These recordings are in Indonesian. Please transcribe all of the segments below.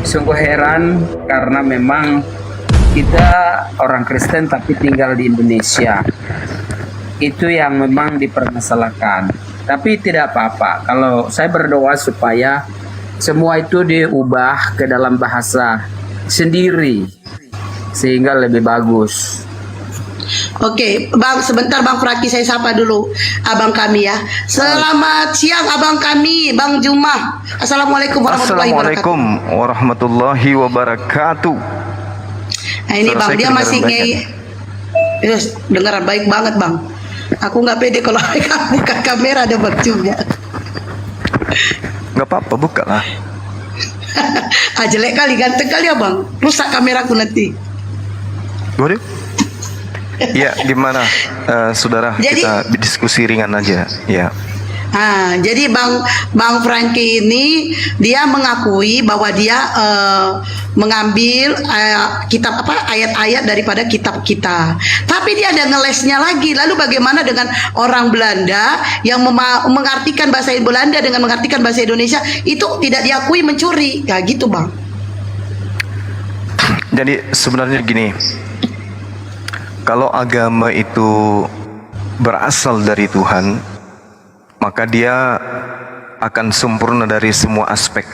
Sungguh heran karena memang kita orang Kristen tapi tinggal di Indonesia. Itu yang memang dipermasalahkan. Tapi tidak apa-apa. Kalau saya berdoa supaya semua itu diubah ke dalam bahasa sendiri sehingga lebih bagus. Oke, Bang, sebentar Bang Fraki, saya sapa dulu abang kami ya. Selamat siang abang kami, Bang Jumah. Assalamualaikum warahmatullahi wabarakatuh. Assalamualaikum warahmatullahi wabarakatuh. Nah ini Bang, dia masih yes, dengaran baik banget Bang. Aku nggak pede kalau mereka buka kamera ada Bang Jumnya. Nggak apa-apa, buka lah. Ah, jelek kali, ganteng kali ya Bang. Rusak kameraku nanti. Waduh. Ya, gimana saudara? Jadi, kita diskusi ringan aja. Ya. Jadi Bang Franky ini dia mengakui bahwa dia mengambil kitab ayat-ayat daripada kitab kita. Tapi dia ada ngelesnya lagi. Lalu bagaimana dengan orang Belanda yang mengartikan bahasa Belanda dengan mengartikan bahasa Indonesia itu tidak diakui mencuri? Ya gitu Bang. Jadi sebenarnya gini. Kalau agama itu berasal dari Tuhan, maka dia akan sempurna dari semua aspek.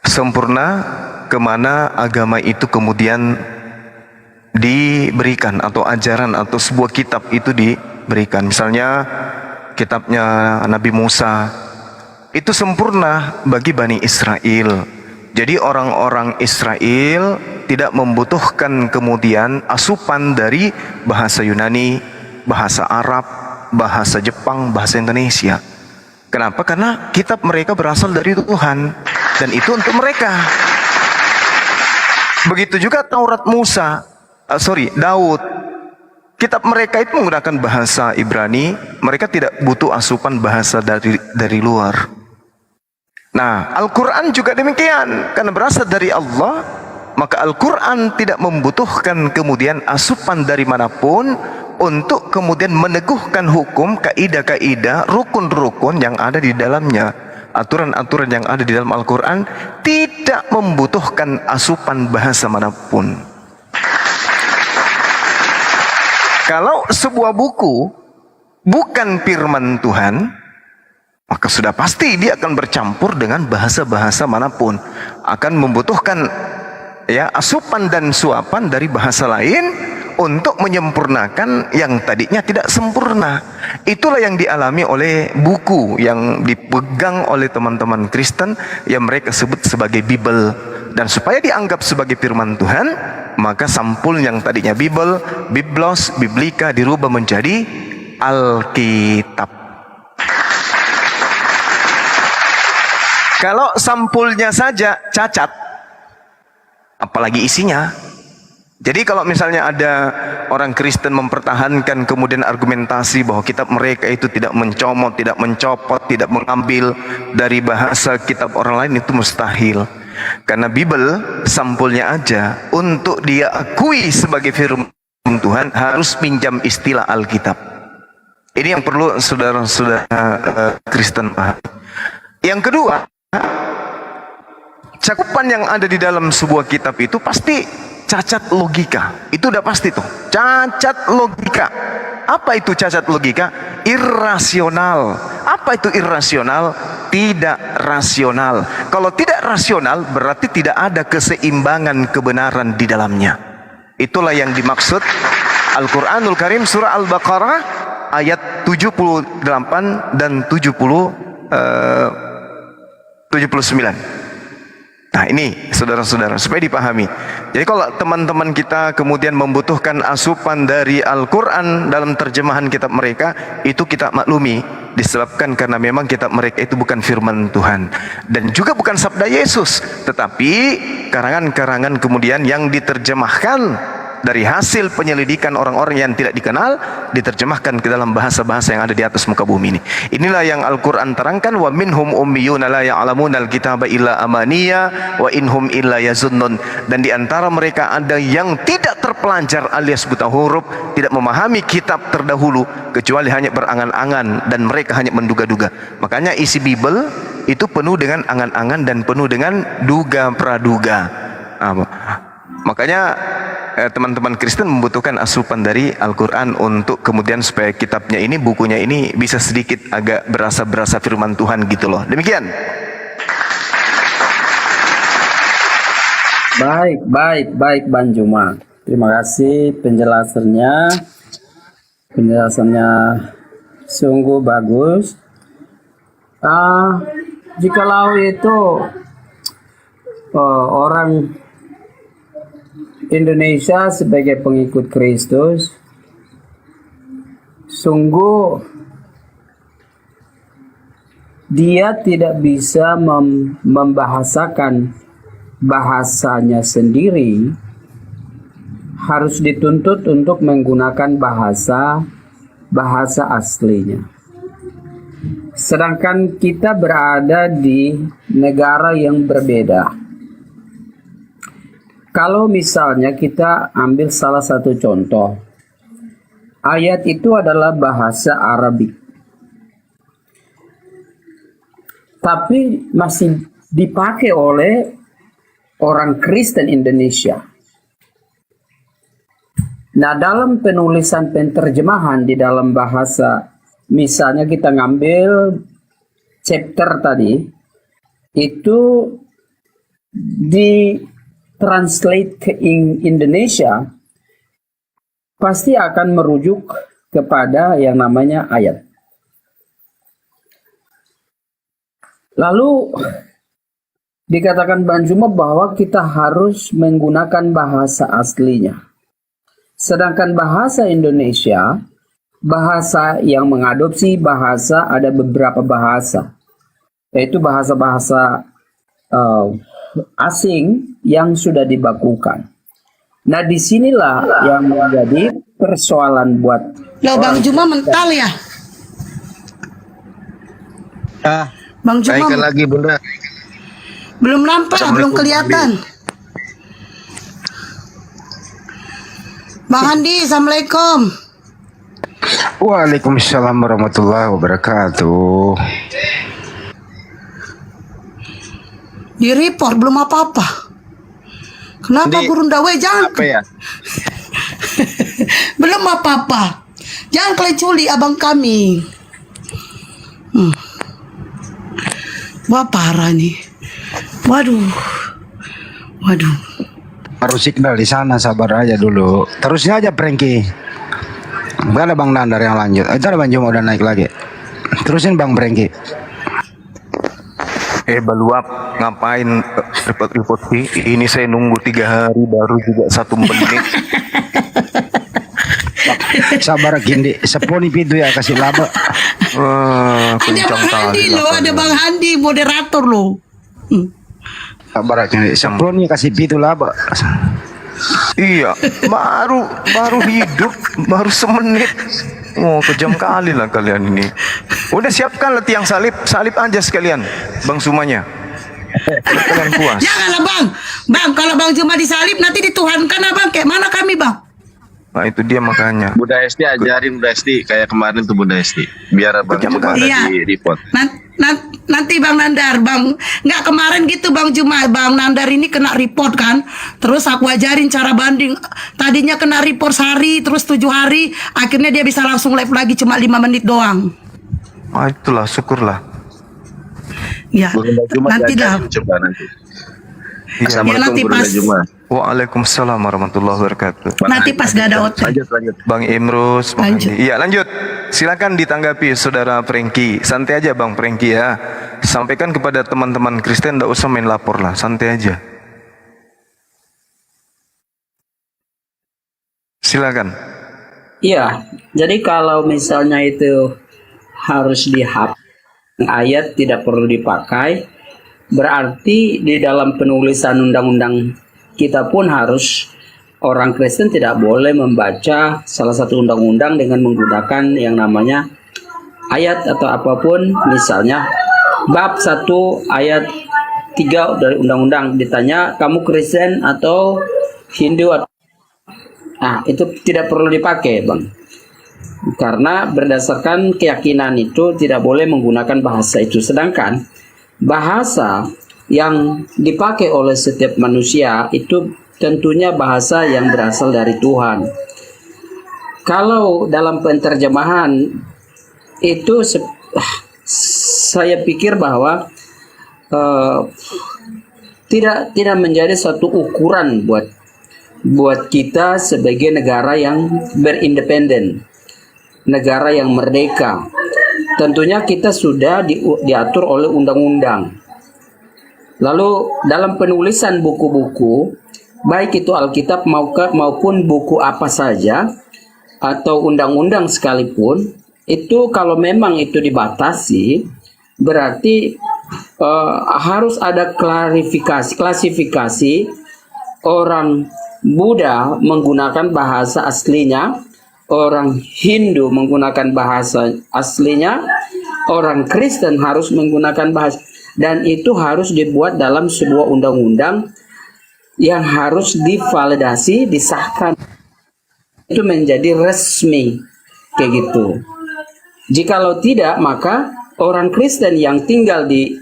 Sempurna kemana agama itu kemudian diberikan, atau ajaran atau sebuah kitab itu diberikan. Misalnya kitabnya Nabi Musa, itu sempurna bagi Bani Israel. Jadi orang-orang Israel tidak membutuhkan kemudian asupan dari bahasa Yunani, bahasa Arab, bahasa Jepang, bahasa Indonesia. Kenapa? Karena kitab mereka berasal dari Tuhan dan itu untuk mereka. Begitu juga Taurat Daud. Kitab mereka itu menggunakan bahasa Ibrani, mereka tidak butuh asupan bahasa dari luar. Nah, Al-Quran juga demikian, karena berasal dari Allah, maka Al-Quran tidak membutuhkan kemudian asupan dari manapun untuk kemudian meneguhkan hukum, kaidah-kaidah, rukun-rukun yang ada di dalamnya. Aturan-aturan yang ada di dalam Al-Quran tidak membutuhkan asupan bahasa manapun. Kalau sebuah buku bukan firman Tuhan, maka sudah pasti dia akan bercampur dengan bahasa-bahasa manapun, akan membutuhkan asupan dan suapan dari bahasa lain untuk menyempurnakan yang tadinya tidak sempurna. Itulah yang dialami oleh buku yang dipegang oleh teman-teman Kristen yang mereka sebut sebagai Bible. Dan supaya dianggap sebagai firman Tuhan, maka sampul yang tadinya Bible, Biblos, Biblika dirubah menjadi Alkitab. Kalau sampulnya saja cacat, apalagi isinya. Jadi kalau misalnya ada orang Kristen mempertahankan kemudian argumentasi bahwa kitab mereka itu tidak mencomot, tidak mencopot, tidak mengambil dari bahasa kitab orang lain, itu mustahil. Karena Bible sampulnya aja untuk dia akui sebagai firman Tuhan harus pinjam istilah Alkitab. Ini yang perlu saudara-saudara Kristen paham. Yang kedua, cakupan yang ada di dalam sebuah kitab itu pasti cacat logika. Itu udah pasti tuh, cacat logika. Apa itu cacat logika? Irrasional. Apa itu irrasional? Tidak rasional. Kalau tidak rasional berarti tidak ada keseimbangan kebenaran di dalamnya. Itulah yang dimaksud Al-Quranul Karim surah Al-Baqarah ayat 78 dan 79. Nah ini saudara-saudara supaya dipahami. Jadi kalau teman-teman kita kemudian membutuhkan asupan dari Al-Quran dalam terjemahan kitab mereka, itu kita maklumi, disebabkan karena memang kitab mereka itu bukan firman Tuhan dan juga bukan sabda Yesus, tetapi karangan-karangan kemudian yang diterjemahkan dari hasil penyelidikan orang-orang yang tidak dikenal, diterjemahkan ke dalam bahasa-bahasa yang ada di atas muka bumi ini. Inilah yang Al-Quran terangkan, wa minhum ummiyuna la ya'lamuna al-kitaba illa amaniya wa inhum illa yazunnun. Dan di antara mereka ada yang tidak terpelajar alias buta huruf, tidak memahami kitab terdahulu kecuali hanya berangan-angan dan mereka hanya menduga-duga. Makanya isi Bible itu penuh dengan angan-angan dan penuh dengan duga praduga. Makanya teman-teman Kristen membutuhkan asupan dari Al-Quran untuk kemudian supaya kitabnya ini, bukunya ini bisa sedikit agak berasa firman Tuhan gitu loh. Demikian. Baik Bang Juma. Terima kasih penjelasannya sungguh bagus. Jikalau itu orang Indonesia sebagai pengikut Kristus, sungguh dia tidak bisa membahasakan bahasanya sendiri, harus dituntut untuk menggunakan bahasa aslinya. Sedangkan kita berada di negara yang berbeda. Kalau misalnya kita ambil salah satu contoh, ayat itu adalah bahasa Arabik, tapi masih dipakai oleh orang Kristen Indonesia. Nah, dalam penulisan penterjemahan di dalam bahasa, misalnya kita ngambil chapter tadi, itu di translate ke Indonesia pasti akan merujuk kepada yang namanya ayat. Lalu dikatakan Bang Juma bahwa kita harus menggunakan bahasa aslinya. Sedangkan bahasa Indonesia, bahasa yang mengadopsi bahasa, ada beberapa bahasa, yaitu bahasa-bahasa asing yang sudah dibakukan. Nah, disinilah yang menjadi persoalan buat Loh, Bang Juma mental ya? Bang Juma Naikkan lagi Bunda. belum nampak, belum kelihatan. Bang Andi, Assalamualaikum. Waalaikumsalam warahmatullahi wabarakatuh. Di report belum apa-apa. Kenapa Andi, Guru Dawe jangan? Apa ya? Belum apa-apa. Jangan keleculi abang kami. Wah, parah nih. Waduh. Harus signal di sana, sabar aja dulu. Terusnya aja Prengki. Gak ada Bang Nandar yang lanjut. Itu ada Bang Juma udah naik lagi. Terusin Bang Prengki. Baluap ngapain repot-repot sih? Ini saya nunggu 3 hari baru juga 1 menit. Sabar Gindi. Seponi pintu ya kasih laba. Ada Kencang Bang Handi kali loh, lapar. ada Bang Handi moderator loh. Sabar Gindi. Seponi kasih pintu laba. Iya, baru hidup, baru semenit. Oh, kejam kali lah kalian ini. Udah siapkanlah tiang salib aja sekalian, Bang Sumanya. Kalian puas. Janganlah Bang. Bang, kalau Bang Juma disalib nanti dituhankan abang. Kayak mana kami Bang? Nah itu dia makanya. Bunda Esti ajarin Bunda Esti kayak kemarin tuh Bunda Esti biar Bang Kejam Juma kali. ada Iya. di report. Nanti Bang Nandar, Bang, nggak kemarin gitu Bang Juma, Bang Nandar ini kena report kan, terus aku ajarin cara banding. Tadinya kena report sehari, terus 7 hari, akhirnya dia bisa langsung live lagi cuma 5 menit doang. Itulah syukurlah. Ya, Bunda Juma nanti dah. diajarin coba nanti. Iya. Assalamualaikum nanti Bunda pas- Juma. Waalaikumsalam warahmatullahi wabarakatuh. Nanti pas gak ada hotel. Lanjut. Bang Imrus, Bang Lanjut. Andi. Iya lanjut. Silakan ditanggapi Saudara Prengki. Santai aja Bang Prengki ya. Sampaikan kepada teman-teman Kristen, tidak usah main lapor lah, santai aja. Silakan. Iya, jadi kalau misalnya itu harus dihapus, ayat tidak perlu dipakai, berarti di dalam penulisan undang-undang kita pun harus, orang Kristen tidak boleh membaca salah satu undang-undang dengan menggunakan yang namanya ayat atau apapun. Misalnya bab 1 ayat 3 dari undang-undang, ditanya kamu Kristen atau Hindu, nah itu tidak perlu dipakai Bang, karena berdasarkan keyakinan itu tidak boleh menggunakan bahasa itu. Sedangkan bahasa yang dipakai oleh setiap manusia itu tentunya bahasa yang berasal dari Tuhan. Kalau dalam penterjemahan itu saya pikir bahwa tidak menjadi satu ukuran buat kita sebagai negara yang berindependen, negara yang merdeka. Tentunya kita sudah diatur oleh undang-undang. Lalu dalam penulisan buku-buku, baik itu Alkitab maupun buku apa saja atau undang-undang sekalipun, itu kalau memang itu dibatasi, berarti harus ada klasifikasi orang Buddha menggunakan bahasa aslinya, orang Hindu menggunakan bahasa aslinya, orang Kristen harus menggunakan bahasa, dan itu harus dibuat dalam sebuah undang-undang yang harus divalidasi, disahkan, itu menjadi resmi kayak gitu. Jikalau tidak, maka orang Kristen yang tinggal di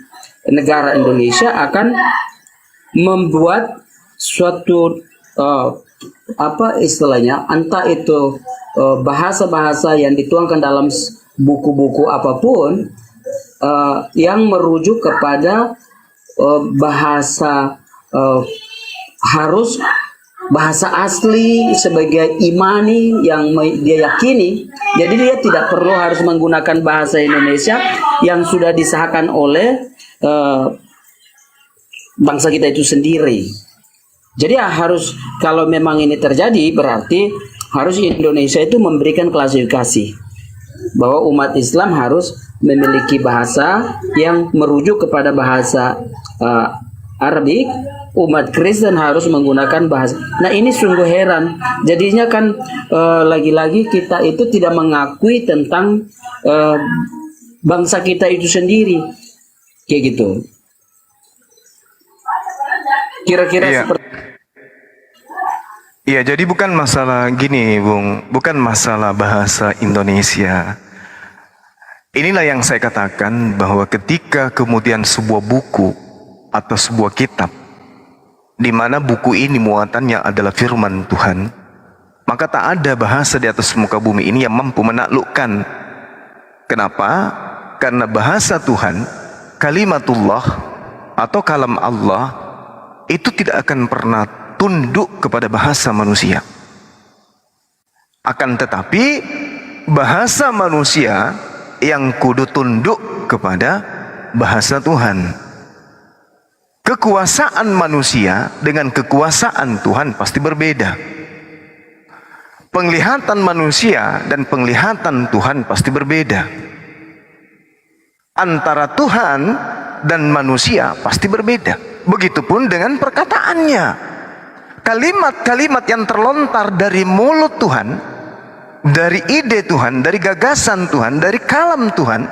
negara Indonesia akan membuat suatu apa istilahnya, entah itu bahasa-bahasa yang dituangkan dalam buku-buku apapun yang merujuk kepada bahasa harus bahasa asli sebagai imani yang dia yakini. Jadi dia tidak perlu harus menggunakan bahasa Indonesia yang sudah disahkan oleh bangsa kita itu sendiri. Jadi harus, kalau memang ini terjadi, berarti harus Indonesia itu memberikan klasifikasi bahwa umat Islam harus memiliki bahasa yang merujuk kepada bahasa Arabik, umat Kristen harus menggunakan bahasa. Nah, ini sungguh heran. Jadinya kan lagi-lagi kita itu tidak mengakui tentang bangsa kita itu sendiri, kayak gitu. Kira-kira seperti. Iya, jadi bukan masalah gini, Bung, bukan masalah bahasa Indonesia. Inilah yang saya katakan, bahwa ketika kemudian sebuah buku atau sebuah kitab, di mana buku ini muatannya adalah firman Tuhan, maka tak ada bahasa di atas muka bumi ini yang mampu menaklukkan. Kenapa? Karena bahasa Tuhan, kalimatullah atau kalam Allah, itu tidak akan pernah tunduk kepada bahasa manusia. Akan tetapi bahasa manusia yang kudu tunduk kepada bahasa Tuhan. Kekuasaan manusia dengan kekuasaan Tuhan pasti berbeda. Penglihatan manusia dan penglihatan Tuhan pasti berbeda. Antara Tuhan dan manusia pasti berbeda. Begitupun dengan perkataannya. Kalimat-kalimat yang terlontar dari mulut Tuhan, dari ide Tuhan, dari gagasan Tuhan, dari kalam Tuhan,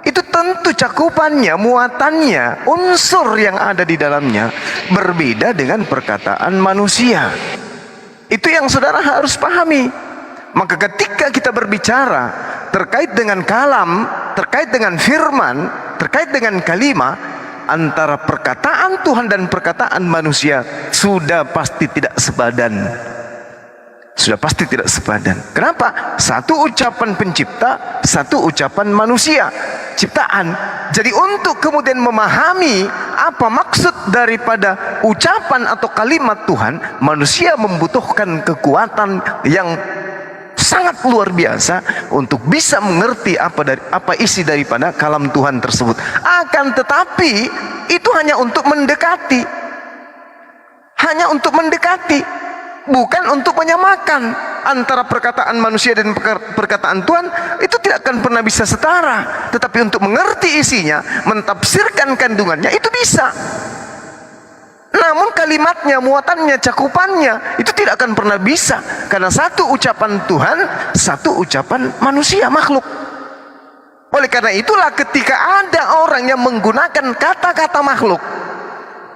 itu tentu cakupannya, muatannya, unsur yang ada di dalamnya berbeda dengan perkataan manusia. Itu yang saudara harus pahami. Maka ketika kita berbicara terkait dengan kalam, terkait dengan firman, terkait dengan kalimat, antara perkataan Tuhan dan perkataan manusia sudah pasti tidak sepadan. Sudah pasti tidak sepadan. Kenapa? Satu ucapan pencipta, satu ucapan manusia, ciptaan. Jadi untuk kemudian memahami apa maksud daripada ucapan atau kalimat Tuhan, manusia membutuhkan kekuatan yang sangat luar biasa untuk bisa mengerti apa isi daripada kalam Tuhan tersebut. Akan tetapi itu hanya untuk mendekati, bukan untuk menyamakan antara perkataan manusia dan perkataan Tuhan. Itu tidak akan pernah bisa setara. Tetapi untuk mengerti isinya, mentafsirkan kandungannya, itu bisa. Namun kalimatnya, muatannya, cakupannya itu tidak akan pernah bisa, karena satu ucapan Tuhan, satu ucapan manusia, makhluk. Oleh karena itulah ketika ada orang yang menggunakan kata-kata makhluk,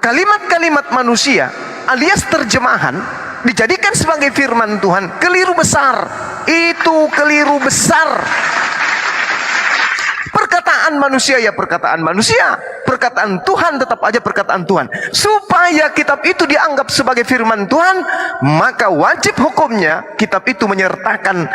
kalimat-kalimat manusia alias terjemahan dijadikan sebagai firman Tuhan, keliru besar. Itu keliru besar. Perkataan manusia ya perkataan manusia, perkataan Tuhan tetap aja perkataan Tuhan. Supaya kitab itu dianggap sebagai firman Tuhan, maka wajib hukumnya kitab itu menyertakan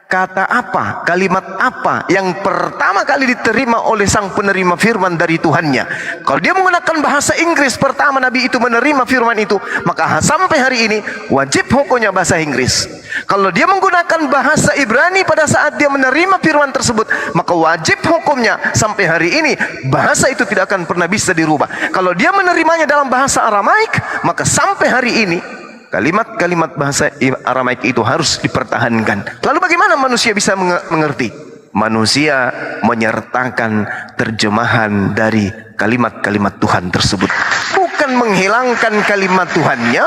kata apa, kalimat apa yang pertama kali diterima oleh sang penerima firman dari Tuhannya. Kalau dia menggunakan bahasa Inggris, pertama Nabi itu menerima firman itu, maka sampai hari ini wajib hukumnya bahasa Inggris. Kalau dia menggunakan bahasa Ibrani pada saat dia menerima firman tersebut, maka wajib hukumnya sampai hari ini bahasa itu tidak akan pernah bisa dirubah. Kalau dia menerimanya dalam bahasa Aramaik, maka sampai hari ini kalimat-kalimat bahasa Aramaik itu harus dipertahankan. Lalu bagaimana manusia bisa mengerti? Manusia menyertakan terjemahan dari kalimat-kalimat Tuhan tersebut, bukan menghilangkan kalimat Tuhannya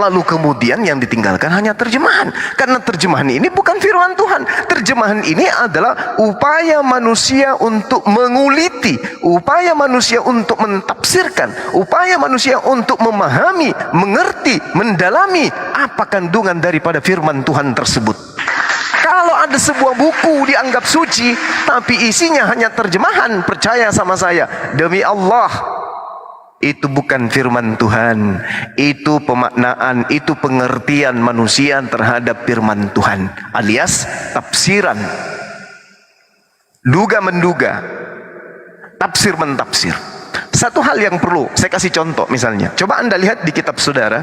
lalu kemudian yang ditinggalkan hanya terjemahan. Karena terjemahan ini bukan firman Tuhan. Terjemahan ini adalah upaya manusia untuk menguliti, upaya manusia untuk mentafsirkan, upaya manusia untuk memahami, mengerti, mendalami apa kandungan daripada firman Tuhan tersebut. Kalau ada sebuah buku dianggap suci tapi isinya hanya terjemahan, percaya sama saya, demi Allah, itu bukan firman Tuhan. Itu pemaknaan, itu pengertian manusia terhadap firman Tuhan, alias tafsiran, duga menduga, tafsir mentafsir. Satu hal yang perlu saya kasih contoh, misalnya coba Anda lihat di kitab saudara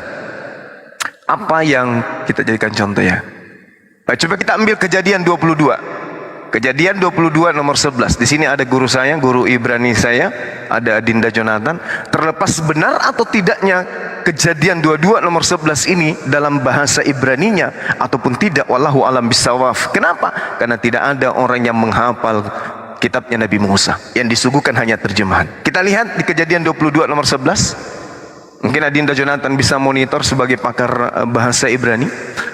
apa yang kita jadikan contoh ya. Coba kita ambil Kejadian 22. Kejadian 22 nomor 11. Di sini ada guru saya, guru Ibrani saya, ada Adinda Jonathan. Terlepas benar atau tidaknya Kejadian 22 nomor 11 ini dalam bahasa Ibraninya ataupun tidak, wallahu alam bisawaf. Kenapa? Karena tidak ada orang yang menghafal kitabnya Nabi Musa. Yang disuguhkan hanya terjemahan. Kita lihat di Kejadian 22 nomor 11. Mungkin Adinda Jonathan bisa monitor sebagai pakar bahasa Ibrani.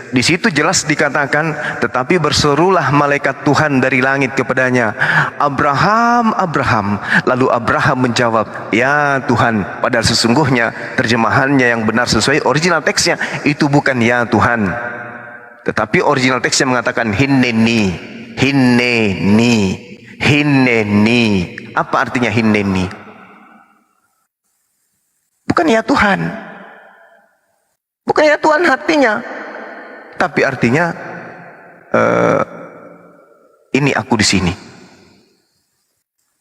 Di situ jelas dikatakan, tetapi berserulah malaikat Tuhan dari langit kepadanya, Abraham, Abraham. Lalu Abraham menjawab, ya Tuhan. Padahal sesungguhnya terjemahannya yang benar sesuai original teksnya itu bukan ya Tuhan, tetapi original teksnya mengatakan hinneni, hinneni, hinneni. Apa artinya hinneni? Bukan ya Tuhan, bukan ya Tuhan artinya, tapi artinya ini aku di sini.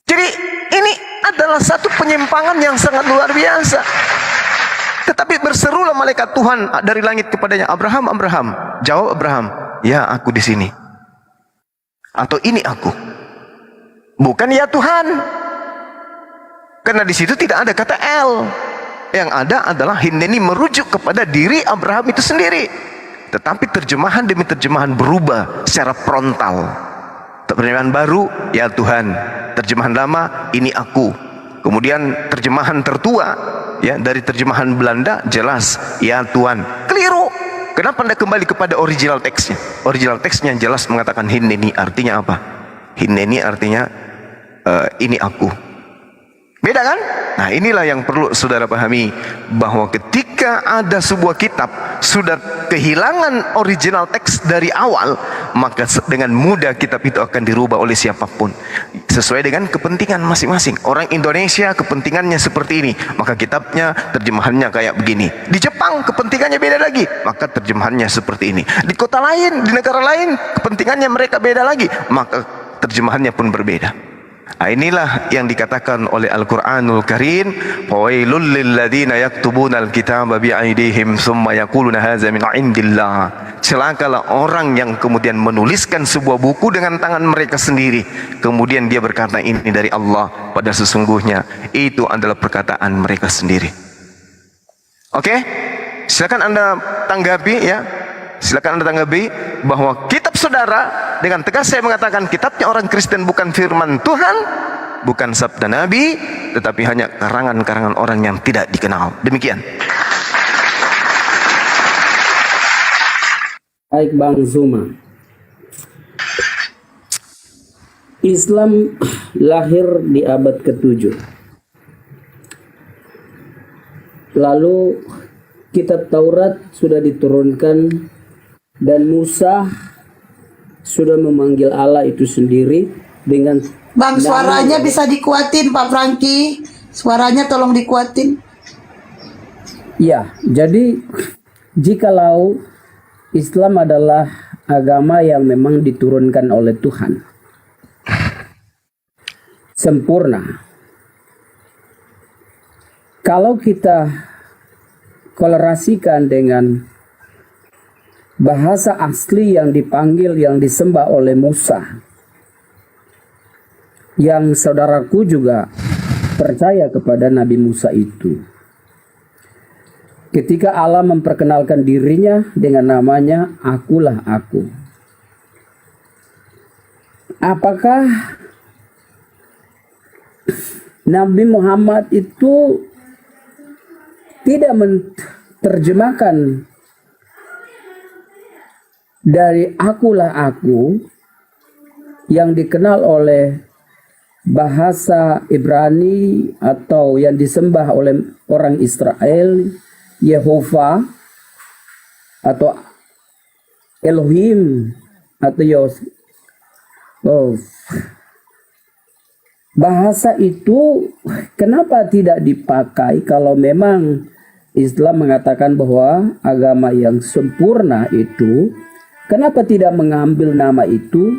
Jadi ini adalah satu penyimpangan yang sangat luar biasa. Tetapi berserulah malaikat Tuhan dari langit kepadanya, Abraham, Abraham. Jawab Abraham, ya aku di sini. Atau ini aku. Bukan ya Tuhan. Karena di situ tidak ada kata L. Yang ada adalah hinneni, merujuk kepada diri Abraham itu sendiri. Tetapi terjemahan demi terjemahan berubah secara frontal. Terjemahan baru, ya Tuhan. Terjemahan lama, ini aku. Kemudian terjemahan tertua, ya, dari terjemahan Belanda, jelas, ya Tuhan. Keliru. Kenapa Anda kembali kepada original teksnya? Original teksnya jelas mengatakan hinneni, artinya apa? Hinneni artinya ini aku. Beda kan? Nah, inilah yang perlu saudara pahami, bahwa ketika ada sebuah kitab sudah kehilangan original teks dari awal, maka dengan mudah kitab itu akan dirubah oleh siapapun sesuai dengan kepentingan masing-masing. Orang Indonesia kepentingannya seperti ini, maka kitabnya terjemahannya kayak begini. Di Jepang kepentingannya beda lagi, maka terjemahannya seperti ini. Di kota lain, di negara lain kepentingannya mereka beda lagi, maka terjemahannya pun berbeda. Nah, inilah yang dikatakan oleh Al-Quranul Karim, fawailul lilladzina yaktubuna al-kitaba bi'aidihim thumma yaquluna hadza min indillah. Celakalah orang yang kemudian menuliskan sebuah buku dengan tangan mereka sendiri, kemudian dia berkata ini dari Allah, pada sesungguhnya itu adalah perkataan mereka sendiri. Oke? Silakan Anda tanggapi ya. Silakan Anda tanggapi bahwa kitab saudara, dengan tegas saya mengatakan kitabnya orang Kristen bukan firman Tuhan, bukan sabda Nabi, tetapi hanya karangan-karangan orang yang tidak dikenal. Demikian. Baik Bang Zuma. Islam lahir di abad ke-7. Lalu kitab Taurat sudah diturunkan dan Musa sudah memanggil Allah itu sendiri dengan Bang, suaranya bisa dikuatin Pak Franky. Suaranya tolong dikuatin. Ya, jadi jikalau Islam adalah agama yang memang diturunkan oleh Tuhan, sempurna. Kalau kita kolerasikan dengan bahasa asli yang dipanggil, yang disembah oleh Musa, yang saudaraku juga percaya kepada Nabi Musa itu. Ketika Allah memperkenalkan dirinya dengan namanya, Akulah Aku. Apakah Nabi Muhammad itu tidak menerjemahkan dari Akulah Aku yang dikenal oleh bahasa Ibrani atau yang disembah oleh orang Israel, Yehova atau Elohim atau bahasa itu kenapa tidak dipakai kalau memang Islam mengatakan bahwa agama yang sempurna itu, kenapa tidak mengambil nama itu?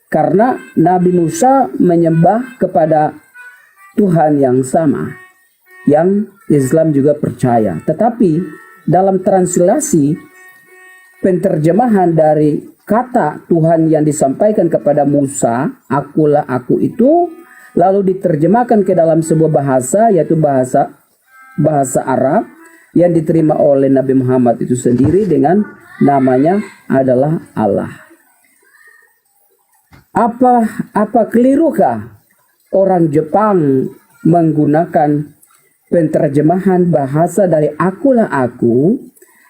Karena Nabi Musa menyembah kepada Tuhan yang sama, yang Islam juga percaya. Tetapi dalam translasi penterjemahan dari kata Tuhan yang disampaikan kepada Musa, Akulah Aku itu, lalu diterjemahkan ke dalam sebuah bahasa, yaitu bahasa Arab yang diterima oleh Nabi Muhammad itu sendiri dengan namanya adalah Allah. Apa kelirukah orang Jepang menggunakan penterjemahan bahasa dari Akulah Aku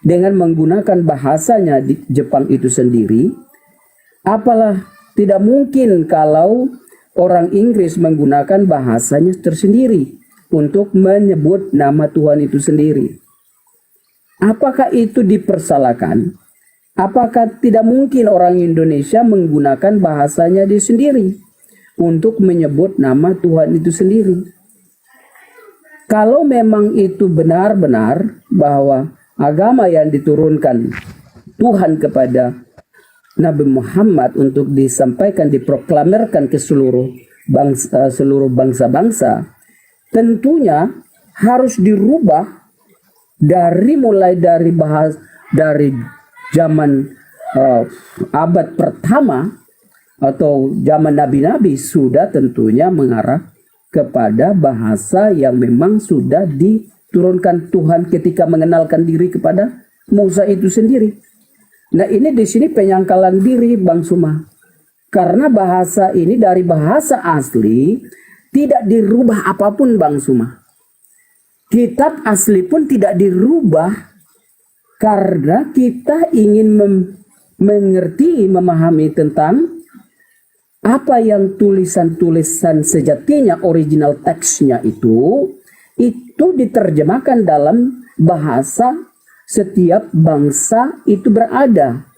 dengan menggunakan bahasanya di Jepang itu sendiri? Apalah tidak mungkin kalau orang Inggris menggunakan bahasanya tersendiri untuk menyebut nama Tuhan itu sendiri? Apakah itu dipersalahkan? Apakah tidak mungkin orang Indonesia menggunakan bahasanya di sendiri untuk menyebut nama Tuhan itu sendiri? Kalau memang itu benar-benar bahwa agama yang diturunkan Tuhan kepada Nabi Muhammad untuk disampaikan, diproklamirkan ke seluruh bangsa-bangsa, tentunya harus dirubah mulai dari zaman abad pertama atau zaman nabi-nabi sudah tentunya mengarah kepada bahasa yang memang sudah diturunkan Tuhan ketika mengenalkan diri kepada Musa itu sendiri. Nah, ini di sini penyangkalan diri Bang Suma. Karena bahasa ini dari bahasa asli tidak dirubah apapun Bang Suma. Kitab asli pun tidak dirubah karena kita ingin mengerti, memahami tentang apa yang tulisan-tulisan sejatinya, original teksnya itu diterjemahkan dalam bahasa setiap bangsa itu berada.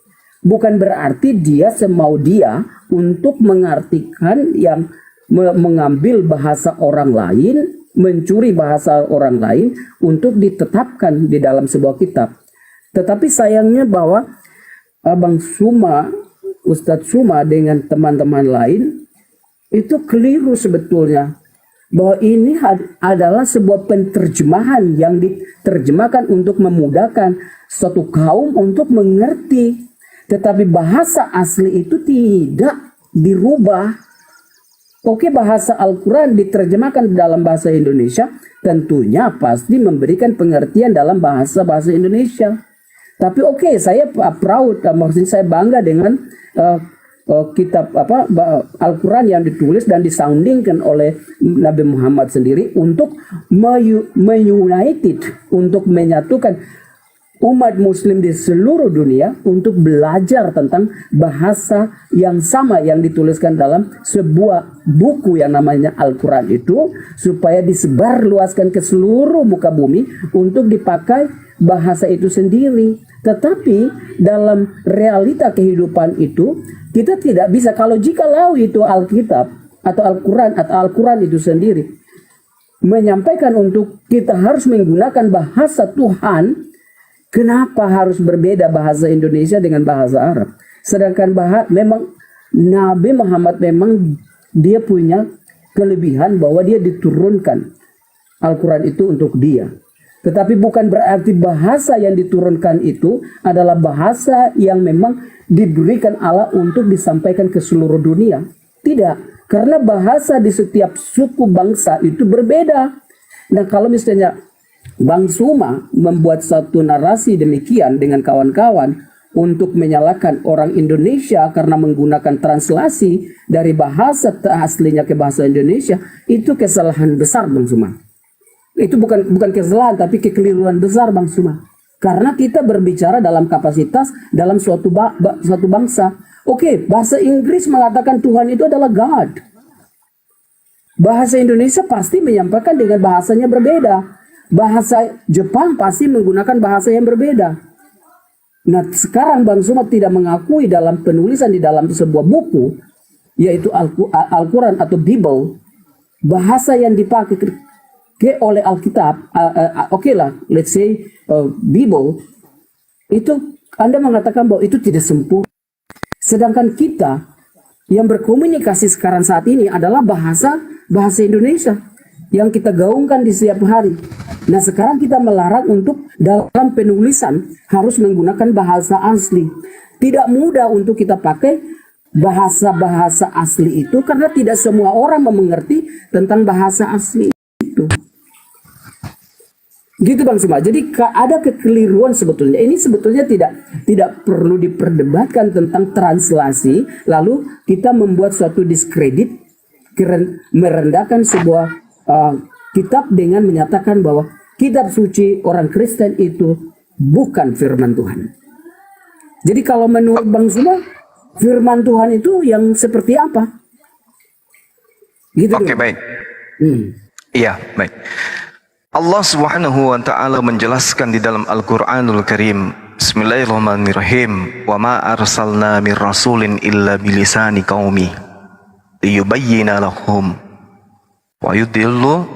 Bukan berarti dia semau dia untuk mengartikan yang mengambil bahasa orang lain, mencuri bahasa orang lain untuk ditetapkan di dalam sebuah kitab. Tetapi sayangnya bahwa Abang Suma, Ustadz Suma dengan teman-teman lain itu keliru sebetulnya. Bahwa ini adalah sebuah penterjemahan yang diterjemahkan untuk memudahkan suatu kaum untuk mengerti. Tetapi bahasa asli itu tidak dirubah. Oke, bahasa Al-Quran diterjemahkan dalam bahasa Indonesia, tentunya pasti memberikan pengertian dalam bahasa Indonesia. Tapi oke, saya proud, maksudnya saya bangga dengan kitab Al-Quran yang ditulis dan disoundingkan oleh Nabi Muhammad sendiri untuk untuk menyatukan umat muslim di seluruh dunia untuk belajar tentang bahasa yang sama yang dituliskan dalam sebuah buku yang namanya Al-Quran itu, supaya disebarluaskan ke seluruh muka bumi untuk dipakai bahasa itu sendiri. Tetapi dalam realita kehidupan itu kita tidak bisa, kalau jikalau itu Alkitab atau Al-Quran itu sendiri menyampaikan untuk kita harus menggunakan bahasa Tuhan, kenapa harus berbeda bahasa Indonesia dengan bahasa Arab? Sedangkan memang Nabi Muhammad memang dia punya kelebihan bahwa dia diturunkan Al-Quran itu untuk dia. Tetapi bukan berarti bahasa yang diturunkan itu adalah bahasa yang memang diberikan Allah untuk disampaikan ke seluruh dunia. Tidak, karena bahasa di setiap suku bangsa itu berbeda. Nah, kalau misalnya Bang Suma membuat satu narasi demikian dengan kawan-kawan untuk menyalahkan orang Indonesia karena menggunakan translasi dari bahasa aslinya ke bahasa Indonesia, itu kesalahan besar Bang Suma. Itu bukan kesalahan tapi kekeliruan besar Bang Suma. Karena kita berbicara dalam kapasitas dalam suatu bangsa. Oke, bahasa Inggris mengatakan Tuhan itu adalah God. Bahasa Indonesia pasti menyampaikan dengan bahasanya berbeda. Bahasa Jepang pasti menggunakan bahasa yang berbeda. Nah, sekarang Bang Suma tidak mengakui dalam penulisan di dalam sebuah buku, yaitu Al-Quran atau Bible, bahasa yang dipakai oleh Alkitab, oke lah, let's say Bible, itu Anda mengatakan bahwa itu tidak sempurna. Sedangkan kita yang berkomunikasi sekarang saat ini adalah bahasa Indonesia yang kita gaungkan di setiap hari. Nah, sekarang kita melarang untuk dalam penulisan harus menggunakan bahasa asli. Tidak mudah untuk kita pakai bahasa asli itu karena tidak semua orang mengerti tentang bahasa asli itu. Gitu Bang Suma. Jadi ada kekeliruan sebetulnya. Ini sebetulnya tidak perlu diperdebatkan tentang translasi. Lalu kita membuat suatu diskredit, merendahkan sebuah kitab dengan menyatakan bahwa kitab suci orang Kristen itu bukan firman Tuhan. Jadi kalau menurut Bang Suma, firman Tuhan itu yang seperti apa? Gitu. Oke, baik. Iya, baik. Allah Subhanahu wa taala menjelaskan di dalam Al-Qur'anul Karim, Bismillahirrahmanirrahim, "Wa ma arsalna mir rasulin illa bilisani qaumi liyubayyana lahum wa yudillu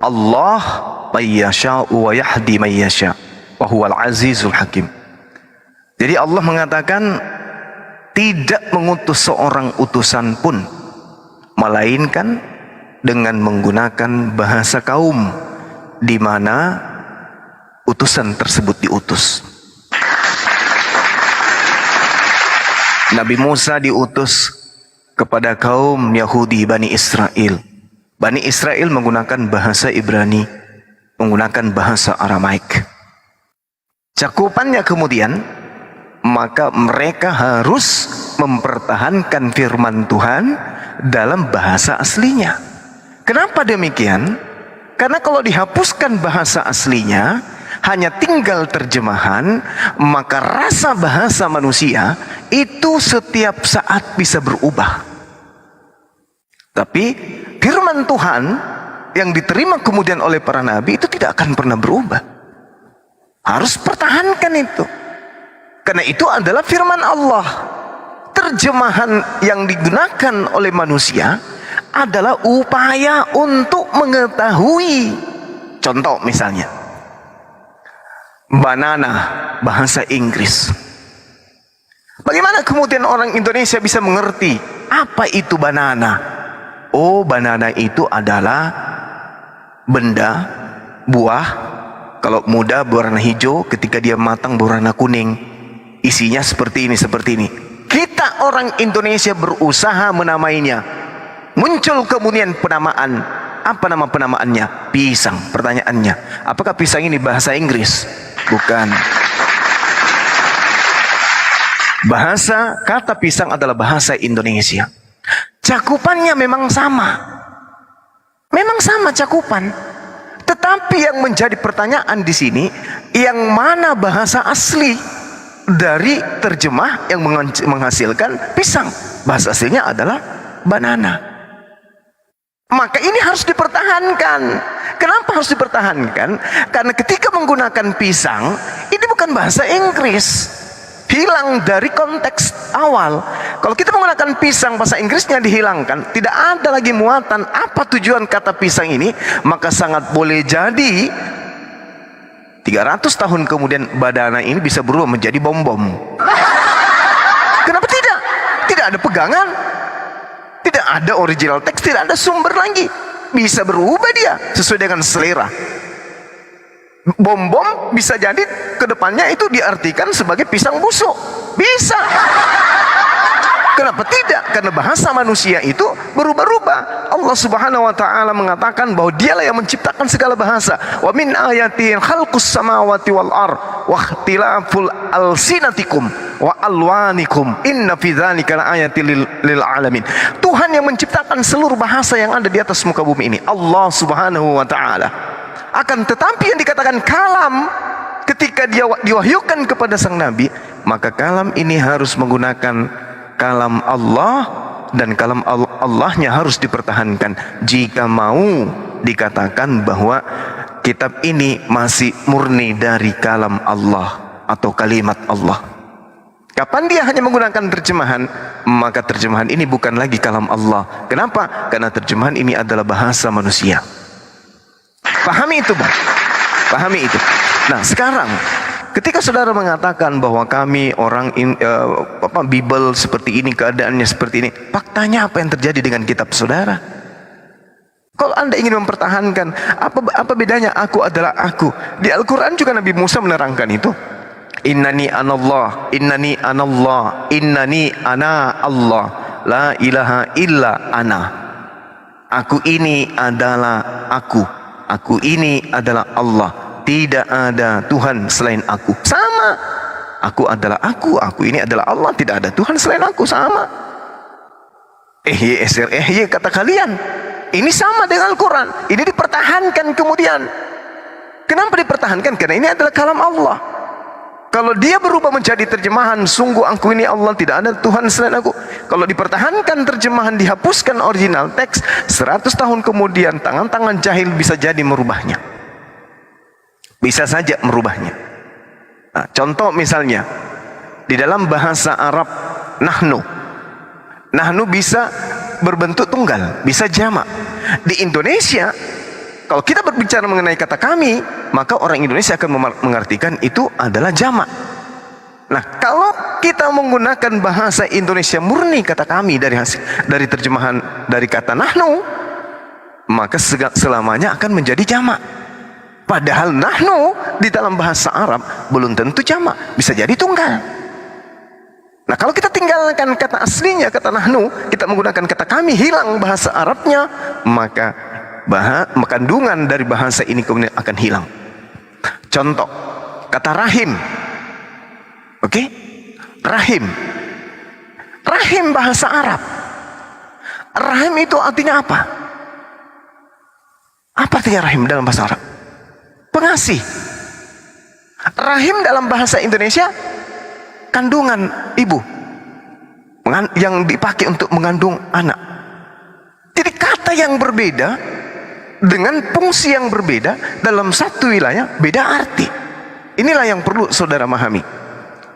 Allah may yasha'u wa yahdi may yasha' wa huwal azizul hakim." Jadi Allah mengatakan tidak mengutus seorang utusan pun melainkan dengan menggunakan bahasa kaum di mana utusan tersebut diutus. Nabi Musa diutus kepada kaum Yahudi Bani Israel. Bani Israel menggunakan bahasa Ibrani, menggunakan bahasa Aramaik. Cakupannya kemudian, maka mereka harus mempertahankan firman Tuhan dalam bahasa aslinya. Kenapa demikian? Karena kalau dihapuskan bahasa aslinya, hanya tinggal terjemahan, maka rasa bahasa manusia itu setiap saat bisa berubah. Tapi firman Tuhan yang diterima kemudian oleh para nabi itu tidak akan pernah berubah. Harus pertahankan itu. Karena itu adalah firman Allah. Terjemahan yang digunakan oleh manusia adalah upaya untuk mengetahui. Contoh misalnya, banana, bahasa Inggris. Bagaimana kemudian orang Indonesia bisa mengerti apa itu banana? Oh, banana itu adalah benda, buah. Kalau muda berwarna hijau, ketika dia matang berwarna kuning. Isinya seperti ini, seperti ini. Kita orang Indonesia berusaha menamainya. Muncul kemudian penamaan. Apa nama penamaannya? Pisang. Pertanyaannya, apakah pisang ini bahasa Inggris? Bukan. Bahasa kata pisang adalah bahasa Indonesia. Cakupannya memang sama. Memang sama cakupan. Tetapi yang menjadi pertanyaan di sini, yang mana bahasa asli dari terjemah yang menghasilkan pisang? Bahasa aslinya adalah banana. Maka ini harus dipertahankan. Kenapa harus dipertahankan? Karena ketika menggunakan pisang, ini bukan bahasa Inggris. hilang dari konteks awal. Kalau kita menggunakan pisang, bahasa Inggrisnya dihilangkan, tidak ada lagi muatan apa tujuan kata pisang ini, maka sangat boleh jadi 300 tahun kemudian badana ini bisa berubah menjadi bom-bom. Kenapa tidak? Tidak ada pegangan, tidak ada original teks, tidak ada sumber lagi. Bisa berubah dia sesuai dengan selera. Bom-bom bisa jadi kedepannya itu diartikan sebagai pisang busuk. Bisa. Kenapa tidak? Karena bahasa manusia itu berubah-ubah. Allah Subhanahu wa taala mengatakan bahwa Dialah yang menciptakan segala bahasa. Wa min ayatin khalqus samawati wal ard wa ikhtilaful alsinatikum wa alwanikum inna fi dzalika laayatil lil alamin. Tuhan yang menciptakan seluruh bahasa yang ada di atas muka bumi ini, Allah Subhanahu wa taala. Akan tetapi yang dikatakan kalam, ketika dia diwahyukan kepada sang nabi, maka kalam ini harus menggunakan kalam Allah, dan kalam Allahnya harus dipertahankan jika mau dikatakan bahwa kitab ini masih murni dari kalam Allah atau kalimat Allah. Kapan dia hanya menggunakan terjemahan, maka terjemahan ini bukan lagi kalam Allah. Kenapa? Karena terjemahan ini adalah bahasa manusia. Pahami itu, Bang. Pahami itu. Nah, sekarang ketika saudara mengatakan bahwa kami orang Bible seperti ini, keadaannya seperti ini, faktanya apa yang terjadi dengan kitab saudara? Kalau Anda ingin mempertahankan apa bedanya aku adalah aku? Di Al-Qur'an juga Nabi Musa menerangkan itu. Innani anallah, innani anallah, innani ana Allah, la ilaha illa ana. Aku ini adalah aku. Aku ini adalah Allah. Tidak ada Tuhan selain aku. Sama. Aku adalah aku ini adalah Allah. Tidak ada Tuhan selain aku. Sama. Kata kalian. Ini sama dengan Al-Quran. Ini dipertahankan kemudian. Kenapa dipertahankan? Karena ini adalah kalam Allah. Kalau dia berubah menjadi terjemahan, sungguh aku ini Allah, tidak ada Tuhan selain aku. Kalau dipertahankan terjemahan, dihapuskan original teks, 100 tahun kemudian tangan-tangan jahil bisa jadi merubahnya. Bisa saja merubahnya. Nah, contoh misalnya di dalam bahasa Arab nahnu bisa berbentuk tunggal, bisa jamak. Di Indonesia kalau kita berbicara mengenai kata kami, maka orang Indonesia akan mengartikan itu adalah jamak. Nah, kalau kita menggunakan bahasa Indonesia murni kata kami dari terjemahan dari kata nahnu, maka selamanya akan menjadi jamak. Padahal nahnu di dalam bahasa Arab belum tentu jamak, bisa jadi tunggal. Nah, kalau kita tinggalkan kata aslinya, kata nahnu, kita menggunakan kata kami, hilang bahasa Arabnya, maka kandungan dari bahasa ini kemudian akan hilang. Contoh, kata rahim. Oke? Rahim. Rahim bahasa Arab. Rahim itu artinya apa? Apa artinya rahim dalam bahasa Arab? Pengasih. Rahim dalam bahasa Indonesia kandungan ibu yang dipakai untuk mengandung anak. Jadi kata yang berbeda dengan fungsi yang berbeda dalam satu wilayah, beda arti. Inilah yang perlu saudara memahami.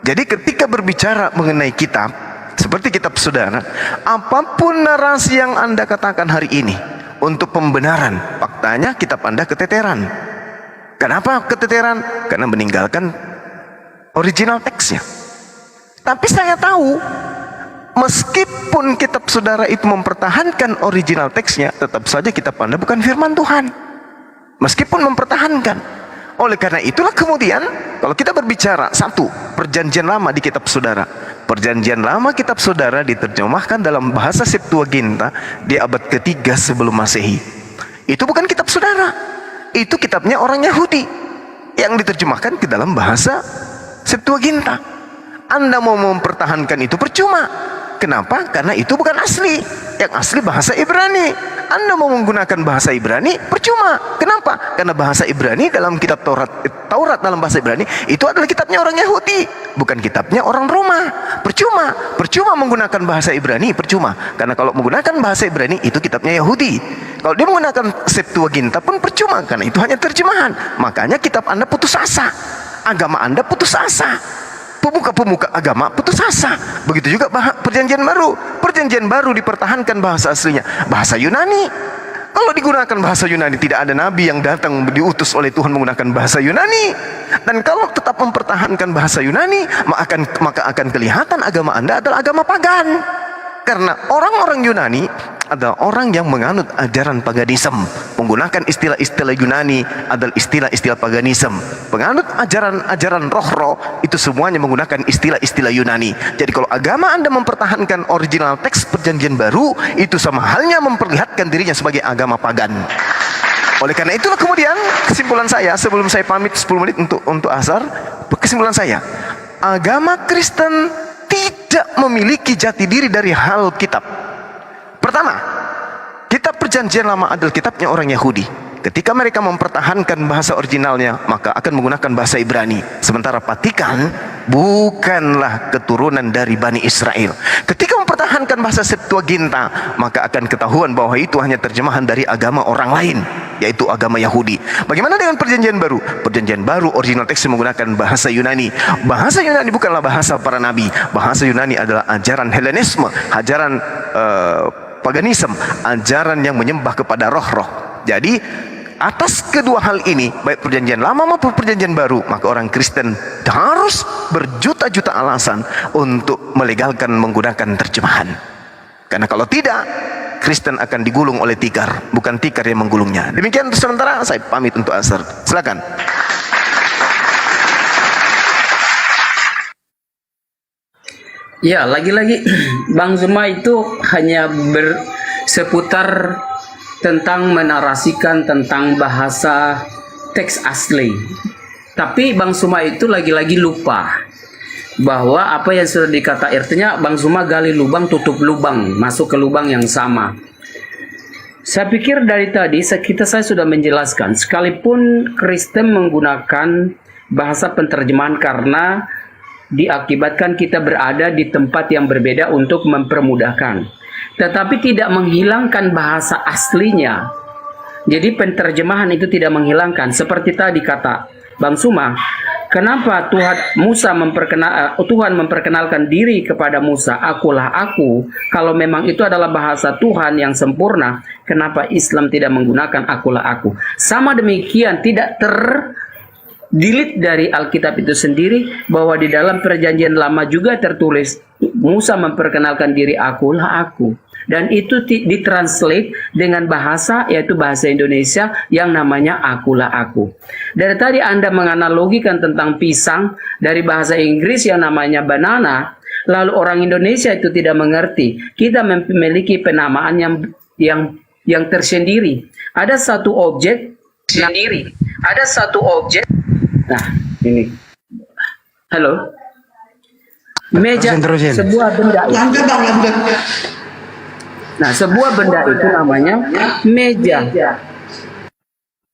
Jadi ketika berbicara mengenai kitab, seperti kitab saudara, apapun narasi yang Anda katakan hari ini untuk pembenaran, faktanya kitab Anda keteteran. Kenapa keteteran? Karena meninggalkan original teksnya. Tapi saya tahu, meskipun kitab saudara itu mempertahankan original teksnya, tetap saja kitab Anda bukan firman Tuhan. Meskipun mempertahankan. Oleh karena itulah kemudian, kalau kita berbicara satu, perjanjian lama di kitab saudara. Perjanjian lama kitab saudara diterjemahkan dalam bahasa Septuaginta di abad ketiga sebelum Masehi. Itu bukan kitab saudara. Itu kitabnya orang Yahudi yang diterjemahkan ke dalam bahasa Septuaginta. Anda mau mempertahankan itu percuma. Kenapa? Karena itu bukan asli. Yang asli bahasa Ibrani. Anda mau menggunakan bahasa Ibrani percuma. Kenapa? Karena bahasa Ibrani dalam kitab Taurat dalam bahasa Ibrani itu adalah kitabnya orang Yahudi, bukan kitabnya orang Roma. Percuma menggunakan bahasa Ibrani, percuma. Karena kalau menggunakan bahasa Ibrani itu kitabnya Yahudi. Kalau dia menggunakan Septuaginta pun percuma, karena itu hanya terjemahan. Makanya kitab Anda putus asa. Agama Anda putus asa. pemuka-pemuka agama putus asa. Begitu juga perjanjian baru. Perjanjian baru dipertahankan bahasa aslinya, bahasa Yunani. Kalau digunakan bahasa Yunani, tidak ada nabi yang datang diutus oleh Tuhan menggunakan bahasa Yunani. Dan kalau tetap mempertahankan bahasa Yunani, maka akan kelihatan agama Anda adalah agama pagan. Karena orang-orang Yunani adalah orang yang menganut ajaran paganisme. Menggunakan istilah-istilah Yunani adalah istilah-istilah paganisme. Penganut ajaran roh-roh itu semuanya menggunakan istilah-istilah Yunani. Jadi kalau agama Anda mempertahankan original teks perjanjian baru, itu sama halnya memperlihatkan dirinya sebagai agama pagan. Oleh karena itulah kemudian kesimpulan saya, sebelum saya pamit 10 menit untuk asar, kesimpulan saya, agama Kristen tidak memiliki jati diri dari hal kitab. Pertama, kitab perjanjian lama adalah kitabnya orang Yahudi. Ketika mereka mempertahankan bahasa originalnya, maka akan menggunakan bahasa Ibrani. Sementara Vatikan bukanlah keturunan dari Bani Israel. Ketika mempertahankan bahasa Septuaginta, maka akan ketahuan bahwa itu hanya terjemahan dari agama orang lain, yaitu agama Yahudi. Bagaimana dengan perjanjian baru? Perjanjian baru original teks menggunakan bahasa Yunani. Bahasa Yunani bukanlah bahasa para nabi. Bahasa Yunani adalah ajaran Helenisme, ajaran paganisme, ajaran yang menyembah kepada roh-roh. Jadi atas kedua hal ini, baik perjanjian lama maupun perjanjian baru, maka orang Kristen harus berjuta-juta alasan untuk melegalkan menggunakan terjemahan. Karena kalau tidak, Kristen akan digulung oleh tikar, bukan tikar yang menggulungnya. Demikian untuk sementara, saya pamit untuk asar. Silakan. Ya, lagi-lagi Bang Zuma itu hanya seputar tentang menarasikan tentang bahasa teks asli. Tapi Bang Zuma itu lagi-lagi lupa bahwa apa yang sudah dikata artinya Bang Zuma gali lubang tutup lubang, masuk ke lubang yang sama. Saya pikir dari tadi saya sudah menjelaskan, sekalipun Kristen menggunakan bahasa penterjemahan karena diakibatkan kita berada di tempat yang berbeda untuk mempermudahkan, tetapi tidak menghilangkan bahasa aslinya. Jadi penterjemahan itu tidak menghilangkan. Seperti tadi kata Bang Zuma, kenapa Tuhan memperkenalkan diri kepada Musa, akulah aku. Kalau memang itu adalah bahasa Tuhan yang sempurna, kenapa Islam tidak menggunakan akulah aku? Sama demikian tidak delete dari Alkitab itu sendiri bahwa di dalam perjanjian lama juga tertulis Musa memperkenalkan diri akulah aku, dan itu ditranslate dengan bahasa, yaitu bahasa Indonesia yang namanya akulah aku. Dari tadi Anda menganalogikan tentang pisang dari bahasa Inggris yang namanya banana, lalu orang Indonesia itu tidak mengerti. Kita memiliki penamaan yang tersendiri. Ada satu objek sendiri. Ada satu objek. Nah, ini. Halo. Meja, Terusin. sebuah benda. Nah, sebuah benda itu namanya meja.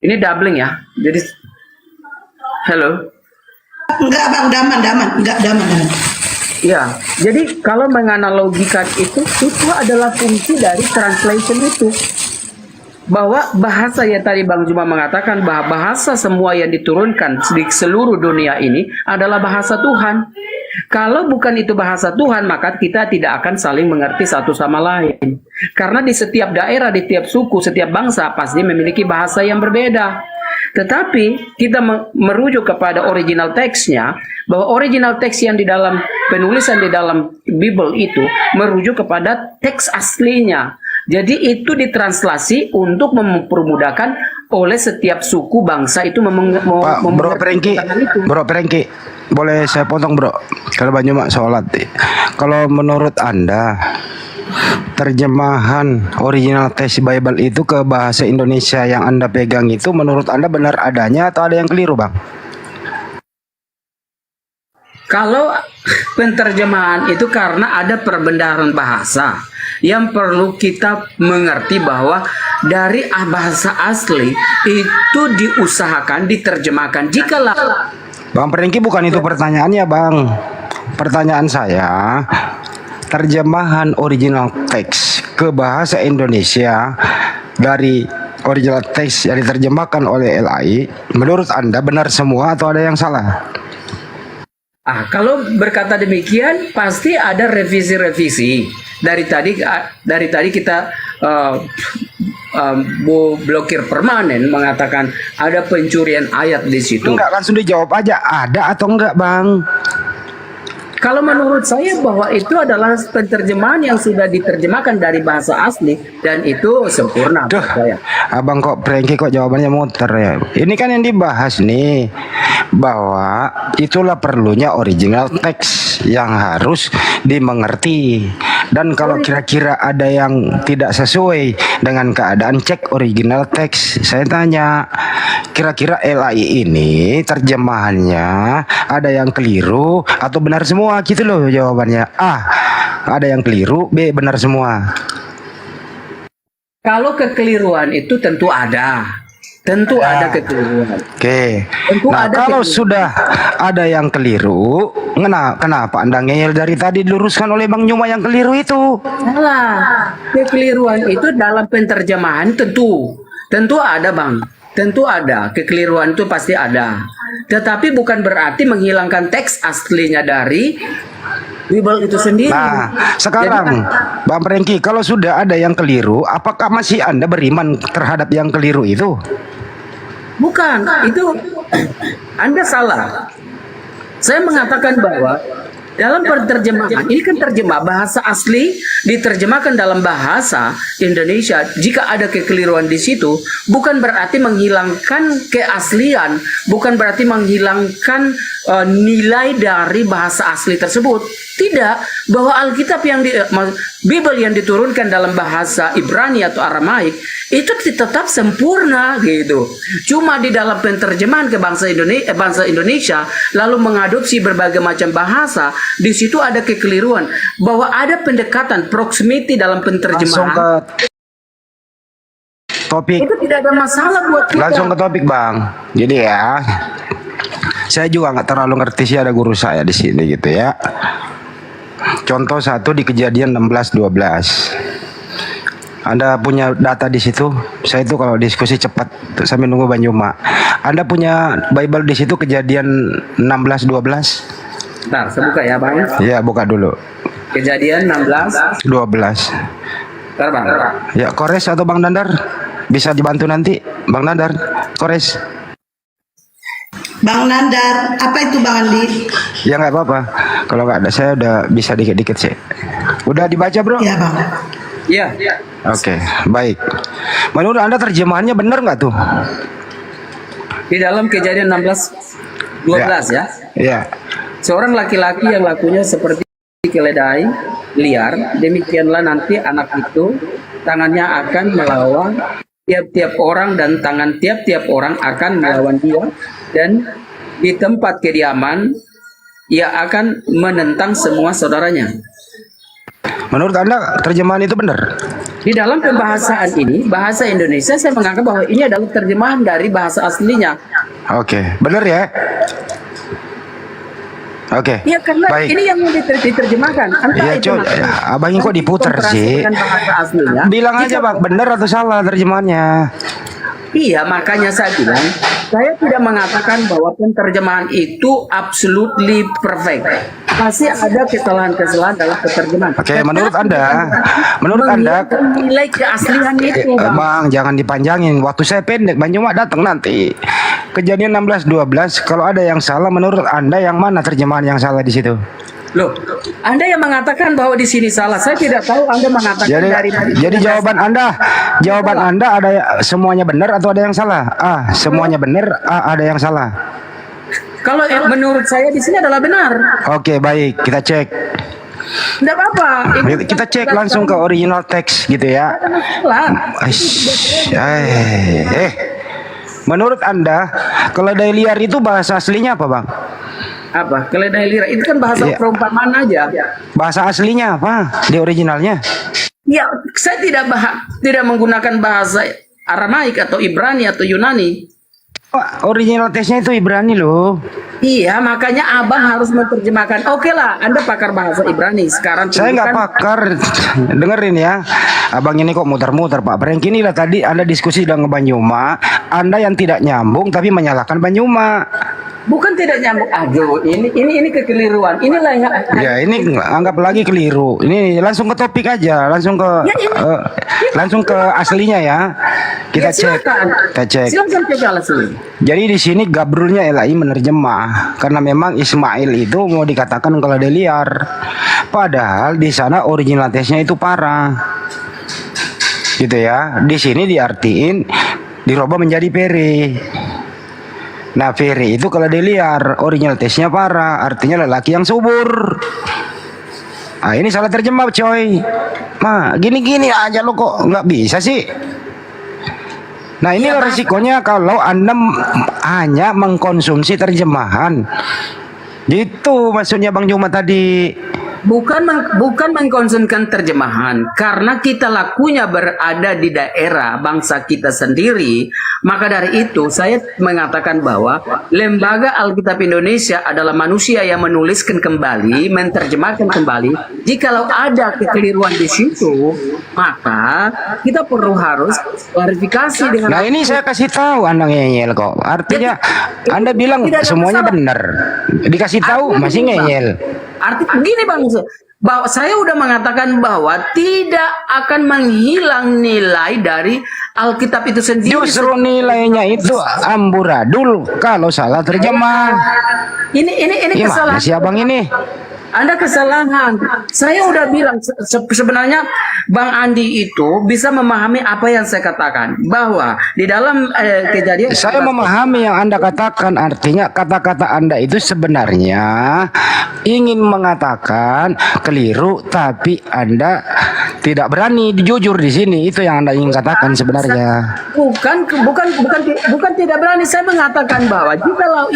Ini doubling ya. Jadi, halo. Enggak Bang, daman. Ya, jadi kalau menganalogikan itu adalah fungsi dari translation itu. Bahwa bahasa yang tadi Bang Zuma mengatakan bahwa bahasa semua yang diturunkan di seluruh dunia ini adalah bahasa Tuhan. Kalau bukan itu bahasa Tuhan, maka kita tidak akan saling mengerti satu sama lain. Karena di setiap daerah, di setiap suku, setiap bangsa pasti memiliki bahasa yang berbeda. Tetapi kita merujuk kepada original teksnya, bahwa original teks yang di dalam penulisan di dalam Bible itu merujuk kepada teks aslinya. Jadi itu ditranslasi untuk mempermudahkan oleh setiap suku bangsa itu Bro Prengki, boleh saya potong bro? Kalau Bang Zuma sholat, kalau menurut Anda terjemahan original teks Bible itu ke bahasa Indonesia yang Anda pegang itu menurut Anda benar adanya atau ada yang keliru Bang? Kalau penterjemahan itu karena ada perbendaharaan bahasa yang perlu kita mengerti bahwa dari bahasa asli itu diusahakan diterjemahkan. Jikalau Bang Prengki, bukan itu pertanyaannya Bang. Pertanyaan saya, terjemahan original teks ke bahasa Indonesia dari original teks yang diterjemahkan oleh LAI, menurut Anda benar semua atau ada yang salah? Kalau berkata demikian pasti ada revisi-revisi. Dari tadi kita eh, blokir permanen mengatakan ada pencurian ayat di situ. Enggak, langsung dijawab aja, ada atau enggak, Bang? Kalau menurut saya bahwa itu adalah penerjemahan yang sudah diterjemahkan dari bahasa asli dan itu sempurna Duh, menurut saya. Abang kok Frankie kok jawabannya muter ya. Ini kan yang dibahas nih, bahwa itulah perlunya original teks yang harus dimengerti. Dan kalau kira-kira ada yang tidak sesuai dengan keadaan, cek original teks. Saya tanya, kira-kira LAI ini terjemahannya ada yang keliru atau benar semua, gitu loh jawabannya. A, ada yang keliru, B, benar semua. Kalau kekeliruan itu tentu ada. Tentu ada kekeliruan. Oke. Tentu Nah, ada kalau kekeliruan. sudah ada yang keliru, kenapa Anda ngeyel dari tadi diluruskan oleh Bang Nyuma yang keliru itu? Salah. Kekeliruan itu dalam penerjemahan tentu ada, Bang. Tentu ada. Kekeliruan itu pasti ada. Tetapi bukan berarti menghilangkan teks aslinya dari Bible itu sendiri. Nah, sekarang Jadi, Bang Prengki, kalau sudah ada yang keliru, apakah masih Anda beriman terhadap yang keliru itu? bukan, itu Anda salah. Saya mengatakan bahwa dalam penerjemahan ini kan terjemah bahasa asli diterjemahkan dalam bahasa Indonesia. Jika ada kekeliruan di situ, bukan berarti menghilangkan keaslian, bukan berarti menghilangkan nilai dari bahasa asli tersebut. Tidak, bahwa Alkitab Bible yang diturunkan dalam bahasa Ibrani atau Aramaik itu tetap sempurna gitu. Cuma di dalam penerjemahan ke bangsa Indonesia lalu mengadopsi berbagai macam bahasa, di situ ada kekeliruan bahwa ada pendekatan proximity dalam Langsung penerjemahan. ke topik. Itu tidak ada masalah buat kita. Langsung ke topik, Bang. Jadi ya, saya juga nggak terlalu ngerti sih, ada guru saya di sini gitu ya. Contoh satu di Kejadian 16:12. Anda punya data di situ. Saya itu kalau diskusi cepat sambil nunggu Banyuma. Anda punya Bible di situ Kejadian 16:12? Bentar, saya buka ya, Bang. Ya, buka dulu. Kejadian 16. 12. Bentar, Bang. Ya, Kores atau Bang Dandar? Bisa dibantu nanti, Bang Dandar. Kores. Bang Nandar, apa itu Bang Andi? Ya nggak apa-apa. Kalau nggak ada, saya udah bisa dikit-dikit sih. Udah dibaca, Bro? Ya Bang. Iya. Oke, baik. Menurut Anda terjemahannya benar nggak tuh? Di dalam Kejadian 16:12 ya. Iya. Seorang laki-laki yang lakunya seperti keledai liar, demikianlah nanti anak itu tangannya akan melawan tiap-tiap orang dan tangan tiap-tiap orang akan melawan dia, dan di tempat kediaman ia akan menentang semua saudaranya. Menurut Anda terjemahan itu benar? Di dalam pembahasan ini, bahasa Indonesia, saya menganggap bahwa ini adalah terjemahan dari bahasa aslinya. Oke, benar ya? Oke. Iya, karena Baik. ini yang diterjemahkan. Entah Iya, itu Cok. nanti Abang ini kok diputer kontrasting sih? dengan bahasa aslinya. Bilang aja, Jika- Bang, benar atau salah terjemahannya? Iya, makanya saya bilang, saya tidak mengatakan bahwa penerjemahan itu absolutely perfect. Pasti ada kesalahan-kesalahan dalam penerjemahan. Oke, menurut Anda, nilai keaslian itu, Bang. Bang, jangan dipanjangin. Waktu saya pendek, Bang Nyuma datang nanti. Kejadian 16:12, kalau ada yang salah, menurut Anda yang mana terjemahan yang salah di situ? Loh, Anda yang mengatakan bahwa di sini salah. Saya tidak tahu Anda mengatakan Jadi jawaban Anda ada semuanya benar atau ada yang salah? A, semuanya benar, A, ada yang salah. Kalau menurut saya di sini adalah benar. Oke, baik, kita cek. Tidak apa-apa. Kita cek langsung ke original teks gitu ya. Salah. Menurut Anda, keledai liar itu bahasa aslinya apa, Bang? Apa? Keledai liar itu kan bahasa Iya. perumpamaan aja. Bahasa aslinya apa di originalnya? Ya, saya tidak menggunakan bahasa Aramaik atau Ibrani atau Yunani. Pak, original teksnya itu Ibrani loh. Iya, makanya abang harus menerjemahkan. Oke lah, Anda pakar bahasa Ibrani. Sekarang Saya nggak tunjukkan- pakar. Dengerin ya. Abang ini kok muter-muter, Pak. Frank, inilah tadi Anda diskusi dengan Banyuma. Anda yang tidak nyambung tapi menyalahkan Banyuma. Bukan tidak nyambung. Aduh, ini kekeliruan. Inilah yang Ya ini anggap lagi keliru. Ini langsung ke topik aja, langsung ke Ya, ini. langsung ke aslinya ya. Kita Ya, cek, silakan. kita cek. Silakan cek alasan. Jadi di sini Gabrulnya LAI menerjemah karena memang Ismail itu mau dikatakan kalau dia liar. Padahal di sana original tesnya itu parah. Gitu ya. Di sini diartiin dirubah menjadi pere. Nah, pere itu kalau dia liar, original tesnya parah, artinya lelaki yang subur. Ah, ini salah terjemah, coy. Nah, gini-gini aja lo kok nggak bisa sih. Nah, ini resikonya kalau Anda hanya mengkonsumsi terjemahan. Gitu maksudnya Bang Juma tadi. Bukan mengkonsumsikan terjemahan, karena kita lakunya berada di daerah bangsa kita sendiri. Maka dari itu saya mengatakan bahwa Lembaga Alkitab Indonesia adalah manusia yang menuliskan kembali, menerjemahkan kembali. Jikalau ada kekeliruan di situ, maka kita perlu harus klarifikasi dengan. Nah, ini saya kasih tahu Anda ngeyel kok. Artinya Anda bilang tidak ada semuanya masalah. benar. Dikasih tahu Artinya masih begini, Bang. ngeyel. Begini Bang, bahwa saya udah mengatakan bahwa tidak akan menghilang nilai dari Alkitab itu sendiri. Justru nilainya itu amburadul kalau salah terjemah. Ini Gimana kesalahan. sih abang ini? Anda kesalahan. Saya udah bilang sebenarnya Bang Andi itu bisa memahami apa yang saya katakan, bahwa di dalam kejadian. Saya memahami yang Anda katakan, artinya kata-kata Anda itu sebenarnya ingin mengatakan keliru, tapi Anda tidak berani jujur di sini. Itu yang Anda ingin katakan sebenarnya. Bukan tidak berani. Saya mengatakan bahwa jikalau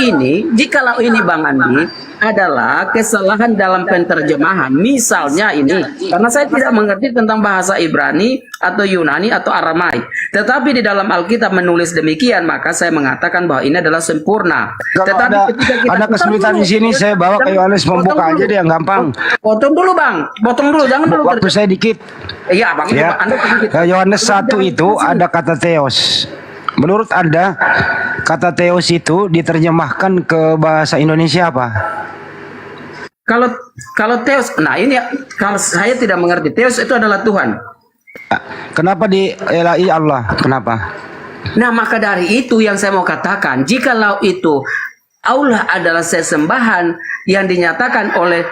ini Bang Andi adalah kesalahan dalam penterjemahan. Misalnya ini, karena saya tidak mengerti tentang bahasa Ibrani atau Yunani atau Aramaik, tetapi di dalam Alkitab menulis demikian, maka saya mengatakan bahwa ini adalah sempurna. Kalau Tetapi ketika kita ada kesulitan di sini, saya bawa ke Yohanes Pembuka aja deh yang gampang. Potong dulu Bang, potong dulu, jangan dulu. Waktu saya dikit. Iya Bang, Ya, Anda Yohanes 1 itu ada kata theos. Menurut Anda, kata theos itu diterjemahkan ke bahasa Indonesia apa? Kalau Theos, nah ini kalau saya tidak mengerti, Theos itu adalah Tuhan. Kenapa di LAI Allah? Kenapa? Nah maka dari itu yang saya mau katakan, jikalau itu Allah adalah sesembahan yang dinyatakan oleh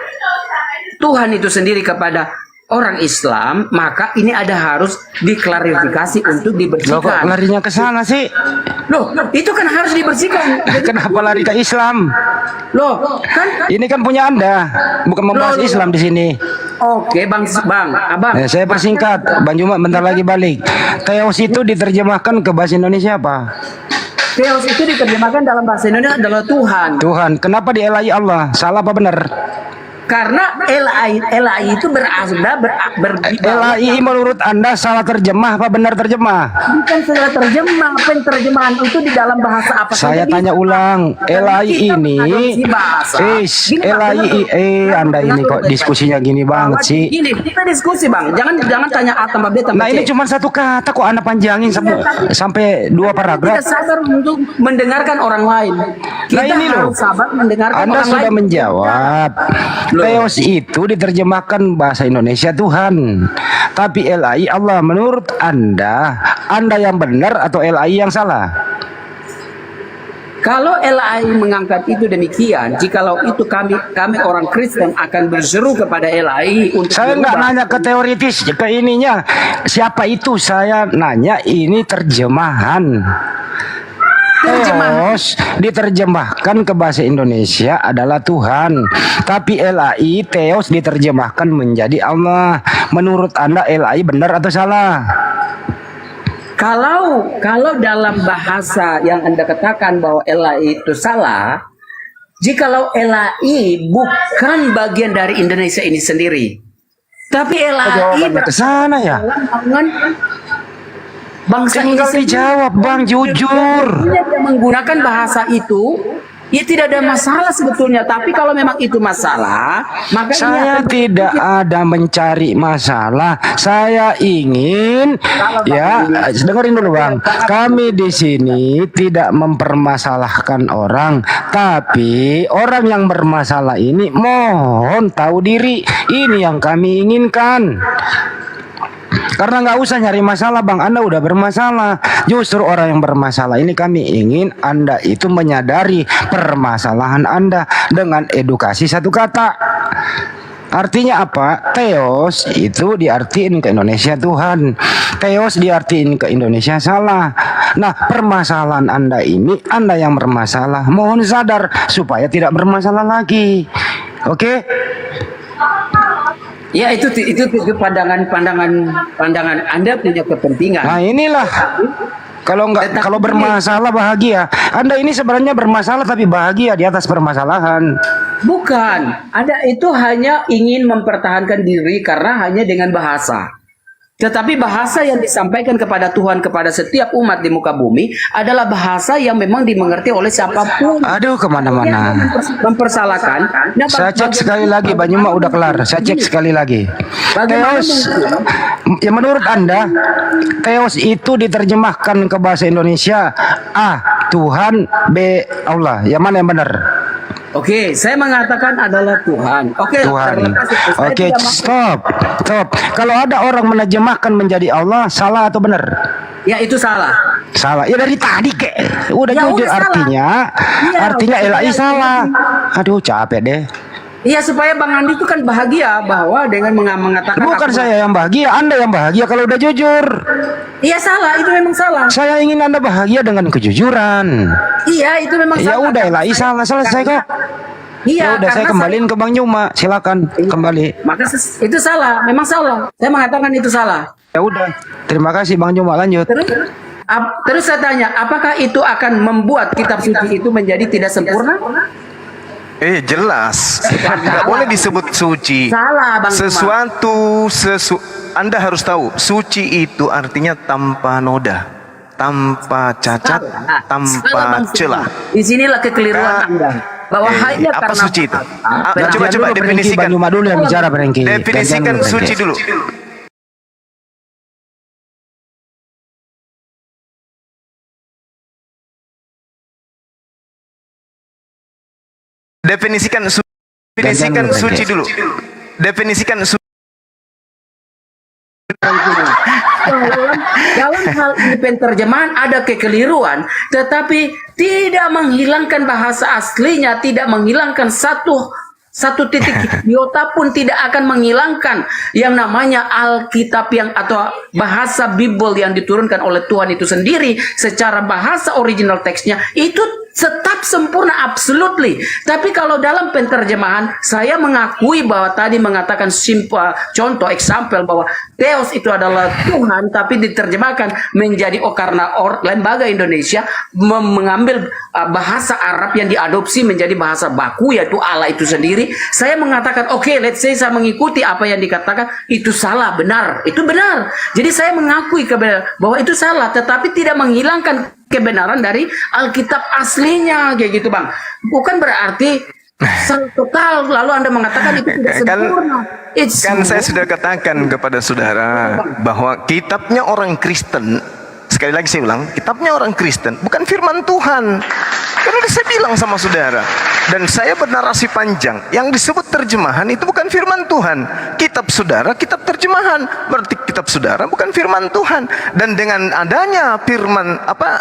Tuhan itu sendiri kepada orang Islam, maka ini ada harus diklarifikasi untuk Loh, kok dibersihkan. larinya ke sana sih? Loh, itu kan harus dibersihkan. Kenapa lari ke Islam? Loh, kan Ini kan punya Anda, bukan membahas Loh. Islam di sini. oke Abang. Saya persingkat, Bang Juma bentar lagi balik. Theos itu diterjemahkan ke bahasa Indonesia apa? Theos itu diterjemahkan dalam bahasa Indonesia adalah Tuhan. Tuhan. Kenapa di LAI Allah? Salah apa benar? Karena LAI itu LAI menurut Anda salah terjemah apa benar terjemah? bukan salah terjemah, penterjemahan itu di dalam bahasa apa Saya saja tanya bisa. ulang, LAI Kita ini, mengadopsi bahasa. Gini, Bang, LAI, dengar Anda ini kok diskusinya gini banget sih. Gini, kita diskusi Bang, jangan tanya A tambah B tambah Nah C. ini cuma satu kata kok Anda panjangin sampai 2 Tidak paragraf. sabar untuk mendengarkan orang lain. Kita ini loh, harus sabar mendengarkan Anda orang sudah lain. menjawab. Loh. Theos itu diterjemahkan bahasa Indonesia Tuhan, tapi LAI Allah. Menurut Anda yang benar atau LAI yang salah? Kalau LAI mengangkat itu demikian, jikalau itu kami orang Kristen akan berseru kepada LAI untuk Saya nggak berubah. nanya ke teoritis, ke ininya. Siapa itu? Saya nanya ini terjemahan. Theos diterjemahkan ke bahasa Indonesia adalah Tuhan, tapi LAI Theos diterjemahkan menjadi Allah. Menurut Anda LAI benar atau salah? Kalau dalam bahasa yang Anda katakan bahwa LAI itu salah, jikalau LAI bukan bagian dari Indonesia ini sendiri, tapi LAI Jawabannya ke sana ya. dengan bangsa ini Tinggal sendiri. dijawab Bang, jujur. Dia menggunakan bahasa itu Ya tidak ada masalah sebetulnya, tapi kalau memang itu masalah, maka ini Saya akan tidak ada mencari masalah. Saya ingin ya, dengerin dulu Bang. Kami di sini tidak mempermasalahkan orang, tapi orang yang bermasalah ini mohon tahu diri. Ini yang kami inginkan. Karena nggak usah nyari masalah Bang, Anda udah bermasalah. Justru orang yang bermasalah ini kami ingin Anda itu menyadari permasalahan Anda dengan edukasi satu kata. Artinya apa? Theos itu diartiin ke Indonesia Tuhan. Theos diartiin ke Indonesia salah. Nah, permasalahan Anda ini, Anda yang bermasalah, mohon sadar supaya tidak bermasalah lagi. Oke? ya itu pandangan Anda punya kepentingan. Nah, inilah kalau bermasalah bahagia. Anda ini sebenarnya bermasalah tapi bahagia di atas permasalahan. Bukan, Anda itu hanya ingin mempertahankan diri karena hanya dengan bahasa. Tetapi bahasa yang disampaikan kepada Tuhan kepada setiap umat di muka bumi adalah bahasa yang memang dimengerti oleh siapapun. Aduh, kemana-mana. Mempersalahkan. Nah, Saya cek sekali lagi, Banyuma udah kelar. Saya cek sekali lagi. Theos, ya menurut Anda, Theos itu diterjemahkan ke bahasa Indonesia A. Tuhan, B. Allah. Yang mana yang benar? Oke, saya mengatakan adalah Tuhan. Oke, Tuhan. saya Oke, tidak mau- stop. Kalau ada orang menerjemahkan menjadi Allah, salah atau benar? Ya itu salah. Salah. Ya dari tadi kek. Udah Ya, jujur udah salah. artinya. Iya, Artinya udah LAI salah. Aduh, capek deh. Iya supaya Bang Andi itu kan bahagia bahwa dengan mengatakan Bukan aku- saya yang bahagia, Anda yang bahagia kalau udah jujur. Iya salah, itu memang salah. Saya ingin Anda bahagia dengan kejujuran. Iya, itu memang Ya salah. udah, LAI salah, selesai kok. Iya, Ya udah, saya karena kembaliin ke Bang Nyuma. Silakan kembali. maka itu salah, memang salah. Saya mengatakan itu salah. Ya udah. Terima kasih Bang Nyuma, lanjut. Terus saya tanya, apakah itu akan membuat kitab suci itu menjadi tidak sempurna? Jelas. Tidak boleh disebut suci. Salah, Bang Cuma. Anda harus tahu, suci itu artinya tanpa noda, tanpa cacat, Salah, tanpa Bang Cuma. celah. Disinilah kekeliruan Anda. Bahwa hanya apa karena suci itu? benar. Coba Dulu Berengki, definisikan. Bang Nyuma dulu yang bicara Berengki. Definisikan Gantian suci Berengki. dulu. Definisikan suci dulu. Definisikan suci. Dalam hal ini penterjemahan ada kekeliruan, tetapi tidak menghilangkan bahasa aslinya, tidak menghilangkan satu titik iota pun tidak akan menghilangkan yang namanya Alkitab yang atau bahasa Bible yang diturunkan oleh Tuhan itu sendiri secara bahasa original teksnya itu tetap sempurna absolutely. Tapi kalau dalam penterjemahan saya mengakui bahwa tadi mengatakan simple contoh example bahwa Theos itu adalah Tuhan tapi diterjemahkan menjadi karena lembaga Indonesia mengambil bahasa Arab yang diadopsi menjadi bahasa baku yaitu Allah itu sendiri. Saya mengatakan oke, let's say saya mengikuti apa yang dikatakan itu salah, benar. Itu benar. Jadi saya mengakui bahwa itu salah tetapi tidak menghilangkan kebenaran dari Alkitab aslinya kayak gitu Bang. Bukan berarti salah total lalu Anda mengatakan itu tidak sempurna. Kan saya sudah katakan kepada saudara bahwa kitabnya orang Kristen, sekali lagi saya ulang, kitabnya orang Kristen bukan firman Tuhan. Kan udah saya bilang sama saudara. Dan saya bernarasi panjang. Yang disebut terjemahan itu bukan firman Tuhan. Kitab saudara, kitab terjemahan. Berarti kitab saudara bukan firman Tuhan. Dan dengan adanya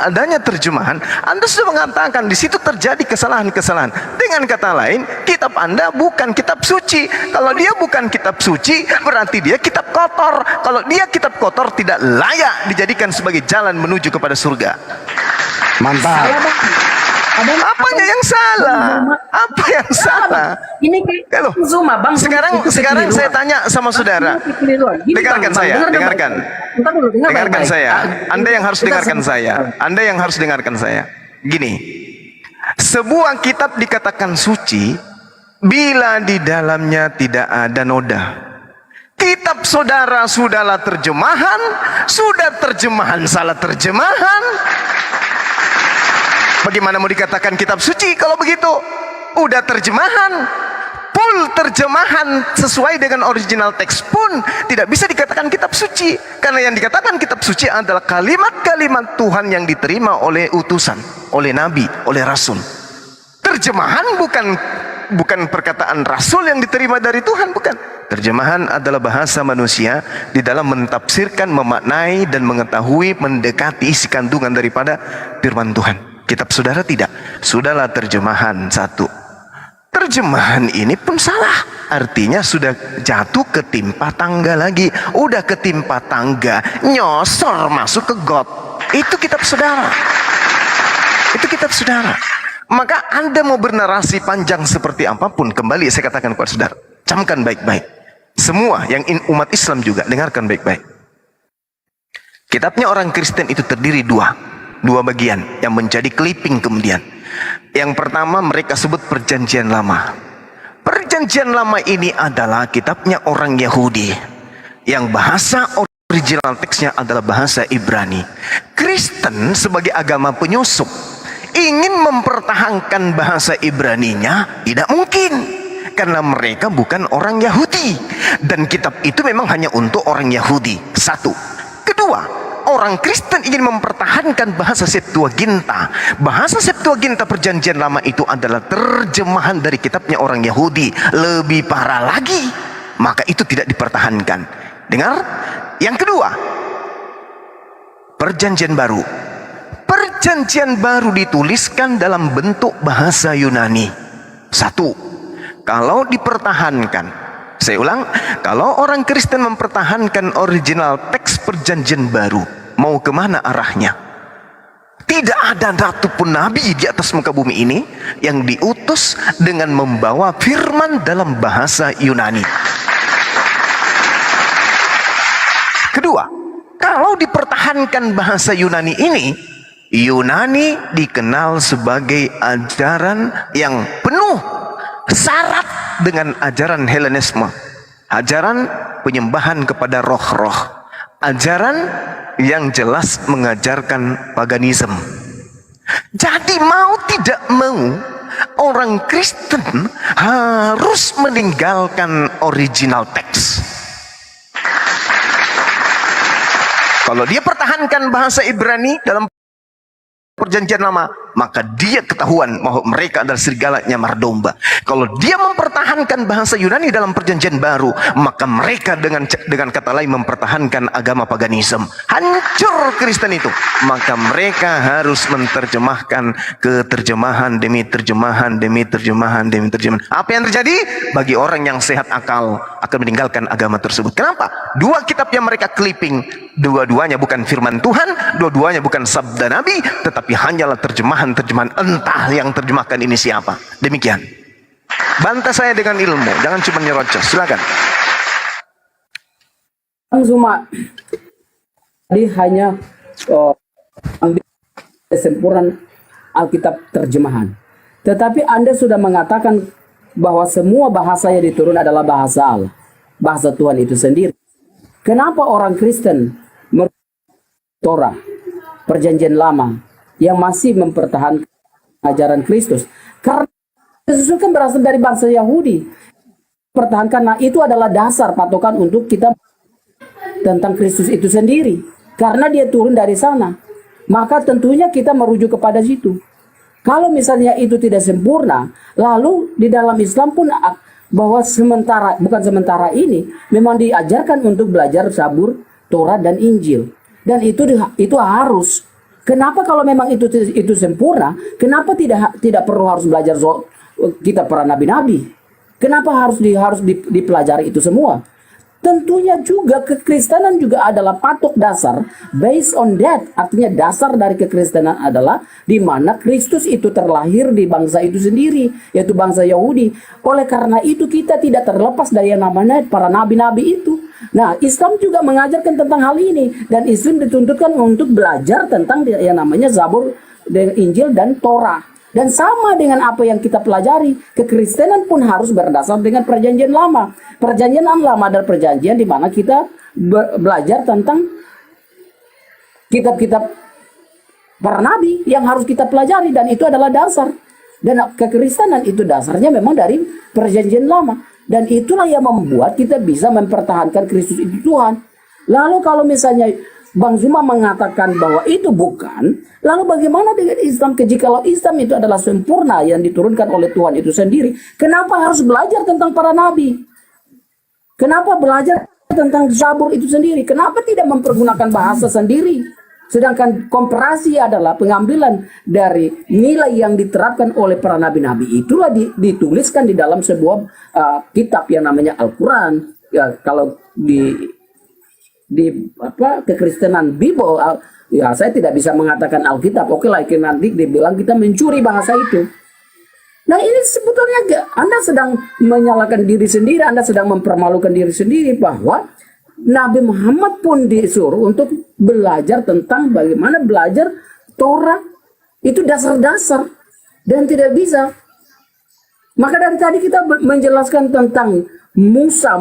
adanya terjemahan, Anda sudah mengatakan di situ terjadi kesalahan-kesalahan. Dengan kata lain, kitab Anda bukan kitab suci. Kalau dia bukan kitab suci, berarti dia kitab kotor. Kalau dia kitab kotor, tidak layak dijadikan sebagai jalan menuju kepada surga. Mantap. Apanya yang salah? Apa yang salah? Ini kayak Zuma, Bang. Sekarang saya tanya sama saudara. Dengarkan saya, dengarkan. Dengarkan saya. Anda yang harus dengarkan saya. Anda yang harus dengarkan saya. Gini. Sebuah kitab dikatakan suci bila di dalamnya tidak ada noda. Kitab saudara sudahlah terjemahan, sudah terjemahan salah terjemahan. Bagaimana mau dikatakan kitab suci kalau begitu? Udah terjemahan, full terjemahan sesuai dengan original teks pun tidak bisa dikatakan kitab suci. Karena yang dikatakan kitab suci adalah kalimat-kalimat Tuhan yang diterima oleh utusan, oleh nabi, oleh rasul. Terjemahan bukan perkataan rasul yang diterima dari Tuhan, bukan. Terjemahan adalah bahasa manusia di dalam mentafsirkan, memaknai dan mengetahui, mendekati isi kandungan daripada firman Tuhan. Kitab saudara tidak. Sudahlah terjemahan satu. Terjemahan ini pun salah. Artinya sudah jatuh ketimpa tangga lagi. Udah ketimpa tangga, nyosor masuk ke got. Itu kitab saudara. Itu kitab saudara. Maka Anda mau bernarasi panjang seperti apapun, kembali saya katakan kepada saudara, camkan baik-baik. Semua yang umat Islam juga dengarkan baik-baik. Kitabnya orang Kristen itu terdiri dua bagian yang menjadi clipping kemudian. Yang pertama mereka sebut Perjanjian Lama. Perjanjian Lama ini adalah kitabnya orang Yahudi yang bahasa original teksnya adalah bahasa Ibrani. Kristen sebagai agama penyusup ingin mempertahankan bahasa Ibraninya tidak mungkin, karena mereka bukan orang Yahudi dan kitab itu memang hanya untuk orang Yahudi. Satu. Kedua, orang Kristen ingin mempertahankan bahasa Septuaginta. Bahasa Septuaginta Perjanjian Lama itu adalah terjemahan dari kitabnya orang Yahudi. Lebih parah lagi, maka itu tidak dipertahankan. Dengar? Yang kedua, Perjanjian Baru. Perjanjian Baru dituliskan dalam bentuk bahasa Yunani. Satu, kalau dipertahankan, saya ulang, kalau orang Kristen mempertahankan original teks Perjanjian Baru, mau kemana arahnya? Tidak ada satu pun nabi di atas muka bumi ini yang diutus dengan membawa firman dalam bahasa Yunani. Kedua, kalau dipertahankan bahasa Yunani ini, Yunani dikenal sebagai ajaran yang penuh syarat dengan ajaran Helenisme, ajaran penyembahan kepada roh-roh, ajaran yang jelas mengajarkan paganisme. Jadi mau tidak mau, orang Kristen harus meninggalkan original teks. Kalau dia pertahankan bahasa Ibrani dalam Perjanjian Lama, maka dia ketahuan bahwa mereka adalah serigala nyamar domba. Kalau dia mempertahankan bahasa Yunani dalam Perjanjian Baru, maka mereka dengan kata lain mempertahankan agama paganisme. Hancur Kristen itu. Maka mereka harus menerjemahkan ke terjemahan demi terjemahan demi terjemahan demi terjemahan. Apa yang terjadi? Bagi orang yang sehat akal akan meninggalkan agama tersebut. Kenapa? Dua kitab yang mereka clipping, dua-duanya bukan firman Tuhan, dua-duanya bukan sabda Nabi, tetapi hanyalah terjemahan-terjemahan, entah yang terjemahkan ini siapa. Demikian. Bantah saya dengan ilmu, jangan cuma nyerocos. Silakan. Cuma jadi hanya ambil kesempurnaan Alkitab terjemahan. Tetapi Anda sudah mengatakan bahwa semua bahasa yang diturun adalah bahasa Allah, bahasa Tuhan itu sendiri. Kenapa orang Kristen Torah, Perjanjian Lama, yang masih mempertahankan ajaran Kristus? Karena Kristus kan berasal dari bangsa Yahudi. Pertahankan, nah itu adalah dasar patokan untuk kita tentang Kristus itu sendiri. Karena dia turun dari sana, maka tentunya kita merujuk kepada situ. Kalau misalnya itu tidak sempurna, lalu di dalam Islam pun bahwa bukan sementara ini memang diajarkan untuk belajar Zabur, Taurat dan Injil. Dan itu harus. Kenapa kalau memang itu sempurna, kenapa tidak perlu harus belajar kitab para nabi-nabi? Kenapa harus dipelajari itu semua? Tentunya juga kekristenan juga adalah patok dasar, based on that, artinya dasar dari kekristenan adalah di mana Kristus itu terlahir di bangsa itu sendiri, yaitu bangsa Yahudi. Oleh karena itu kita tidak terlepas dari yang namanya para nabi-nabi itu. Nah, Islam juga mengajarkan tentang hal ini, dan Islam dituntutkan untuk belajar tentang yang namanya Zabur, Injil dan Torah. Dan sama dengan apa yang kita pelajari, kekristenan pun harus berdasar dengan Perjanjian Lama. Perjanjian Lama adalah perjanjian di mana kita belajar tentang kitab-kitab para nabi yang harus kita pelajari, dan itu adalah dasar. Dan kekristenan itu dasarnya memang dari perjanjian lama, dan itulah yang membuat kita bisa mempertahankan Kristus itu Tuhan. Lalu kalau misalnya Bang Zuma mengatakan bahwa itu bukan, lalu bagaimana dengan Islam? Jikalau Islam itu adalah sempurna yang diturunkan oleh Tuhan itu sendiri, kenapa harus belajar tentang para nabi? Kenapa belajar tentang Zabur itu sendiri? Kenapa tidak mempergunakan bahasa sendiri? Sedangkan komparasi adalah pengambilan dari nilai yang diterapkan oleh para nabi-nabi, itulah dituliskan di dalam sebuah kitab yang namanya Al-Quran. Ya, kalau di kekristenan Bible, ya saya tidak bisa mengatakan Alkitab. Oke lah, nanti dibilang kita mencuri bahasa itu. Nah, ini sebetulnya Anda sedang menyalahkan diri sendiri, Anda sedang mempermalukan diri sendiri, bahwa Nabi Muhammad pun disuruh untuk belajar tentang bagaimana belajar Torah, itu dasar-dasar, dan tidak bisa. Maka dari tadi kita menjelaskan tentang Musa,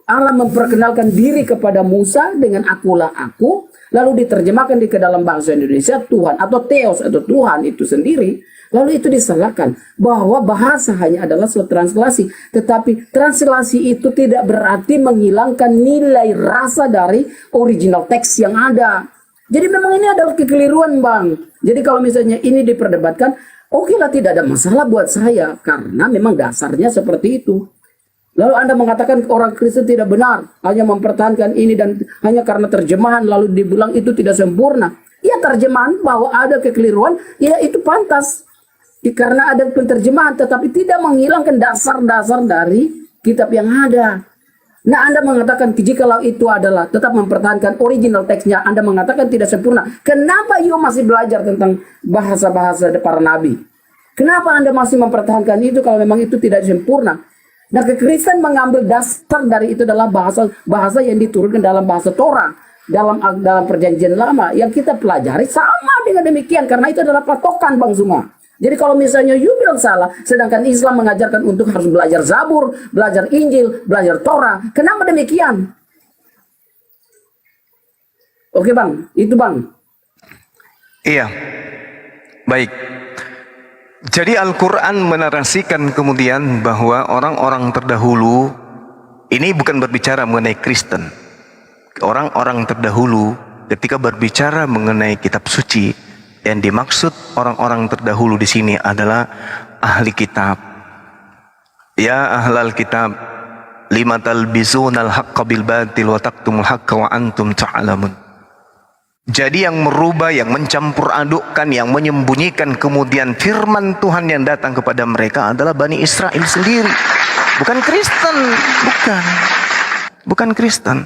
Allah memperkenalkan diri kepada Musa dengan akulah aku, lalu diterjemahkan ke dalam bahasa Indonesia Tuhan atau Theos atau Tuhan itu sendiri. Lalu itu disalahkan bahwa bahasa hanya adalah suatu translasi, tetapi translasi itu tidak berarti menghilangkan nilai rasa dari original teks yang ada. Jadi memang ini adalah kekeliruan, Bang. Jadi kalau misalnya ini diperdebatkan, oke lah, tidak ada masalah buat saya, karena memang dasarnya seperti itu. Lalu Anda mengatakan orang Kristen tidak benar, hanya mempertahankan ini dan hanya karena terjemahan, lalu dibilang itu tidak sempurna. Ya, terjemahan bahwa ada kekeliruan, ya itu pantas. Karena ada penterjemahan, tetapi tidak menghilangkan dasar-dasar dari kitab yang ada. Nah, Anda mengatakan jikalau itu adalah tetap mempertahankan original teksnya, Anda mengatakan tidak sempurna. Kenapa you masih belajar tentang bahasa-bahasa para nabi? Kenapa Anda masih mempertahankan itu kalau memang itu tidak sempurna? Nah, kekristenan mengambil dasar dari itu adalah bahasa yang diturunkan dalam bahasa Torah, dalam perjanjian lama yang kita pelajari sama dengan demikian, karena itu adalah patokan, Bang Zuma. Jadi kalau misalnya you bilang salah, sedangkan Islam mengajarkan untuk harus belajar Zabur, belajar Injil, belajar Torah, kenapa demikian? Oke, Bang, itu Bang. Iya, baik. Jadi Al-Quran menarasikan kemudian bahwa orang-orang terdahulu, ini bukan berbicara mengenai Kristen. Orang-orang terdahulu ketika berbicara mengenai kitab suci, yang dimaksud orang-orang terdahulu di sini adalah ahli kitab. Ya ahlal kitab, lima talbizunal haqqa bil batil wa taktumul haqqa wa antum ta'lamun. Jadi yang merubah, yang mencampur adukkan, yang menyembunyikan kemudian firman Tuhan yang datang kepada mereka adalah Bani Israel sendiri. Bukan Kristen, bukan Kristen.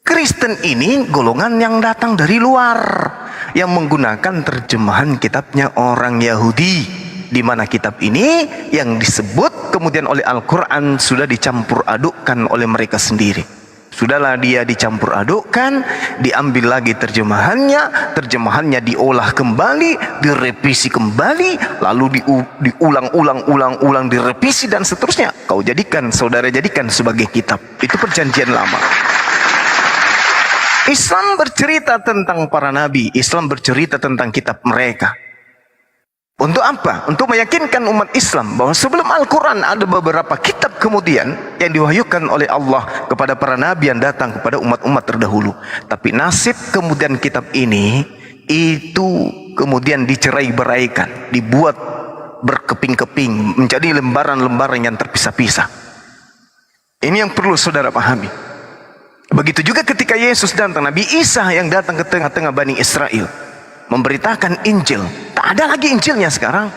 Kristen ini golongan yang datang dari luar, yang menggunakan terjemahan kitabnya orang Yahudi, di mana kitab ini yang disebut kemudian oleh Al-Quran sudah dicampur adukkan oleh mereka sendiri. Sudahlah dia dicampur adukkan, diambil lagi terjemahannya diolah kembali, direvisi kembali, lalu diulang-ulang, direvisi dan seterusnya. Saudara jadikan sebagai kitab. Itu perjanjian lama. Islam bercerita tentang para nabi, Islam bercerita tentang kitab mereka. Untuk apa? Untuk meyakinkan umat Islam bahwa sebelum Al-Quran ada beberapa kitab kemudian yang diwahyukan oleh Allah kepada para nabi yang datang kepada umat-umat terdahulu. Tapi nasib kemudian kitab ini itu kemudian dicerai-beraikan, dibuat berkeping-keping, menjadi lembaran-lembaran yang terpisah-pisah. Ini yang perlu saudara pahami. Begitu juga ketika Yesus datang, Nabi Isa yang datang ke tengah-tengah Bani Israel memberitakan Injil. Tak ada lagi Injilnya sekarang,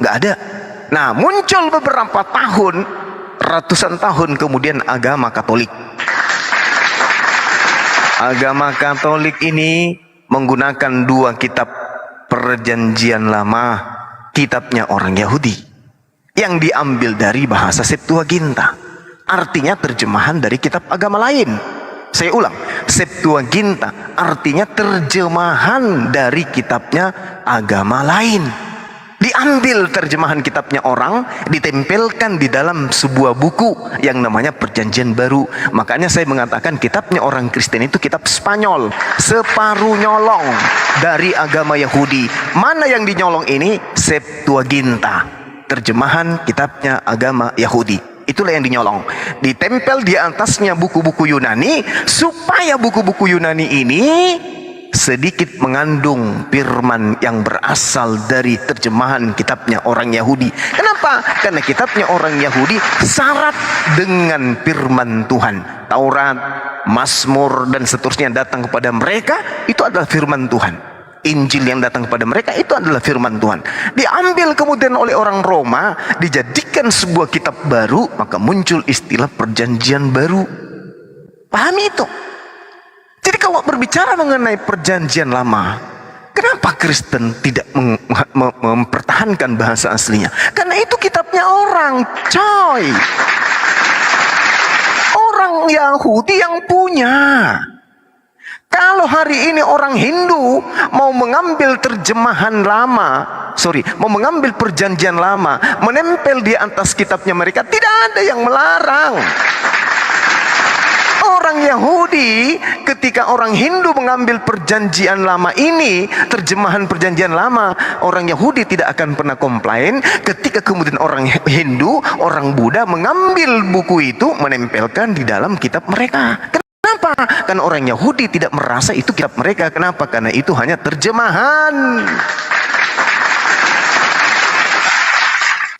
nggak ada. Nah, muncul beberapa tahun, ratusan tahun kemudian agama Katolik. Agama Katolik ini menggunakan dua kitab perjanjian lama, kitabnya orang Yahudi yang diambil dari bahasa Septuaginta, artinya terjemahan dari kitab agama lain. Saya ulang, Septuaginta artinya terjemahan dari kitabnya agama lain. Diambil terjemahan kitabnya orang, ditempelkan di dalam sebuah buku yang namanya Perjanjian Baru. Makanya saya mengatakan kitabnya orang Kristen itu kitab Spanyol, separuh nyolong dari agama Yahudi. Mana yang dinyolong ini? Septuaginta, terjemahan kitabnya agama Yahudi. Itulah yang dinyolong. Ditempel di atasnya buku-buku Yunani, supaya buku-buku Yunani ini sedikit mengandung firman yang berasal dari terjemahan kitabnya orang Yahudi. Kenapa? Karena kitabnya orang Yahudi syarat dengan firman Tuhan. Taurat, Mazmur dan seterusnya datang kepada mereka, itu adalah firman Tuhan. Injil yang datang kepada mereka itu adalah firman Tuhan. Diambil kemudian oleh orang Roma, dijadikan sebuah kitab baru, maka muncul istilah Perjanjian Baru. Pahami itu? Jadi kalau berbicara mengenai Perjanjian Lama, kenapa Kristen tidak mempertahankan bahasa aslinya? Karena itu kitabnya orang, coy. Orang Yahudi yang punya. Kalau hari ini orang Hindu mau mengambil terjemahan lama, mau mengambil Perjanjian Lama, menempel di atas kitabnya mereka, tidak ada yang melarang. Orang Yahudi, ketika orang Hindu mengambil Perjanjian Lama ini, terjemahan Perjanjian Lama, orang Yahudi tidak akan pernah komplain. Ketika kemudian orang Hindu, orang Buddha mengambil buku itu, menempelkan di dalam kitab mereka. Kenapa? Karena orang Yahudi tidak merasa itu kitab mereka. Kenapa? Karena itu hanya terjemahan.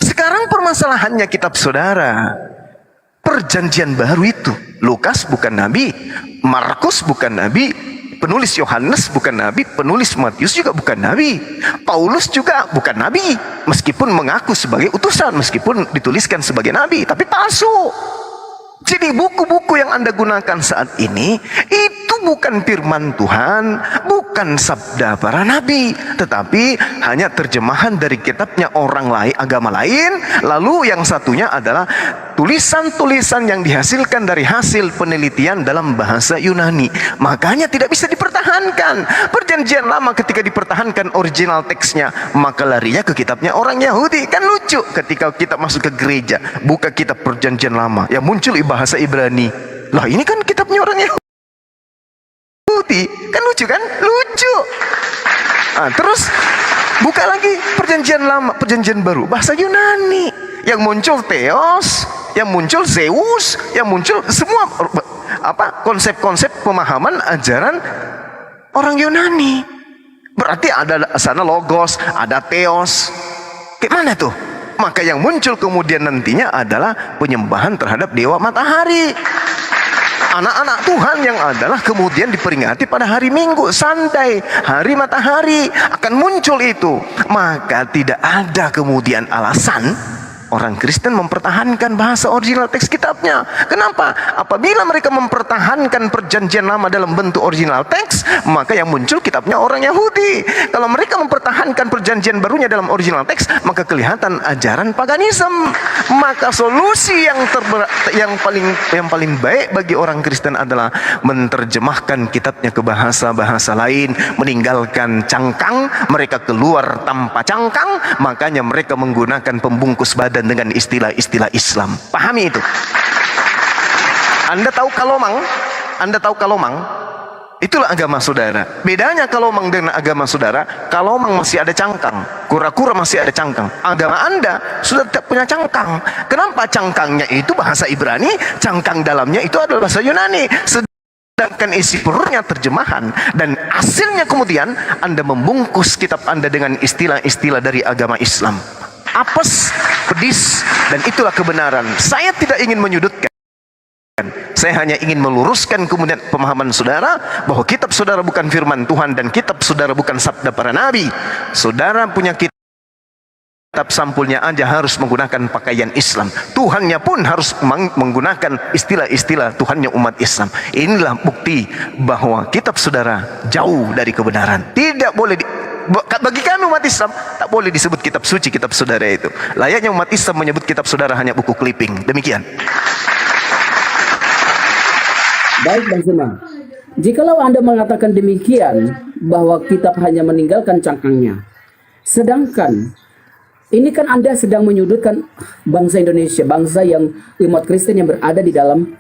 Sekarang permasalahannya kitab saudara, Perjanjian Baru itu, Lukas bukan nabi, Markus bukan nabi, penulis Yohanes bukan nabi, penulis Matius juga bukan nabi, Paulus juga bukan nabi, meskipun mengaku sebagai utusan, meskipun dituliskan sebagai nabi, tapi palsu. Jadi buku-buku yang Anda gunakan saat ini itu bukan firman Tuhan, bukan sabda para nabi, tetapi hanya terjemahan dari kitabnya orang lain, agama lain. Lalu yang satunya adalah tulisan-tulisan yang dihasilkan dari hasil penelitian dalam bahasa Yunani. Makanya tidak bisa dipertahankan. Perjanjian Lama ketika dipertahankan original teksnya, maka larinya ke kitabnya orang Yahudi. Kan lucu ketika kita masuk ke gereja, buka kitab Perjanjian Lama, yang muncul bahasa Ibrani. Lah ini kan kitabnya orang Yahudi. Kan lucu kan? Lucu. Terus buka lagi Perjanjian Lama, Perjanjian Baru, bahasa Yunani. Yang muncul Theos, yang muncul Zeus, yang muncul semua konsep-konsep pemahaman ajaran orang Yunani. Berarti ada sana logos, ada Theos. Gimana tuh? Maka yang muncul kemudian nantinya adalah penyembahan terhadap dewa matahari. Anak-anak Tuhan yang adalah kemudian diperingati pada hari Minggu, santai, hari matahari akan muncul itu. Maka tidak ada kemudian alasan orang Kristen mempertahankan bahasa original teks kitabnya. Kenapa? Apabila mereka mempertahankan Perjanjian Lama dalam bentuk original teks, maka yang muncul kitabnya orang Yahudi. Kalau mereka mempertahankan Perjanjian Barunya dalam original teks, maka kelihatan ajaran paganisme. Maka solusi yang paling baik bagi orang Kristen adalah menerjemahkan kitabnya ke bahasa-bahasa lain, meninggalkan cangkang, mereka keluar tanpa cangkang. Makanya mereka menggunakan pembungkus badan dengan istilah-istilah Islam. Pahami itu. Anda tahu kalomang? Anda tahu kalomang? Itulah agama saudara. Bedanya kalomang dengan agama saudara, kalomang masih ada cangkang, kura-kura masih ada cangkang. Agama Anda sudah tidak punya cangkang. Kenapa? Cangkangnya itu bahasa Ibrani, cangkang dalamnya itu adalah bahasa Yunani. Sedangkan isi perutnya terjemahan, dan hasilnya kemudian Anda membungkus kitab Anda dengan istilah-istilah dari agama Islam. Apes, pedis, dan itulah kebenaran. Saya tidak ingin menyudutkan. Saya hanya ingin meluruskan kemudian pemahaman saudara bahwa kitab saudara bukan firman Tuhan dan kitab saudara bukan sabda para nabi. Saudara punya kitab sampulnya aja harus menggunakan pakaian Islam. Tuhannya pun harus menggunakan istilah-istilah Tuhannya umat Islam. Inilah bukti bahwa kitab saudara jauh dari kebenaran. Tidak boleh bagi kami umat Islam tak boleh disebut kitab suci kitab saudara itu. Layaknya umat Islam menyebut kitab saudara hanya buku clipping. Demikian. Baik Bang Sema, jikalau Anda mengatakan demikian bahwa kitab hanya meninggalkan cangkangnya, sedangkan Ini kan Anda sedang menyudutkan bangsa Indonesia, bangsa yang umat Kristen yang berada di dalam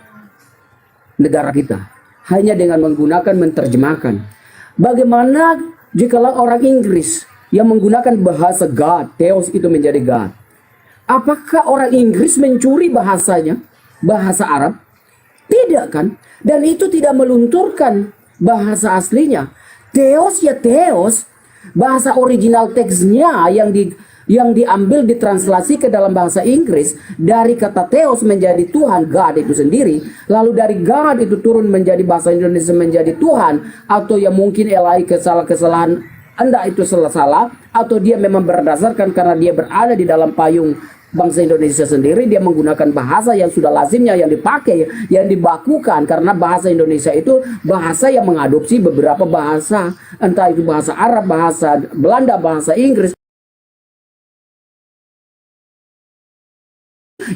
negara kita. Hanya dengan menggunakan menerjemahkan. Bagaimana jikalau orang Inggris yang menggunakan bahasa God, Theos itu menjadi God. Apakah orang Inggris mencuri bahasanya, bahasa Arab? Tidak kan? Dan itu tidak melunturkan bahasa aslinya. Theos ya Theos, bahasa original teksnya yang diambil ditranslasi ke dalam bahasa Inggris dari kata Theos menjadi Tuhan, God itu sendiri, lalu dari God itu turun menjadi bahasa Indonesia menjadi Tuhan, atau yang mungkin elai kesalahan Anda itu salah, atau dia memang berdasarkan karena dia berada di dalam payung bangsa Indonesia sendiri, dia menggunakan bahasa yang sudah lazimnya yang dipakai, yang dibakukan, karena bahasa Indonesia itu bahasa yang mengadopsi beberapa bahasa, entah itu bahasa Arab, bahasa Belanda, bahasa Inggris.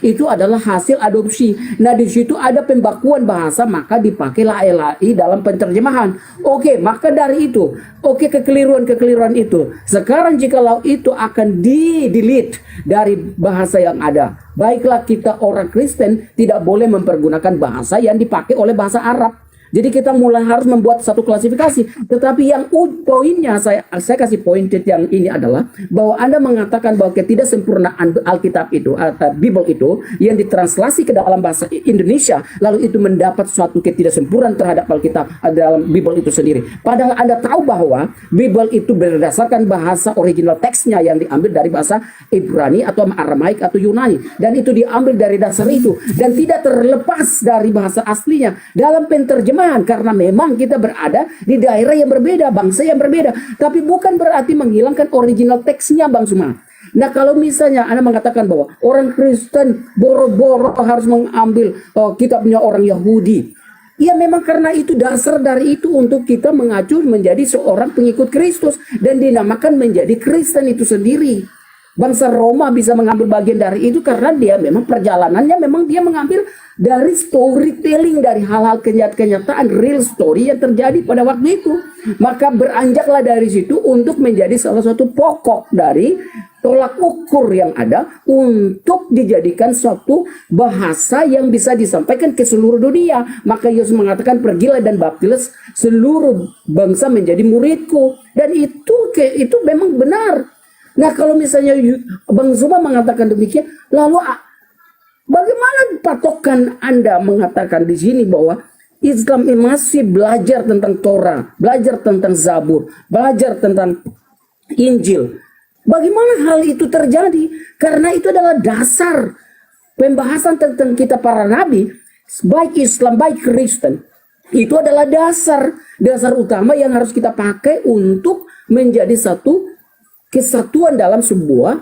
Itu adalah hasil adopsi. Nah, di situ ada pembakuan bahasa, maka dipakailah LHI dalam penerjemahan. Oke, maka dari itu, kekeliruan itu. Sekarang jikalau itu akan di-delete dari bahasa yang ada, baiklah kita orang Kristen tidak boleh mempergunakan bahasa yang dipakai oleh bahasa Arab. Jadi kita mulai harus membuat satu klasifikasi. Tetapi yang poinnya saya kasih poin yang ini adalah bahwa Anda mengatakan bahwa ketidaksempurnaan Alkitab itu atau Bible itu yang ditranslasi ke dalam bahasa Indonesia, lalu itu mendapat suatu ketidaksempurnaan terhadap Alkitab dalam Bible itu sendiri. Padahal Anda tahu bahwa Bible itu berdasarkan bahasa original teksnya yang diambil dari bahasa Ibrani atau Aramaik atau Yunani, dan itu diambil dari dasar itu dan tidak terlepas dari bahasa aslinya dalam penterjemahan. Karena memang kita berada di daerah yang berbeda, bangsa yang berbeda, tapi bukan berarti menghilangkan original teksnya, Bang Suma. Nah, kalau misalnya Anda mengatakan bahwa orang Kristen boro-boro harus mengambil kitabnya orang Yahudi, ya memang karena itu dasar dari itu untuk kita mengacu menjadi seorang pengikut Kristus dan dinamakan menjadi Kristen itu sendiri. Bangsa Roma bisa mengambil bagian dari itu karena dia memang perjalanannya memang dia mengambil dari storytelling, dari hal-hal kenyataan real story yang terjadi pada waktu itu. Maka beranjaklah dari situ untuk menjadi salah satu pokok dari tolak ukur yang ada untuk dijadikan suatu bahasa yang bisa disampaikan ke seluruh dunia. Maka Yesus mengatakan, pergilah dan baptilah seluruh bangsa menjadi muridku. Dan itu memang benar. Nah, kalau misalnya Bang Zuma mengatakan demikian, lalu bagaimana patokan Anda mengatakan di sini bahwa Islam masih belajar tentang Torah, belajar tentang Zabur, belajar tentang Injil? Bagaimana hal itu terjadi? Karena itu adalah dasar pembahasan tentang kitab para nabi, baik Islam, baik Kristen. Itu adalah dasar utama yang harus kita pakai untuk menjadi satu kesatuan dalam sebuah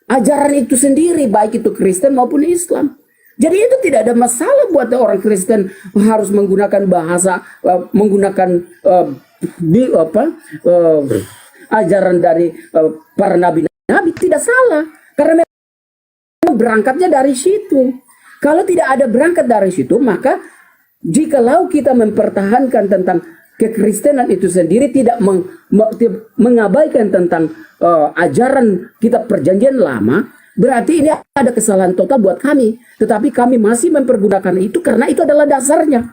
ajaran itu sendiri, baik itu Kristen maupun Islam. Jadi itu tidak ada masalah buat orang Kristen harus menggunakan bahasa, menggunakan ajaran dari para nabi-nabi, tidak salah. Karena memang berangkatnya dari situ. Kalau tidak ada berangkat dari situ, maka jikalau kita mempertahankan tentang kekristenan itu sendiri, tidak mengabaikan tentang ajaran kitab perjanjian lama, berarti ini ada kesalahan total buat kami. Tetapi kami masih mempergunakan itu karena itu adalah dasarnya.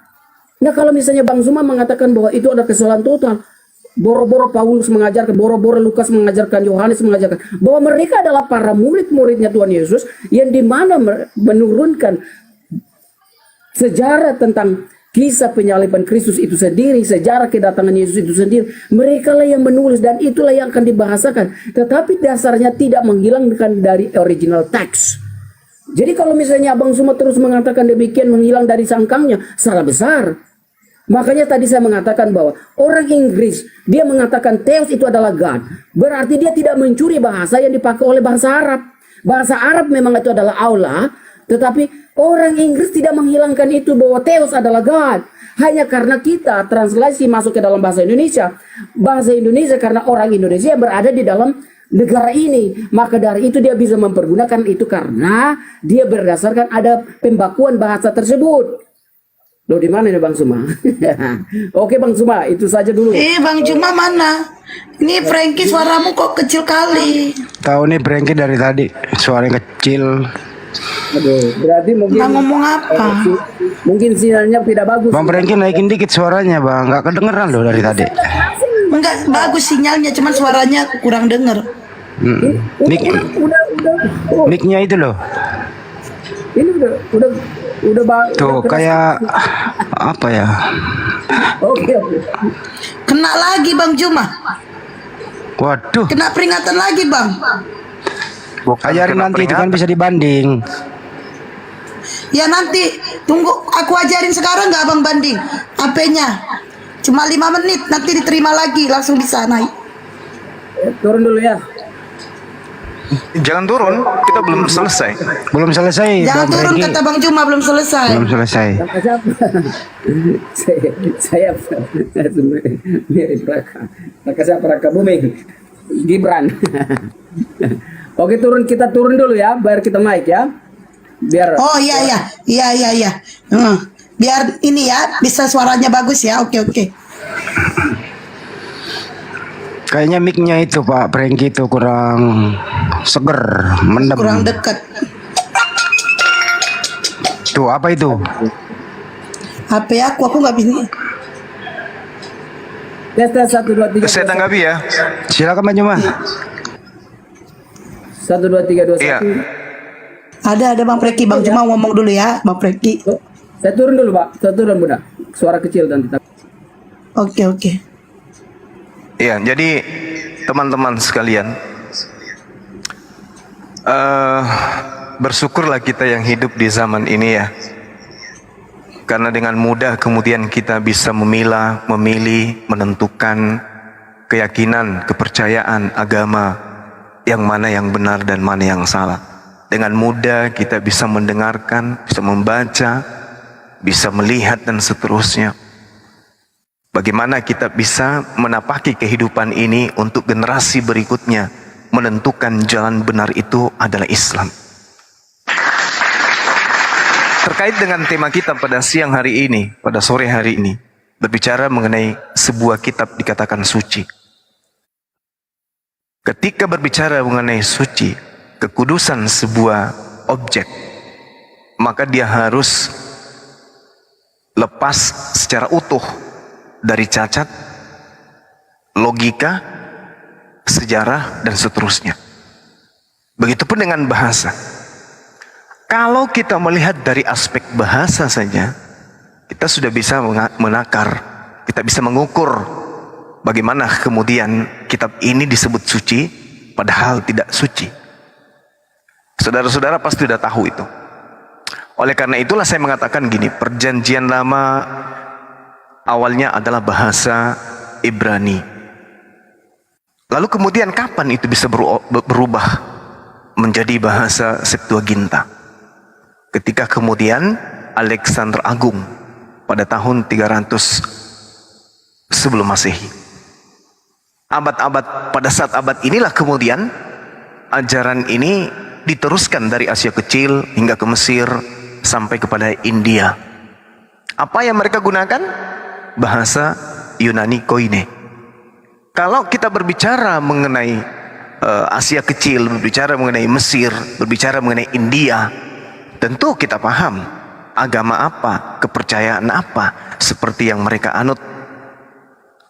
Nah, kalau misalnya Bang Zuma mengatakan bahwa itu ada kesalahan total, boro-boro Paulus mengajarkan, boro-boro Lukas mengajarkan, Yohanes mengajarkan bahwa mereka adalah para murid-muridnya Tuhan Yesus yang dimana menurunkan sejarah tentang kisah penyaliban Kristus itu sendiri, sejarah kedatangan Yesus itu sendiri. Mereka lah yang menulis dan itulah yang akan dibahasakan. Tetapi dasarnya tidak menghilangkan dari original text. Jadi kalau misalnya Abang Suma terus mengatakan demikian, menghilang dari sangkangnya, salah besar. Makanya tadi saya mengatakan bahwa orang Inggris, dia mengatakan Theos itu adalah God. Berarti dia tidak mencuri bahasa yang dipakai oleh bahasa Arab. Bahasa Arab memang itu adalah Allah, tetapi orang Inggris tidak menghilangkan itu bahwa Theos adalah God. Hanya karena kita translasi masuk ke dalam bahasa Indonesia. Bahasa Indonesia karena orang Indonesia berada di dalam negara ini. Maka dari itu dia bisa mempergunakan itu karena dia berdasarkan ada pembakuan bahasa tersebut. Loh, di mana ini Bang Suma? Oke Bang Suma, itu saja dulu. Bang Juma mana? Ini Frankie suaramu kok kecil kali. Tahu nih Brengki dari tadi suaranya kecil. Aduh, berarti mungkin Bang ngomong apa? mungkin sinyalnya tidak bagus. Bang Brengki naikin dikit suaranya bang, nggak kedengeran loh dari tadi. Enggak bagus sinyalnya, cuman suaranya kurang denger. Mic, Udah. Oh, mic-nya itu loh. ini udah Tuh kayak apa ya? Oke. Kena lagi Bang Juma. Waduh, Kena peringatan lagi Bang. ajarin nanti itu kan bisa dibanding. Ya nanti tunggu aku ajarin sekarang nggak Bang banding HP-nya. Cuma 5 menit nanti diterima lagi langsung bisa naik. Turun dulu ya. Jangan turun, kita belum selesai. Belum selesai. Jangan Bang turun Brengki. kata Bang Juma belum selesai. Belum selesai. Kata siapa? saya mirip Raka siapa? Raka Buming Gibran. Oke, kita turun dulu ya, biar kita mic ya. Biar Oh iya. Biar ini ya bisa suaranya bagus ya. Oke. Kayaknya mic-nya itu Pak Brengki itu kurang seger, mendem. Kurang dekat. Tuh apa itu? HP aku nggak bisa. tes 1 2 3. Saya tanggapi ya. Silakan Bang Juma. 1 2 3 2 1. Iya. Ada Bang Preki. Bang Juma ngomong dulu ya Bang Preki. Oh, saya turun dulu, Pak. Saya turun, Bunda. Suara kecil dan tetap. Oke. Iya, jadi teman-teman sekalian, bersyukurlah kita yang hidup di zaman ini ya. Karena dengan mudah kemudian kita bisa memilah, memilih, menentukan keyakinan, kepercayaan, agama yang mana yang benar dan mana yang salah. Dengan mudah kita bisa mendengarkan, bisa membaca, bisa melihat dan seterusnya. Bagaimana kita bisa menapaki kehidupan ini untuk generasi berikutnya menentukan jalan benar itu adalah Islam. Terkait dengan tema kita pada siang hari ini, pada sore hari ini, berbicara mengenai sebuah kitab dikatakan suci. Ketika berbicara mengenai suci, kekudusan sebuah objek, maka dia harus lepas secara utuh dari cacat, logika, sejarah, dan seterusnya. Begitupun dengan bahasa. Kalau kita melihat dari aspek bahasa saja, kita sudah bisa menakar, kita bisa mengukur bagaimana kemudian kitab ini disebut suci, padahal tidak suci. Saudara-saudara pasti sudah tahu itu. Oleh karena itulah saya mengatakan gini, perjanjian lama awalnya adalah bahasa Ibrani. Lalu kemudian kapan itu bisa berubah menjadi bahasa Septuaginta? Ketika kemudian Alexander Agung pada tahun 300 sebelum Masehi. Pada saat abad inilah kemudian ajaran ini diteruskan dari Asia Kecil hingga ke Mesir sampai kepada India. Apa yang mereka gunakan? Bahasa Yunani Koine. Kalau kita berbicara mengenai Asia Kecil, berbicara mengenai Mesir, berbicara mengenai India, tentu kita paham agama apa, kepercayaan apa seperti yang mereka anut,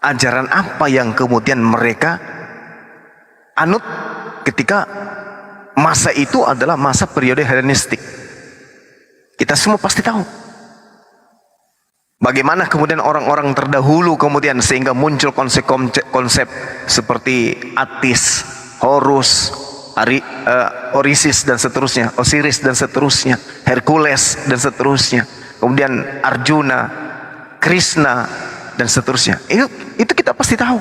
ajaran apa yang kemudian mereka anut ketika masa itu adalah masa periode Helenistik. Kita semua pasti tahu bagaimana kemudian orang-orang terdahulu kemudian sehingga muncul konsep-konsep seperti Atis, Horus, Orisis dan seterusnya, Osiris dan seterusnya, Hercules dan seterusnya, kemudian Arjuna, Krishna dan seterusnya. Itu kita pasti tahu.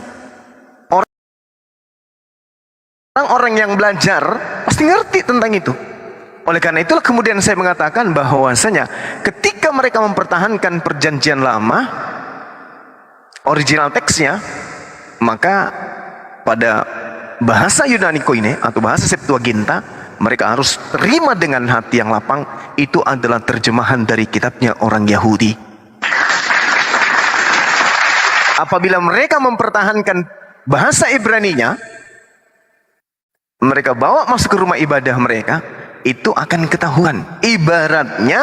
Orang-orang yang belajar pasti ngerti tentang itu. Oleh karena itulah kemudian saya mengatakan bahwasanya ketika mereka mempertahankan perjanjian lama, original teksnya, maka pada bahasa Yunani Koine atau bahasa Septuaginta, mereka harus terima dengan hati yang lapang. Itu adalah terjemahan dari kitabnya orang Yahudi. apabila mereka mempertahankan bahasa Ibraninya, mereka bawa masuk ke rumah ibadah mereka, itu akan ketahuan. Ibaratnya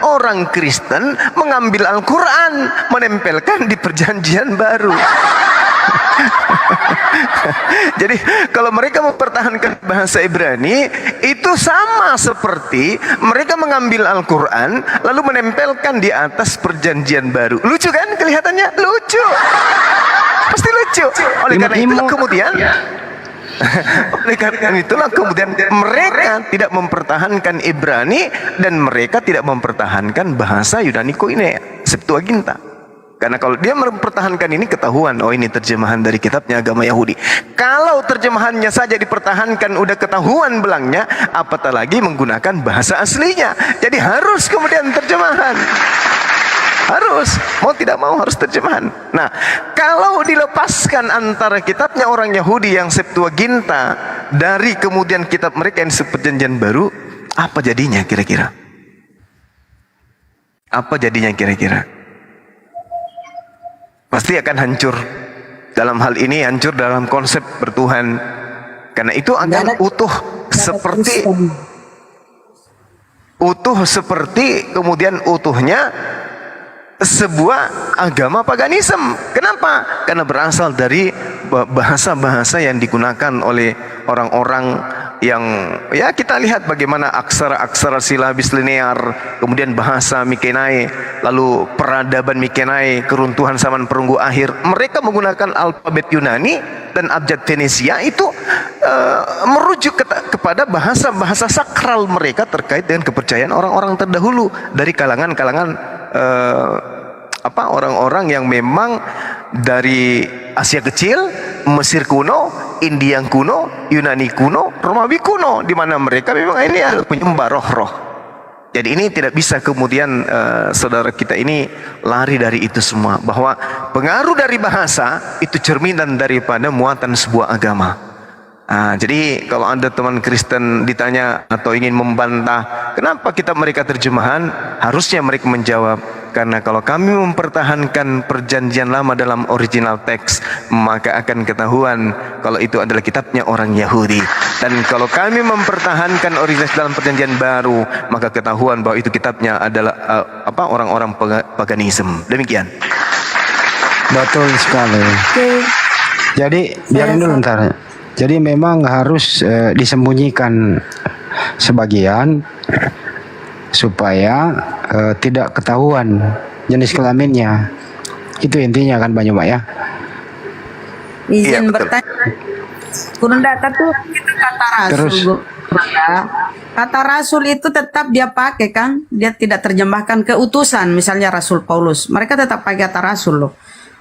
orang Kristen mengambil Al-Quran, menempelkan di perjanjian baru. Jadi kalau mereka mempertahankan bahasa Ibrani, itu sama seperti mereka mengambil Al-Quran lalu menempelkan di atas perjanjian baru. Lucu kan kelihatannya? Lucu, pasti lucu. Oleh karena itulah kemudian oleh karena itulah kemudian mereka tidak mempertahankan Ibrani dan mereka tidak mempertahankan bahasa Yunani Koine, Septuaginta. Karena kalau dia mempertahankan ini, ketahuan, oh ini terjemahan dari kitabnya agama Yahudi. Kalau terjemahannya saja dipertahankan, udah ketahuan belangnya, apatah lagi menggunakan bahasa aslinya. Jadi harus kemudian terjemahan. Harus, mau tidak mau harus terjemahan. Nah, kalau dilepaskan antara kitabnya orang Yahudi yang Septuaginta dari kemudian kitab mereka yang Perjanjian Baru, apa jadinya kira-kira? Apa jadinya kira-kira? Pasti akan hancur. Dalam hal ini hancur dalam konsep bertuhan. Karena itu akan utuh seperti kemudian utuhnya sebuah agama paganisme. Kenapa? Karena berasal dari bahasa-bahasa yang digunakan oleh orang-orang yang, ya kita lihat bagaimana aksara-aksara silabis linear, kemudian bahasa Mikenai, lalu peradaban Mikenai, keruntuhan zaman perunggu akhir. Mereka menggunakan alfabet Yunani dan abjad Fenisia itu merujuk kepada bahasa-bahasa sakral mereka terkait dengan kepercayaan orang-orang terdahulu dari kalangan-kalangan orang-orang yang memang dari Asia Kecil, Mesir kuno, India kuno, Yunani kuno, Romawi kuno, di mana mereka memang ini penyembah roh-roh. Jadi ini tidak bisa kemudian saudara kita ini lari dari itu semua, bahwa pengaruh dari bahasa itu cerminan daripada muatan sebuah agama. Jadi kalau ada teman Kristen ditanya atau ingin membantah kenapa kita mereka terjemahan, harusnya mereka menjawab, karena kalau kami mempertahankan perjanjian lama dalam original teks, maka akan ketahuan kalau itu adalah kitabnya orang Yahudi. Dan kalau kami mempertahankan original dalam perjanjian baru, maka ketahuan bahwa itu kitabnya adalah orang-orang paganisme. Demikian. Betul sekali. Jadi biarin dulu ntar. Jadi memang harus disembunyikan sebagian supaya tidak ketahuan jenis kelaminnya. Itu intinya kan Banyu Mak ya. Izin Iya, bertanya. Kurunda tuh itu kata rasul. Terus? Kurunda. Kata rasul itu tetap dia pakai kan? Dia tidak terjemahkan ke utusan, misalnya Rasul Paulus. Mereka tetap pakai kata rasul loh.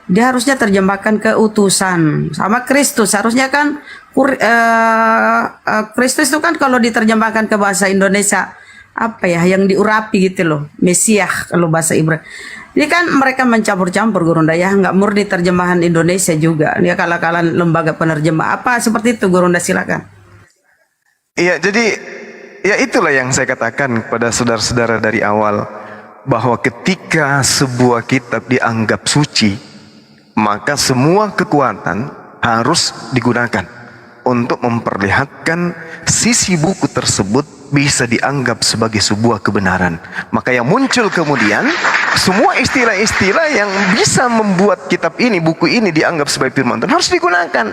Dia harusnya terjemahkan ke utusan. Sama Kristus harusnya kan Kristus itu kan kalau diterjemahkan ke bahasa Indonesia apa ya yang diurapi gitu loh, Mesiah kalau bahasa Ibrani. Ini kan mereka mencampur-campur Gurunda ya, nggak murni terjemahan Indonesia juga. Dia kalah-kalah lembaga penerjemah apa seperti itu Gurunda, silakan. Iya, jadi ya itulah yang saya katakan kepada saudara-saudara dari awal, bahwa ketika sebuah kitab dianggap suci, maka semua kekuatan harus digunakan untuk memperlihatkan sisi buku tersebut bisa dianggap sebagai sebuah kebenaran. Maka yang muncul kemudian semua istilah-istilah yang bisa membuat kitab ini, buku ini dianggap sebagai firman Tuhan harus digunakan.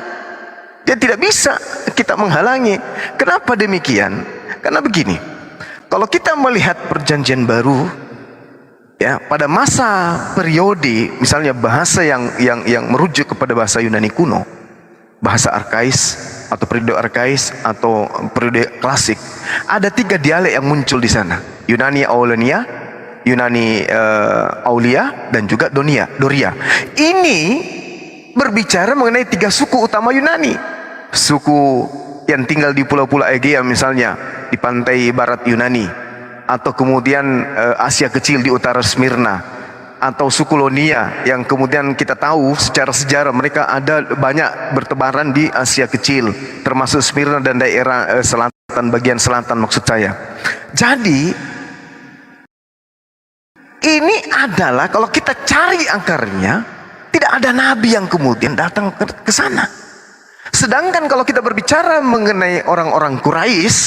Dan tidak bisa kita menghalangi. Kenapa demikian? Karena begini, kalau kita melihat perjanjian baru, ya, pada masa periode misalnya bahasa yang merujuk kepada bahasa Yunani kuno, bahasa arkais atau periode arkais atau periode klasik, ada 3 dialek yang muncul di sana: Yunani Aulania, Yunani Aulia, dan juga Doria. Ini berbicara mengenai 3 suku utama Yunani. Suku yang tinggal di pulau-pulau Egea misalnya di pantai barat Yunani, atau kemudian Asia Kecil di utara Smyrna, atau suku Lonia yang kemudian kita tahu secara sejarah mereka ada banyak bertebaran di Asia Kecil, termasuk Smyrna dan daerah selatan, bagian selatan maksud saya. Jadi ini adalah kalau kita cari akarnya, Tidak ada nabi yang kemudian datang ke sana. Sedangkan kalau kita berbicara mengenai orang-orang Quraisy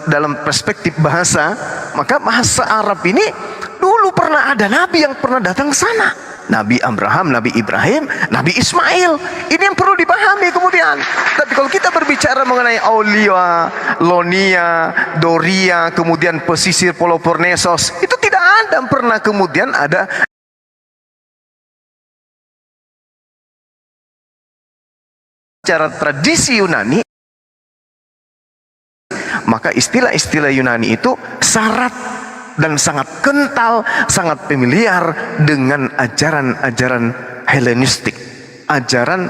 dalam perspektif bahasa, maka bahasa Arab ini dulu pernah ada nabi yang pernah datang ke sana. Nabi Abraham, Nabi Ibrahim, Nabi Ismail. Ini yang perlu dipahami kemudian. Tapi kalau kita berbicara mengenai Aulia, Lonia, Doria, kemudian pesisir Peloponnesos, itu tidak ada pernah kemudian ada secara tradisi Yunani. Maka istilah-istilah Yunani itu syarat dan sangat kental, sangat familiar dengan ajaran-ajaran Helenistik, ajaran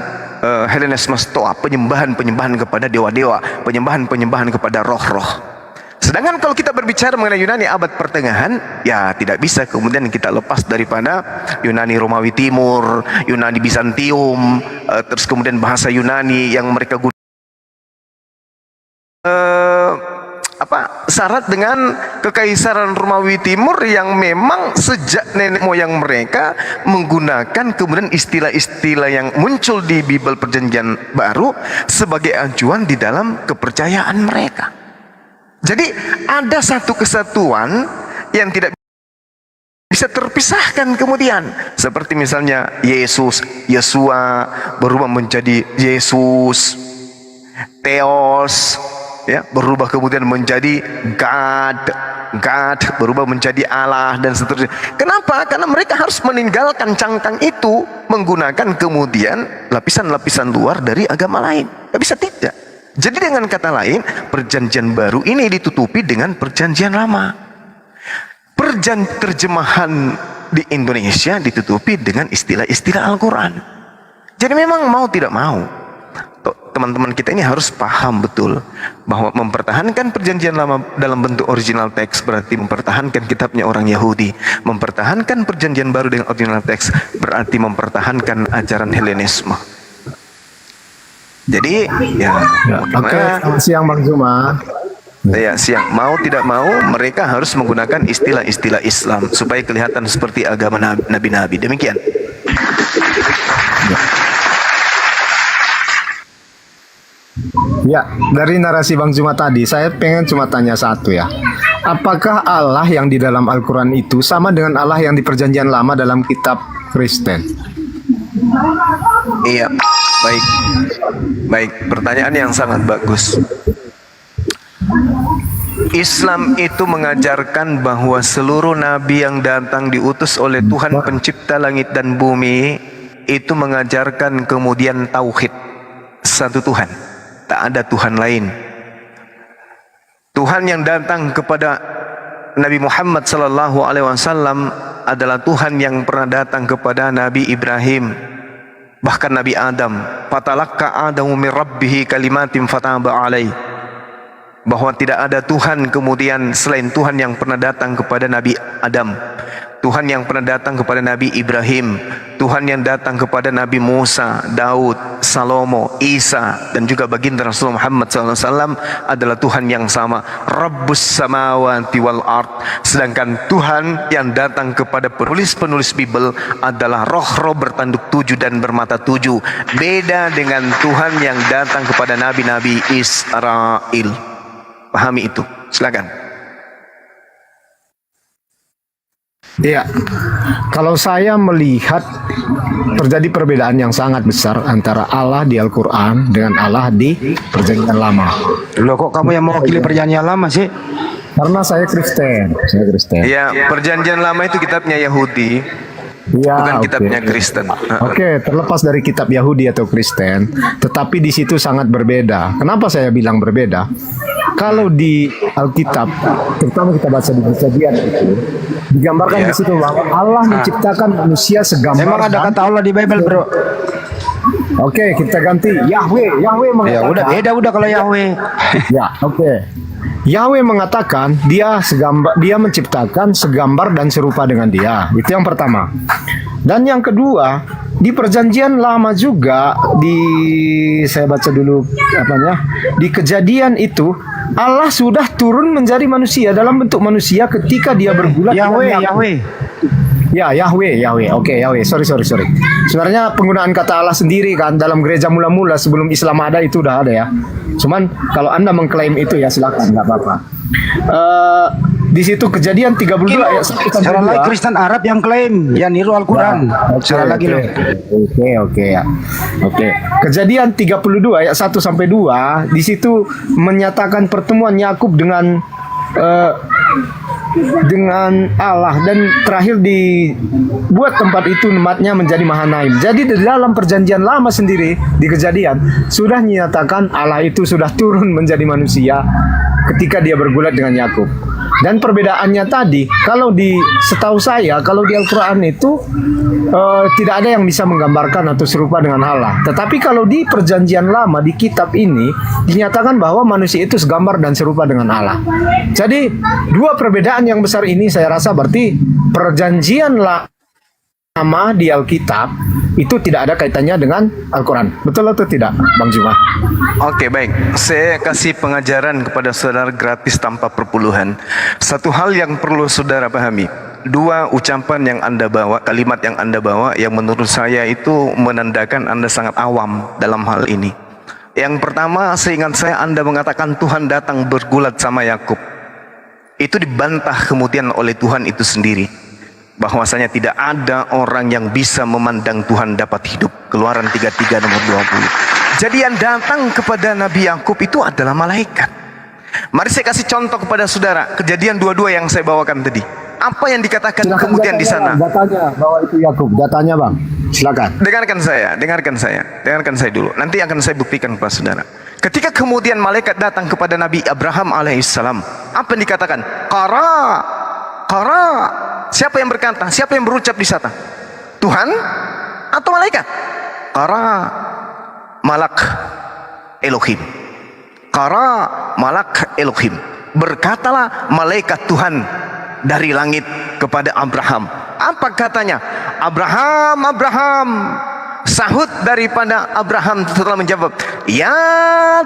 Hellenisme Stoa, penyembahan-penyembahan kepada dewa-dewa, penyembahan-penyembahan kepada roh-roh. Sedangkan kalau kita berbicara mengenai Yunani abad pertengahan, ya tidak bisa kemudian kita lepas daripada Yunani Romawi Timur, Yunani Bizantium, terus kemudian bahasa Yunani yang mereka gunakan syarat dengan kekaisaran Romawi Timur yang memang sejak nenek moyang mereka menggunakan kemudian istilah-istilah yang muncul di Bible Perjanjian Baru sebagai acuan di dalam kepercayaan mereka. Jadi ada satu kesatuan yang tidak bisa terpisahkan kemudian, seperti misalnya Yesus, Yesua berubah menjadi Yesus, Theos, ya, berubah kemudian menjadi God berubah menjadi Allah dan seterusnya. Kenapa? Karena mereka harus meninggalkan cangkang itu menggunakan kemudian lapisan-lapisan luar dari agama lain. Tidak bisa tidak. Jadi dengan kata lain, perjanjian baru ini ditutupi dengan perjanjian lama. Terjemahan di Indonesia ditutupi dengan istilah-istilah Al-Quran. Jadi memang mau tidak mau, teman-teman kita ini harus paham betul bahwa mempertahankan perjanjian lama dalam bentuk original teks berarti mempertahankan kitabnya orang Yahudi. Mempertahankan perjanjian baru dengan original teks berarti mempertahankan ajaran Helenisme. Jadi ya Oke, selamat siang Bang Zuma. ya siang, mau tidak mau mereka harus menggunakan istilah-istilah Islam supaya kelihatan seperti agama nabi-nabi. Demikian. Ya, dari narasi Bang Zuma tadi, saya pengen cuma tanya satu ya. Apakah Allah yang di dalam Al-Quran itu sama dengan Allah yang di Perjanjian Lama dalam kitab Kristen? Iya, baik, pertanyaan yang sangat bagus. Islam itu mengajarkan bahwa seluruh nabi yang datang diutus oleh Tuhan pencipta langit dan bumi itu mengajarkan kemudian tauhid, satu Tuhan, tak ada Tuhan lain. Tuhan yang datang kepada Nabi Muhammad sallallahu alaihi wasallam adalah Tuhan yang pernah datang kepada Nabi Ibrahim, bahkan Nabi Adam. Fatalaqqa Adamu min rabbih kalimatin fataba alaihi. Bahwa tidak ada Tuhan kemudian selain Tuhan yang pernah datang kepada Nabi Adam, Tuhan yang pernah datang kepada Nabi Ibrahim, Tuhan yang datang kepada Nabi Musa, Daud, Salomo, Isa, dan juga baginda Rasulullah Muhammad SAW adalah Tuhan yang sama, Rabbus samawati wal ard. Sedangkan Tuhan yang datang kepada penulis-penulis Bible adalah roh-roh bertanduk 7 dan bermata 7. Beda dengan Tuhan yang datang kepada nabi-nabi Israel. Pahami itu, silakan. Iya, kalau saya melihat terjadi perbedaan yang sangat besar antara Allah di Al-Quran dengan Allah di Perjanjian Lama. Loh, kok kamu yang mewakili perjanjian lama sih? Karena saya Kristen. Ya, perjanjian lama itu kitabnya Yahudi, Ya, bukan oke. kitabnya Kristen. Oke, terlepas dari kitab Yahudi atau Kristen, tetapi di situ sangat berbeda. Kenapa saya bilang berbeda? Kalau di Alkitab, terutama kita baca di Kejadian itu, digambarkan di situ bahwa Allah menciptakan manusia segambar. Memang ada kata Allah di Bible, bro. Oke, kita ganti Yahweh. Yahweh mengatakan. Ya udah beda udah kalau Yahweh. Ya, oke. Yahweh mengatakan dia menciptakan segambar dan serupa dengan dia. Itu yang pertama. Dan yang kedua, di Perjanjian Lama juga saya baca dulu di Kejadian itu Allah sudah turun menjadi manusia dalam bentuk manusia ketika dia berbulat dengan Yahweh. Ya, Yahweh. Oke, Yahweh. Sorry. Sebenarnya penggunaan kata Allah sendiri kan dalam gereja mula-mula sebelum Islam ada itu udah ada ya. Cuman kalau Anda mengklaim itu ya silakan, nggak apa-apa. Di situ Kejadian 32 ayat 1 sampai Cara 2. lagi Kristen Arab yang klaim ya niru Al-Quran. Cara lagi loh. Oke ya. Oke. Kejadian 32 ayat 1 sampai 2 di situ menyatakan pertemuan Yakub dengan Allah dan terakhir dibuat tempat itu tempatnya menjadi Mahanaim. Jadi di dalam perjanjian lama sendiri di Kejadian sudah dinyatakan Allah itu sudah turun menjadi manusia ketika dia bergulat dengan Yakub. Dan perbedaannya tadi, setahu saya, kalau di Al-Quran itu tidak ada yang bisa menggambarkan atau serupa dengan Allah. Tetapi kalau di perjanjian lama, di kitab ini, dinyatakan bahwa manusia itu segambar dan serupa dengan Allah. Jadi, dua perbedaan yang besar ini saya rasa berarti perjanjian lama di Alkitab itu tidak ada kaitannya dengan Al-Quran. Betul atau tidak, Bang Juma? Oke, baik. Saya kasih pengajaran kepada saudara gratis tanpa perpuluhan. Satu hal yang perlu saudara pahami. Dua ucapan yang Anda bawa, kalimat yang Anda bawa, yang menurut saya itu menandakan Anda sangat awam dalam hal ini. Yang pertama, seingat saya Anda mengatakan Tuhan datang bergulat sama Yakub. Itu dibantah kemudian oleh Tuhan itu sendiri, bahwasanya tidak ada orang yang bisa memandang Tuhan dapat hidup. Keluaran 33 nomor 20. Jadi yang datang kepada Nabi Yakub itu adalah malaikat. Mari saya kasih contoh kepada saudara. Kejadian 22 yang saya bawakan tadi. Apa yang dikatakan Silakan kemudian di sana? Datanya bahwa itu Yakub. Datanya, Bang. Silakan. Dengarkan saya dulu. Nanti akan saya buktikan kepada saudara. Ketika kemudian malaikat datang kepada Nabi Abraham alaihissalam, apa yang dikatakan? Qara. Siapa yang berkata? Siapa yang berucap di sana? Tuhan atau malaikat? Qara, malak Elohim. Qara, malak Elohim. Berkatalah malaikat Tuhan dari langit kepada Abraham. Apa katanya? Abraham. Sahut daripada Abraham setelah menjawab, ya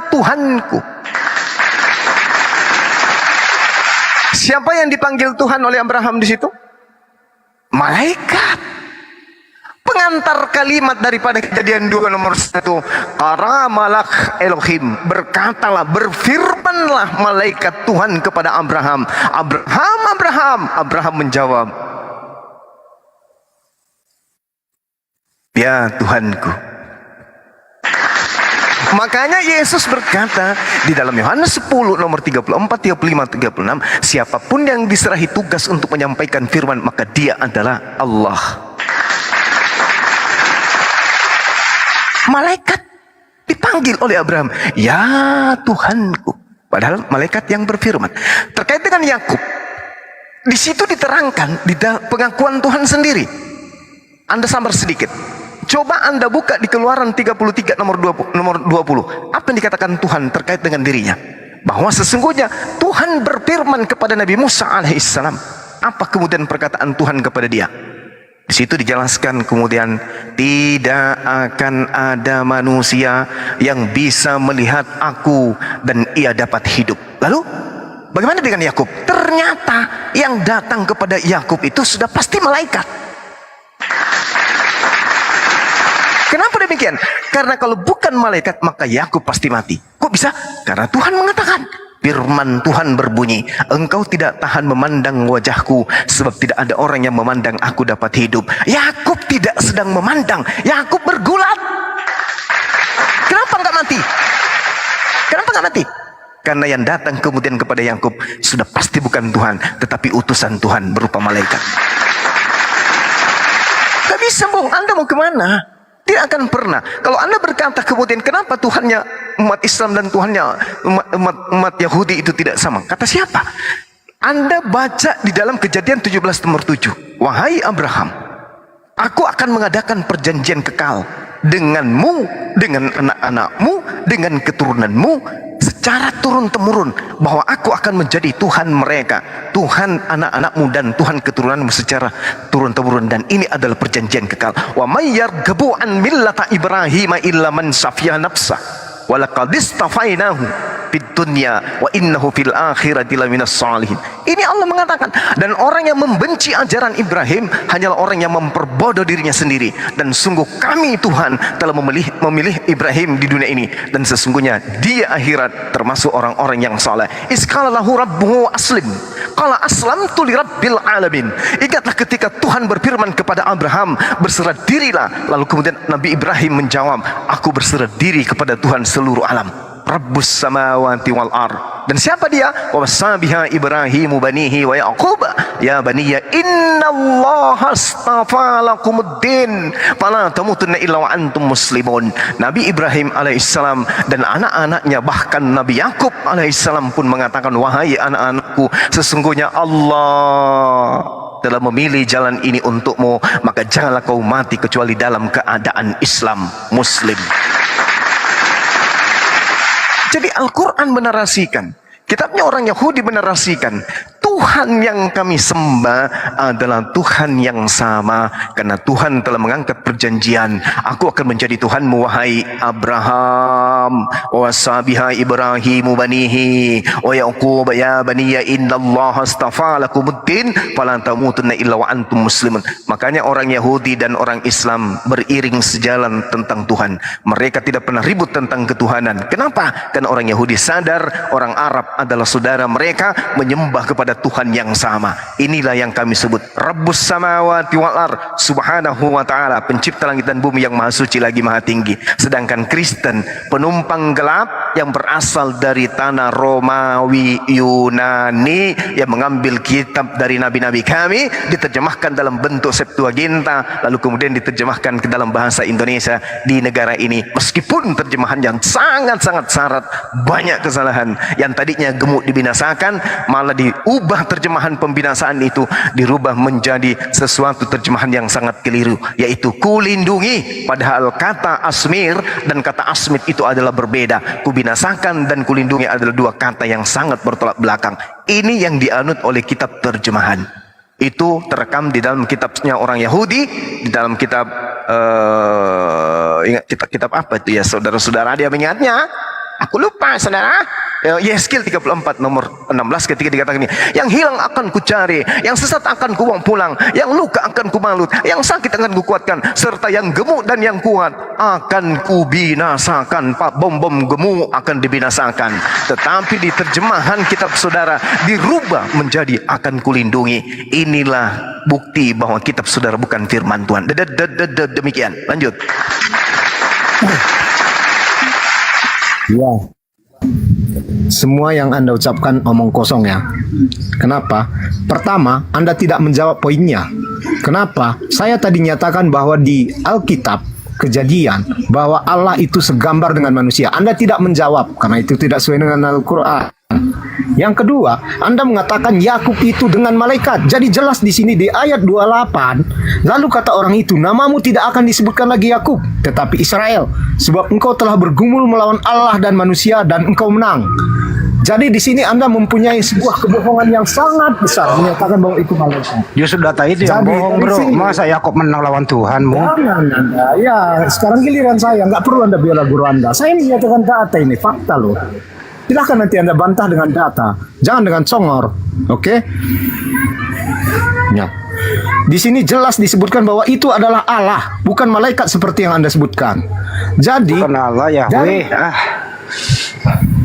Tuhanku. Siapa yang dipanggil Tuhan oleh Abraham di situ? Malaikat. Pengantar kalimat daripada Kejadian 2 nomor 1. Qara malak Elohim. Berkatalah, berfirmanlah malaikat Tuhan kepada Abraham. Abraham menjawab, ya Tuhanku. Makanya Yesus berkata di dalam Yohanes 10 nomor 34, 35, 36, siapapun yang diserahi tugas untuk menyampaikan firman, maka dia adalah Allah. Malaikat dipanggil oleh Abraham, ya Tuhanku. Padahal malaikat yang berfirman. Terkait dengan Yakub, di situ diterangkan di pengakuan Tuhan sendiri. Anda sabar sedikit. Coba Anda buka di Keluaran 33 nomor 20. Apa yang dikatakan Tuhan terkait dengan dirinya? Bahwa sesungguhnya Tuhan berfirman kepada Nabi Musa alaihissalam. Apa kemudian perkataan Tuhan kepada dia? Di situ dijelaskan kemudian, tidak akan ada manusia yang bisa melihat aku dan ia dapat hidup. Lalu bagaimana dengan Yakub? Ternyata yang datang kepada Yakub itu sudah pasti malaikat. Kenapa demikian? Karena kalau bukan malaikat maka Yakub pasti mati. Kok bisa? Karena Tuhan mengatakan, firman Tuhan berbunyi, engkau tidak tahan memandang wajahku, sebab tidak ada orang yang memandang aku dapat hidup. Yakub tidak sedang memandang, Yakub bergulat. Kenapa enggak mati? Kenapa enggak mati? Karena yang datang kemudian kepada Yakub sudah pasti bukan Tuhan, tetapi utusan Tuhan berupa malaikat. Gak bisa, Bung. Anda mau kemana? Tidak akan pernah. Kalau Anda berkata kemudian kenapa Tuhannya umat Islam dan Tuhannya umat Yahudi itu tidak sama? Kata siapa? Anda baca di dalam Kejadian 17 nomor 7. Wahai Abraham, aku akan mengadakan perjanjian kekal denganmu, dengan anak-anakmu, dengan keturunanmu secara turun-temurun, bahwa aku akan menjadi Tuhan mereka, Tuhan anak-anakmu dan Tuhan keturunanmu secara turun-temurun, dan ini adalah perjanjian kekal. Wa may yarghabu an millata Ibrahim illa man safiya nafsah wa laqad istafainahu fid dunya wa innahu fil akhirati laminas shalihin. Ini Allah mengatakan, dan orang yang membenci ajaran Ibrahim hanyalah orang yang memperbodoh dirinya sendiri, dan sungguh kami Tuhan telah memilih Ibrahim di dunia ini, dan sesungguhnya dia akhirat termasuk orang-orang yang saleh. Isqala lahu rabbuhu aslim qala aslamtu li rabbil alamin. Ingatlah ketika Tuhan berfirman kepada Abraham, berserah dirilah, lalu kemudian Nabi Ibrahim menjawab, aku berserah diri kepada Tuhan seluruh alam, Rabbus samawati wal ar. Dan siapa dia? Wa wasabiha Ibrahimu banihi wa Yaqub ya baniya innallaha astafa lakumuddin fala tamutunna illa wa antum muslimun. Nabi Ibrahim alaihissalam dan anak-anaknya, bahkan Nabi Yakub alaihissalam pun mengatakan, wahai anak-anakku, sesungguhnya Allah telah memilih jalan ini untukmu, maka janganlah kau mati kecuali dalam keadaan Islam Muslim. Jadi Al-Quran menarasikan, kitabnya orang Yahudi menarasikan, Tuhan yang kami sembah adalah Tuhan yang sama, karena Tuhan telah mengangkat perjanjian, aku akan menjadi Tuhanmu wahai Abraham, wasabiha Ibrahimu banihi wa Yaqub ya baniya innallaha astafa lakumuddin fala tamutunna illa wa antum muslimun. Makanya orang Yahudi dan orang Islam beriring sejalan tentang Tuhan. Mereka tidak pernah ribut tentang ketuhanan. Kenapa? Karena orang Yahudi sadar orang Arab adalah saudara mereka, menyembah kepada Tuhan yang sama. Inilah yang kami sebut Rabbus samawati wal ar, subhanahu wa ta'ala, pencipta langit dan bumi yang maha suci lagi maha tinggi. Sedangkan Kristen penumpang gelap yang berasal dari tanah Romawi Yunani, yang mengambil kitab dari nabi-nabi kami, diterjemahkan dalam bentuk Septuaginta, lalu kemudian diterjemahkan ke dalam bahasa Indonesia di negara ini. Meskipun terjemahan yang sangat-sangat syarat, banyak kesalahan, yang tadinya gemuk dibinasakan, malah diubah terjemahan pembinasaan itu, dirubah menjadi sesuatu terjemahan yang sangat keliru, yaitu kulindungi. Padahal kata asmir dan kata asmit itu adalah berbeda. Kubinasakan dan kulindungi adalah dua kata yang sangat bertolak belakang. Ini yang dianut oleh kitab terjemahan. Itu terekam di dalam kitabnya orang Yahudi, di dalam kitab ingat kitab apa itu ya saudara-saudara, dia mengingatnya? Aku lupa saudara. Yeskel 34 nomor 16 ketika dikatakan ini, yang hilang akan kucari, yang sesat akan kubuang pulang, yang luka akan kubalut, yang sakit akan kukuatkan, serta yang gemuk dan yang kuat akan kubinasakan. Pak, bom-bom gemuk akan dibinasakan. Tetapi di terjemahan kitab saudara dirubah menjadi akan kulindungi. Inilah bukti bahwa kitab saudara bukan firman Tuhan. Demikian. Lanjut. Ya. Semua yang Anda ucapkan omong kosong ya. Kenapa? Pertama, Anda tidak menjawab poinnya. Kenapa? Saya tadi nyatakan bahwa di Alkitab Kejadian bahwa Allah itu segambar dengan manusia. Anda tidak menjawab karena itu tidak sesuai dengan Al-Quran. Yang kedua, Anda mengatakan Yakub itu dengan malaikat. Jadi jelas di sini di ayat 28, lalu kata orang itu, namamu tidak akan disebutkan lagi Yakub, tetapi Israel, sebab engkau telah bergumul melawan Allah dan manusia dan engkau menang. Jadi di sini Anda mempunyai sebuah kebohongan yang sangat besar, menyatakan bahwa itu malaikat. Justru data itu yang bohong bro. Masa Yakub menang lawan Tuhan mu? Jangan Anda. Ya, sekarang giliran saya. Nggak perlu Anda bela guru Anda. Saya menyatakan data ini, fakta loh. Silahkan nanti Anda bantah dengan data. Jangan dengan congor. Oke? Ya. Di sini jelas disebutkan bahwa itu adalah Allah, bukan malaikat seperti yang Anda sebutkan. Jadi Bukan Allah, Yahweh.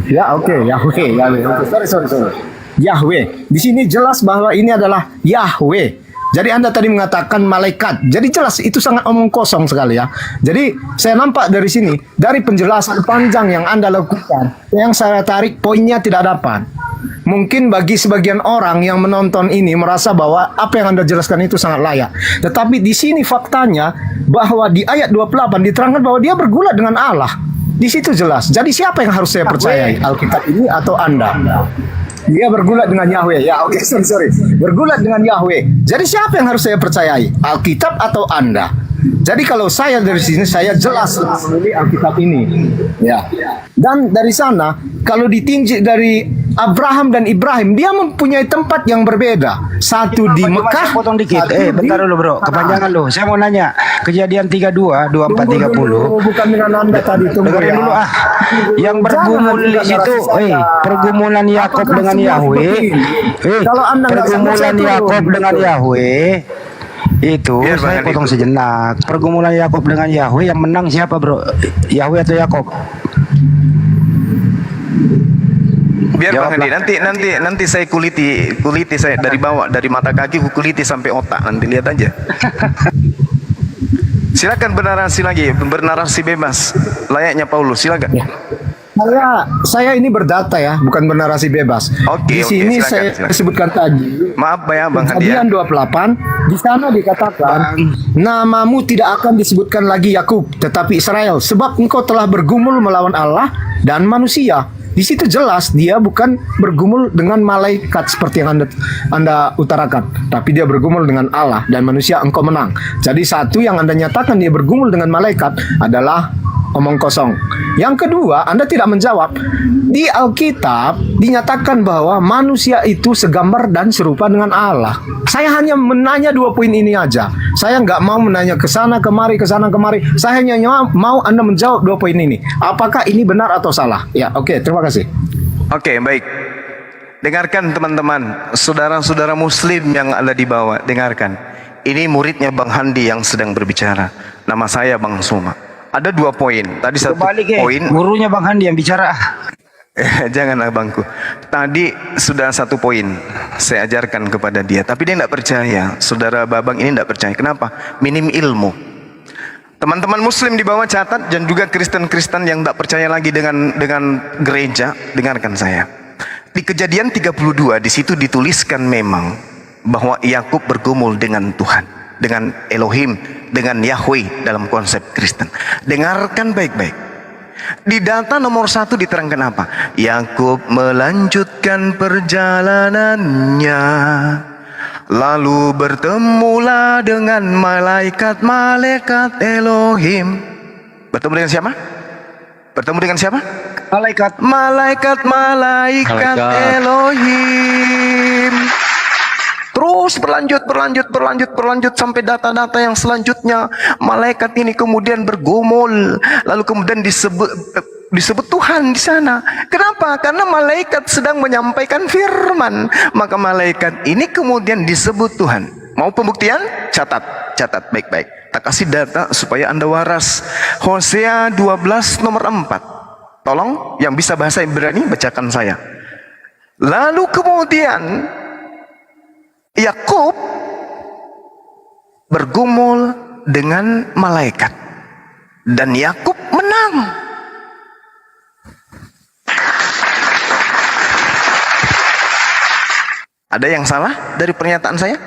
Ya, oke, Yahweh. Okay, sorry. Yahweh. Di sini jelas bahwa ini adalah Yahweh. Jadi Anda tadi mengatakan malaikat. Jadi jelas itu sangat omong kosong sekali ya. Jadi saya nampak dari sini, dari penjelasan panjang yang Anda lakukan, yang saya tarik poinnya tidak dapat. Mungkin bagi sebagian orang yang menonton ini merasa bahwa apa yang Anda jelaskan itu sangat layak. Tetapi di sini faktanya bahwa di ayat 28 diterangkan bahwa dia bergulat dengan Allah. Di situ jelas. Jadi siapa yang harus saya percayai? Alkitab ini atau Anda? Dia bergulat dengan Yahweh. Ya, oke, sorry. Bergulat dengan Yahweh. Jadi siapa yang harus saya percayai? Alkitab atau Anda? Jadi kalau saya dari sini, saya jelas memilih Alkitab ini. Ya. Dan dari sana, kalau ditinjau dari Abraham dan Ibrahim, dia mempunyai tempat yang berbeda. Satu di Coba Mekah, saya potong dikit. satu Bentar dulu bro, kepanjangan lu. Saya mau nanya, Kejadian 32, 24, 30. Bukan dengan Anda tadi, tunggu Dengerin ya. dulu ah. Yang bergumul di situ, pergumulan Yakub Apakah dengan semua Yahweh. seperti ini? Kalau Anda nggak sama Pergumulan saya turun, Yakub dengan gitu. Yahweh. Itu Biar saya Bang potong Andi. sejenak. Pergumulan Yakub dengan Yahweh, yang menang siapa bro? Yahweh atau Yakub? Biar Bang Jawablah. Andi, nanti saya kuliti saya dari bawah, dari mata kaki ku kuliti sampai otak, nanti lihat aja. Silakan bernarasi bebas, layaknya Paulus, silakan. Saya ini berdata ya, bukan bernarasi bebas. Oke, Di sini silakan, saya silakan. sebutkan tadi. Maaf ya Bang Andi ya. Kejadian 28, di sana dikatakan, namamu tidak akan disebutkan lagi Yakub, tetapi Israel, sebab engkau telah bergumul melawan Allah dan manusia. Di situ jelas dia bukan bergumul dengan malaikat seperti yang Anda utarakan, tapi dia bergumul dengan Allah dan manusia, engkau menang. Jadi satu yang Anda nyatakan dia bergumul dengan malaikat adalah omong kosong. Yang kedua, Anda tidak menjawab. Di Alkitab dinyatakan bahwa manusia itu segambar dan serupa dengan Allah. Saya hanya menanya 2 poin ini aja. Saya nggak mau menanya ke sana kemari, ke sana kemari. Saya hanya mau Anda menjawab 2 poin ini. Apakah ini benar atau salah? Ya, oke, terima kasih. Oke, baik. Dengarkan teman-teman, saudara-saudara muslim yang ada di bawah, dengarkan. Ini muridnya Bang Handi yang sedang berbicara. Nama saya Bang Suma. Ada 2 poin. Tadi satu Balik poin. gurunya Bang Handi yang bicara. Jangan abangku. Tadi sudah 1 poin saya ajarkan kepada dia, tapi dia tidak percaya. Saudara Babang ini tidak percaya. Kenapa? Minim ilmu. Teman-teman muslim di bawah catat, dan juga Kristen-Kristen yang tidak percaya lagi dengan gereja, dengarkan saya. Di Kejadian 32 di situ dituliskan memang bahwa Yakub bergumul dengan Tuhan, dengan Elohim, dengan Yahweh dalam konsep Kristen. Dengarkan baik-baik. Di data nomor 1 diterangkan apa? Yakub melanjutkan perjalanannya, lalu bertemulah dengan malaikat-malaikat Elohim. Bertemu dengan siapa? Bertemu dengan siapa? Malaikat. Malaikat Elohim. Terus berlanjut sampai data-data yang selanjutnya. Malaikat ini kemudian bergumul, lalu kemudian disebut Tuhan di sana. Kenapa? Karena malaikat sedang menyampaikan firman. Maka malaikat ini kemudian disebut Tuhan. Mau pembuktian? Catat baik-baik. Tak kasih data supaya Anda waras. Hosea 12 nomor 4. Tolong yang bisa bahasa Ibrani bacakan saya. Lalu kemudian Yakub bergumul dengan malaikat dan Yakub menang. Ada yang salah dari pernyataan saya?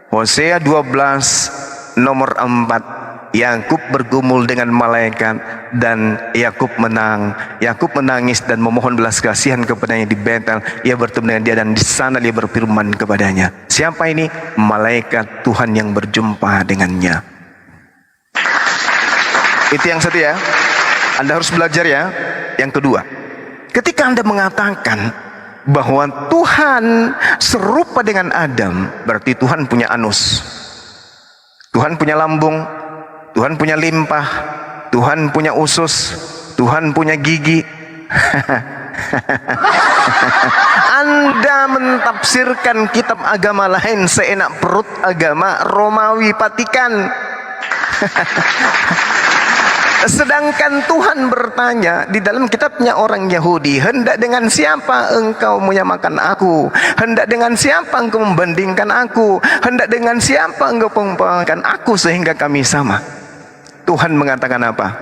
Hosea 12 nomor 4. Yakub bergumul dengan malaikat dan Yakub menang. Yakub menangis dan memohon belas kasihan kepadanya di Betel. Ia bertemu dengan dia dan di sana dia berfirman kepadanya. Siapa ini? Malaikat Tuhan yang berjumpa dengannya. Itu yang satu ya. Anda harus belajar ya. Yang kedua, ketika Anda mengatakan bahwa Tuhan serupa dengan Adam, berarti Tuhan punya anus, Tuhan punya lambung, Tuhan punya limpah, Tuhan punya usus, Tuhan punya gigi. Anda mentafsirkan kitab agama lain seenak perut agama Romawi Vatikan. Sedangkan Tuhan bertanya di dalam kitabnya orang Yahudi, hendak dengan siapa engkau menyamakan aku? Hendak dengan siapa engkau membandingkan aku? Hendak dengan siapa engkau mengumpamakan aku sehingga kami sama? Tuhan mengatakan apa?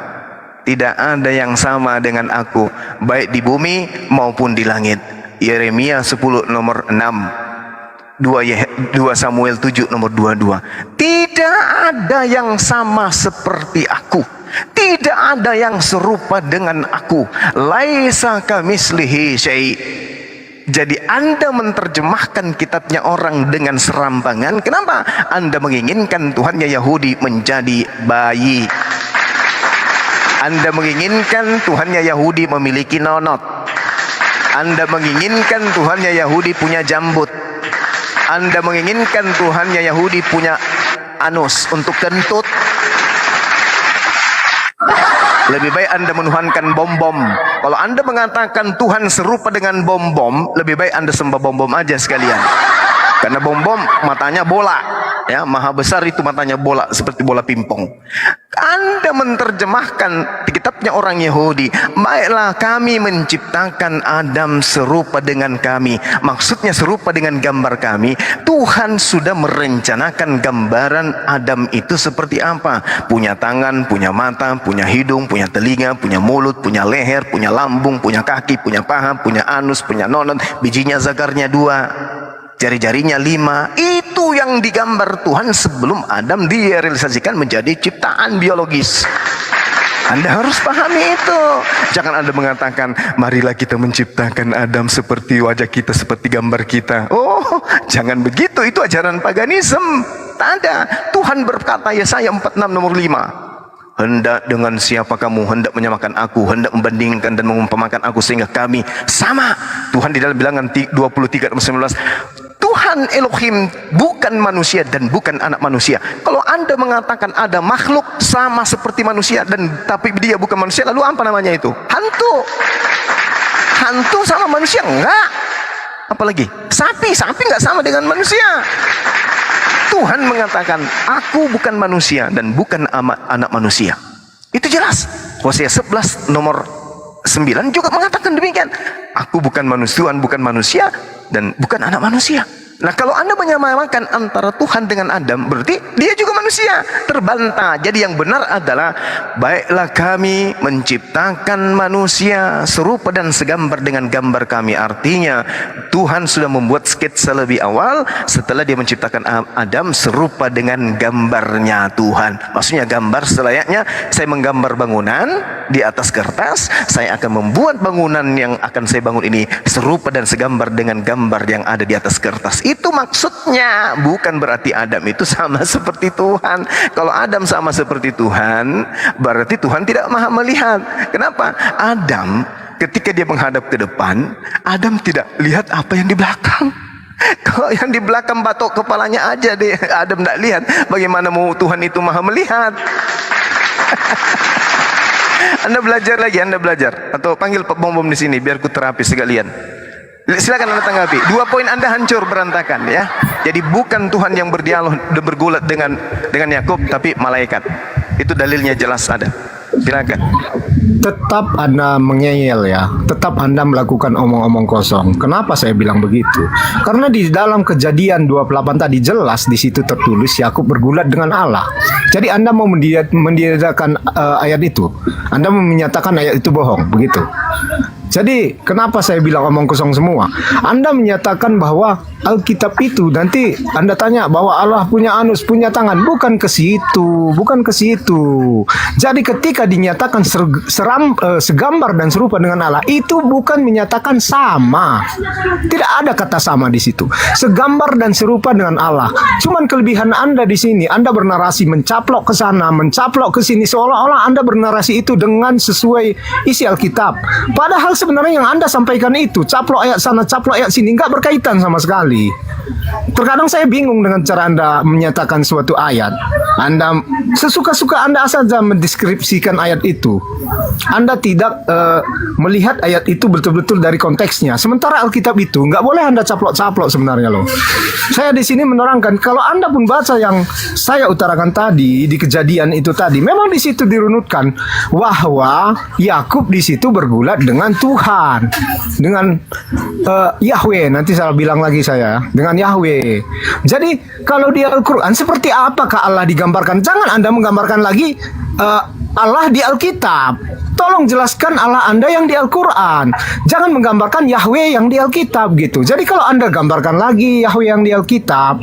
Tidak ada yang sama dengan aku, baik di bumi maupun di langit. Yeremia 10 nomor 6, 2 Samuel 7 nomor 22. Tidak ada yang sama seperti aku. Tidak ada yang serupa dengan aku. Laisa kamislihi syai'. Jadi Anda menerjemahkan kitabnya orang dengan serampangan. Kenapa? Anda menginginkan Tuhannya Yahudi menjadi bayi. Anda menginginkan Tuhannya Yahudi memiliki nonot. Anda menginginkan Tuhannya Yahudi punya jambut. Anda menginginkan Tuhannya Yahudi punya anus untuk kentut. Lebih baik Anda menuhankan bom-bom. Kalau Anda mengatakan Tuhan serupa dengan bom-bom, lebih baik Anda sembah bom-bom aja sekalian. Karena bom-bom matanya bola, ya, maha besar itu matanya bola seperti bola pingpong. Anda menerjemahkan kitabnya orang Yahudi, baiklah kami menciptakan Adam serupa dengan kami. Maksudnya serupa dengan gambar kami. Tuhan sudah merencanakan gambaran Adam itu seperti apa. Punya tangan, punya mata, punya hidung, punya telinga, punya mulut, punya leher, punya lambung, punya kaki, punya paha, punya anus, punya nonon, bijinya zakarnya 2. Jari-jarinya 5. Itu yang digambar Tuhan sebelum Adam direalisasikan menjadi ciptaan biologis. Anda harus pahami itu. Jangan Anda mengatakan, marilah kita menciptakan Adam seperti wajah kita, seperti gambar kita. Oh, jangan begitu. Itu ajaran paganisme. Tak ada. Tuhan berkata, Yesaya 46 nomor 5. Hendak dengan siapa kamu hendak menyamakan aku, hendak membandingkan dan mengumpamakan aku sehingga kami sama. Tuhan di dalam bilangan 23 19, Tuhan Elohim bukan manusia dan bukan anak manusia. Kalau Anda mengatakan ada makhluk sama seperti manusia dan tapi dia bukan manusia, lalu apa namanya itu? Hantu. Hantu sama manusia enggak. Apalagi sapi nggak sama dengan manusia. Tuhan mengatakan, aku bukan manusia dan bukan anak manusia. Itu jelas. Hosea 11 nomor 9 juga mengatakan demikian. Aku bukan manusia, Tuhan bukan manusia dan bukan anak manusia. Nah, kalau Anda menyamakan antara Tuhan dengan Adam, berarti dia juga manusia. Terbantah. Jadi yang benar adalah, baiklah kami menciptakan manusia serupa dan segambar dengan gambar kami. Artinya, Tuhan sudah membuat sketsa lebih awal setelah dia menciptakan Adam serupa dengan gambarnya Tuhan. Maksudnya gambar selayaknya saya menggambar bangunan di atas kertas, saya akan membuat bangunan yang akan saya bangun ini serupa dan segambar dengan gambar yang ada di atas kertas. Itu maksudnya, bukan berarti Adam itu sama seperti Tuhan. Kalau Adam sama seperti Tuhan, berarti Tuhan tidak maha melihat. Kenapa? Adam ketika dia menghadap ke depan, Adam tidak lihat apa yang di belakang. Kalau yang di belakang batok kepalanya aja deh, Adam tidak lihat. Bagaimana mau Tuhan itu maha melihat? Anda belajar lagi, Anda belajar. Atau panggil Pak Bom-Bom di sini biar ku terapi sekalian. Silakan Anda tanggapi. 2 poin Anda hancur berantakan ya. Jadi bukan Tuhan yang berdialog dan bergulat dengan Yakub, tapi malaikat. Itu dalilnya jelas ada. Silakan. Tetap Anda mengeyel ya, tetap Anda melakukan omong-omong kosong. Kenapa saya bilang begitu? Karena di dalam Kejadian 28 tadi jelas di situ tertulis Yakub bergulat dengan Allah. Jadi Anda mau mendiadakan ayat itu. Anda menyatakan ayat itu bohong, begitu. Jadi kenapa saya bilang omong kosong semua? Anda menyatakan bahwa Alkitab itu nanti Anda tanya bahwa Allah punya anus, punya tangan, bukan ke situ, bukan ke situ. Jadi ketika dinyatakan segambar dan serupa dengan Allah, itu bukan menyatakan sama. Tidak ada kata sama di situ. Segambar dan serupa dengan Allah. Cuman kelebihan Anda di sini, Anda bernarasi mencaplok ke sana, mencaplok ke sini, seolah-olah Anda bernarasi itu dengan sesuai isi Alkitab. Padahal sebenarnya yang Anda sampaikan itu caplok ayat sana, caplok ayat sini, nggak berkaitan sama sekali. Terkadang saya bingung dengan cara Anda menyatakan suatu ayat. Anda sesuka-suka Anda saja mendeskripsikan ayat itu. Anda tidak melihat ayat itu betul-betul dari konteksnya. Sementara Alkitab itu nggak boleh Anda caplok-caplok sebenarnya loh. Saya di sini menerangkan kalau Anda pun baca yang saya utarakan tadi di Kejadian itu tadi, memang di situ dirunutkan bahwa Yakub di situ bergulat dengan Tuhan, dengan Yahweh. Nanti saya bilang lagi saya dengan Yahweh. Jadi kalau di Al-Quran seperti apakah Allah digambarkan? Jangan Anda menggambarkan lagi Allah di Alkitab. Tolong jelaskan Allah Anda yang di Al-Quran. Jangan menggambarkan Yahweh yang di Alkitab gitu. Jadi kalau Anda gambarkan lagi Yahweh yang di Alkitab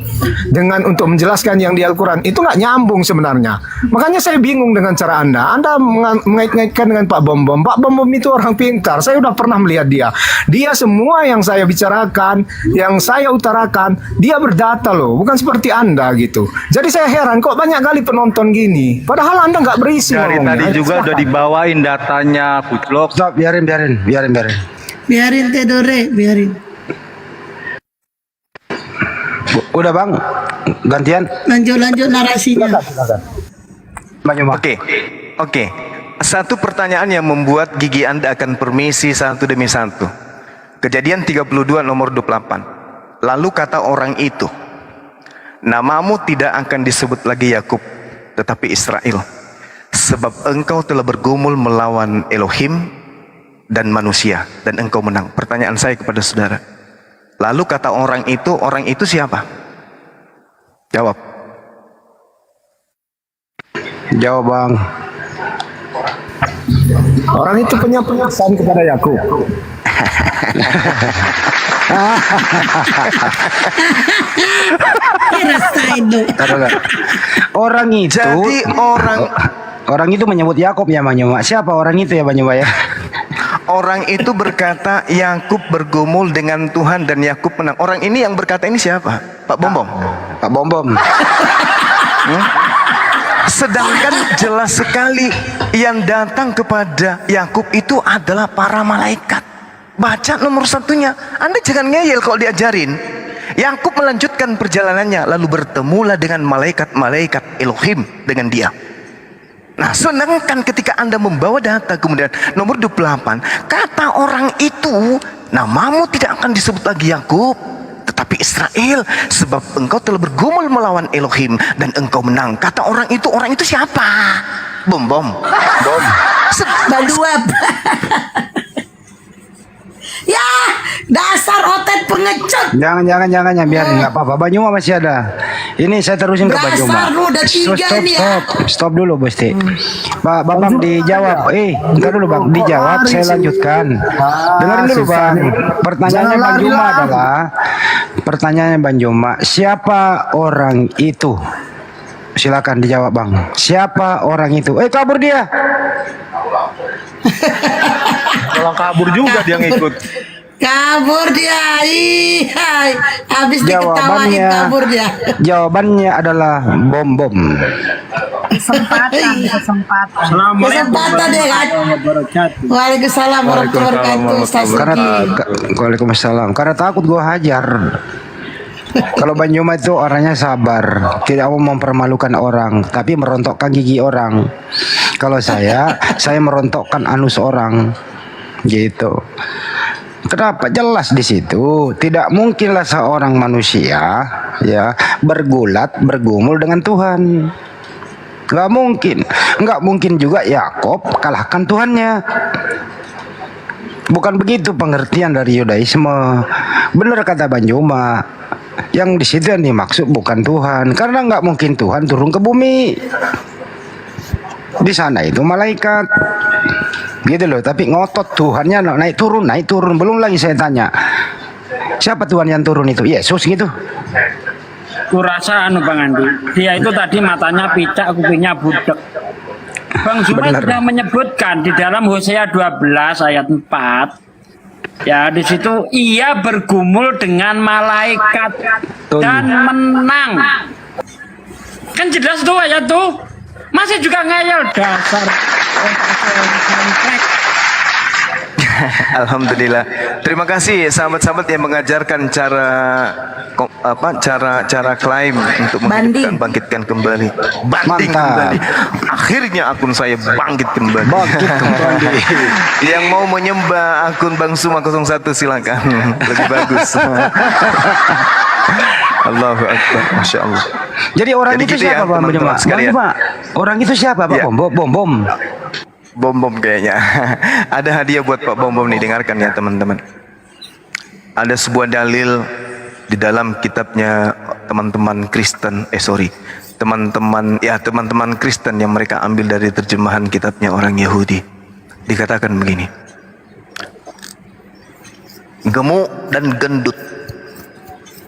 dengan untuk menjelaskan yang di Al-Quran, itu nggak nyambung sebenarnya. Makanya saya bingung dengan cara Anda. Anda mengait-ngaitkan dengan Pak Bom-Bom. Pak Bom-Bom itu orang pintar. Saya udah pernah melihat dia. Dia semua yang saya bicarakan, yang saya utarakan, dia berdata loh. Bukan seperti Anda gitu. Jadi saya heran kok banyak kali penonton gini. Padahal Anda nggak berisi dari ngomongnya. tadi juga udah dibawain datanya, kuclok. Stop, biarin. Biarin Teh Dore, biarin. Udah bang, gantian. Lanjut narasinya. Bang Yoma. Oke. Satu pertanyaan yang membuat gigi Anda akan permisi satu demi satu. Kejadian 32 nomor 28. Lalu kata orang itu, namamu tidak akan disebut lagi Yakub, tetapi Israel, sebab engkau telah bergumul melawan Elohim dan manusia, dan engkau menang. Pertanyaan saya kepada saudara, lalu kata orang itu siapa? Jawab. Jawab bang. Orang itu punya perasaan kepada Yakub. Rasain dong. Orang itu. Jadi orang itu menyebut Yakub ya Bang Yoma. Siapa orang itu ya Bang Yoma ya? orang itu berkata Yakub bergumul dengan Tuhan dan Yakub menang. Orang ini yang berkata ini siapa? Pak Bombom. Pak Bombom. Sedangkan jelas sekali yang datang kepada Yakub itu adalah para malaikat. Baca nomor satunya. Anda jangan ngeyel kalau diajarin. Yakub melanjutkan perjalanannya, lalu bertemulah dengan malaikat-malaikat Elohim dengan dia. Nah, sedangkan ketika Anda membawa data kemudian nomor 28, kata orang itu, namamu tidak akan disebut lagi Yakub, tetapi Israel, sebab engkau telah bergumul melawan Elohim dan engkau menang. Kata orang itu siapa? Bom. Baluap. Ya, dasar otet pengecut. Jangan biarin, nggak apa-apa. Banyuma masih ada. Ini saya terusin ke Banyuma. Dasar lu udah tiga nih ya. Stop dulu Bosti. Pak Bang dijawab. Bentar dulu Bang, dijawab. Saya lanjutkan. Dengerin dulu Bang. Pertanyaannya Banyuma adalah, pertanyaannya Banyuma, siapa orang itu? Silakan dijawab Bang. Siapa orang itu? Kabur dia. Kalau kabur juga dia ngikut. Kabur dia. Hai. Habis diketawain kabur dia. Jawabannya adalah bom. Kesempatan. Kesempatan deh kan. Waalaikumsalam warahmatullahi wabarakatuh. Ustaz Suki. Waalaikumsalam. Karena takut gua hajar. Kalau Banyuma itu orangnya sabar, tidak mau mempermalukan orang, tapi merontokkan gigi orang. Kalau saya merontokkan anus orang, gitu. Kenapa? Jelas di situ. Tidak mungkinlah seorang manusia ya bergumul dengan Tuhan. Nggak mungkin juga Yakub kalahkan Tuhannya. Bukan begitu pengertian dari Yudaisme. Benar kata Banyuma. Yang di situ yang dimaksud bukan Tuhan, karena nggak mungkin Tuhan turun ke bumi. Di sana itu malaikat, gitu loh. Tapi ngotot Tuhannya naik turun. Belum lagi saya tanya, siapa Tuhan yang turun itu? Yesus gitu. Kurasa Bang Andi, dia itu tadi matanya picak, kupingnya budek. Bang Zuma sudah menyebutkan di dalam Hosea 12 ayat 4. Ya, di situ ia bergumul dengan malaikat dan menang. Kan jelas tuh ayat tuh. Masih juga ngeyel dasar. Alhamdulillah. Terima kasih sahabat-sahabat yang mengajarkan cara klaim untuk bangkitkan kembali. Banding kembali. Akhirnya akun saya bangkit kembali. Yang mau menyembah akun Bang Suma 01 silakan. Lebih bagus. Allahu Akbar, Masya Allah. Jadi orang itu gitu siapa ya, teman-teman sekalian? Orang itu siapa Pak? Ya. Bom kayaknya. Ada hadiah buat Pak Bom nih, dengarkan ya teman-teman. Ada sebuah dalil di dalam kitabnya teman-teman Kristen, teman-teman Kristen yang mereka ambil dari terjemahan kitabnya orang Yahudi. Dikatakan begini. Gemuk dan gendut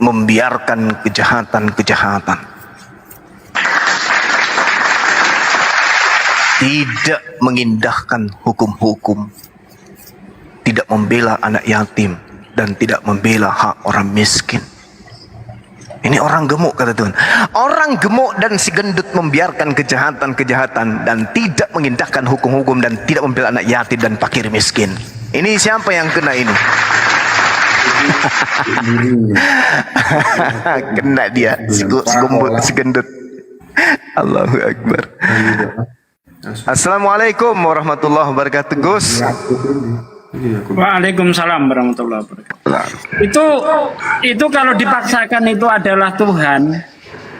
membiarkan kejahatan-kejahatan, tidak mengindahkan hukum-hukum, tidak membela anak yatim, dan tidak membela hak orang miskin. Ini orang gemuk kata Tuhan. Orang gemuk dan si gendut membiarkan kejahatan-kejahatan dan tidak mengindahkan hukum-hukum dan tidak membela anak yatim dan fakir miskin. Ini siapa yang kena ini? Kena dia, segendut. Allahu Akbar. Assalamualaikum warahmatullahi wabarakatuh, Gus. Waalaikumsalam warahmatullahi wabarakatuh. Itu kalau dipaksakan itu adalah Tuhan,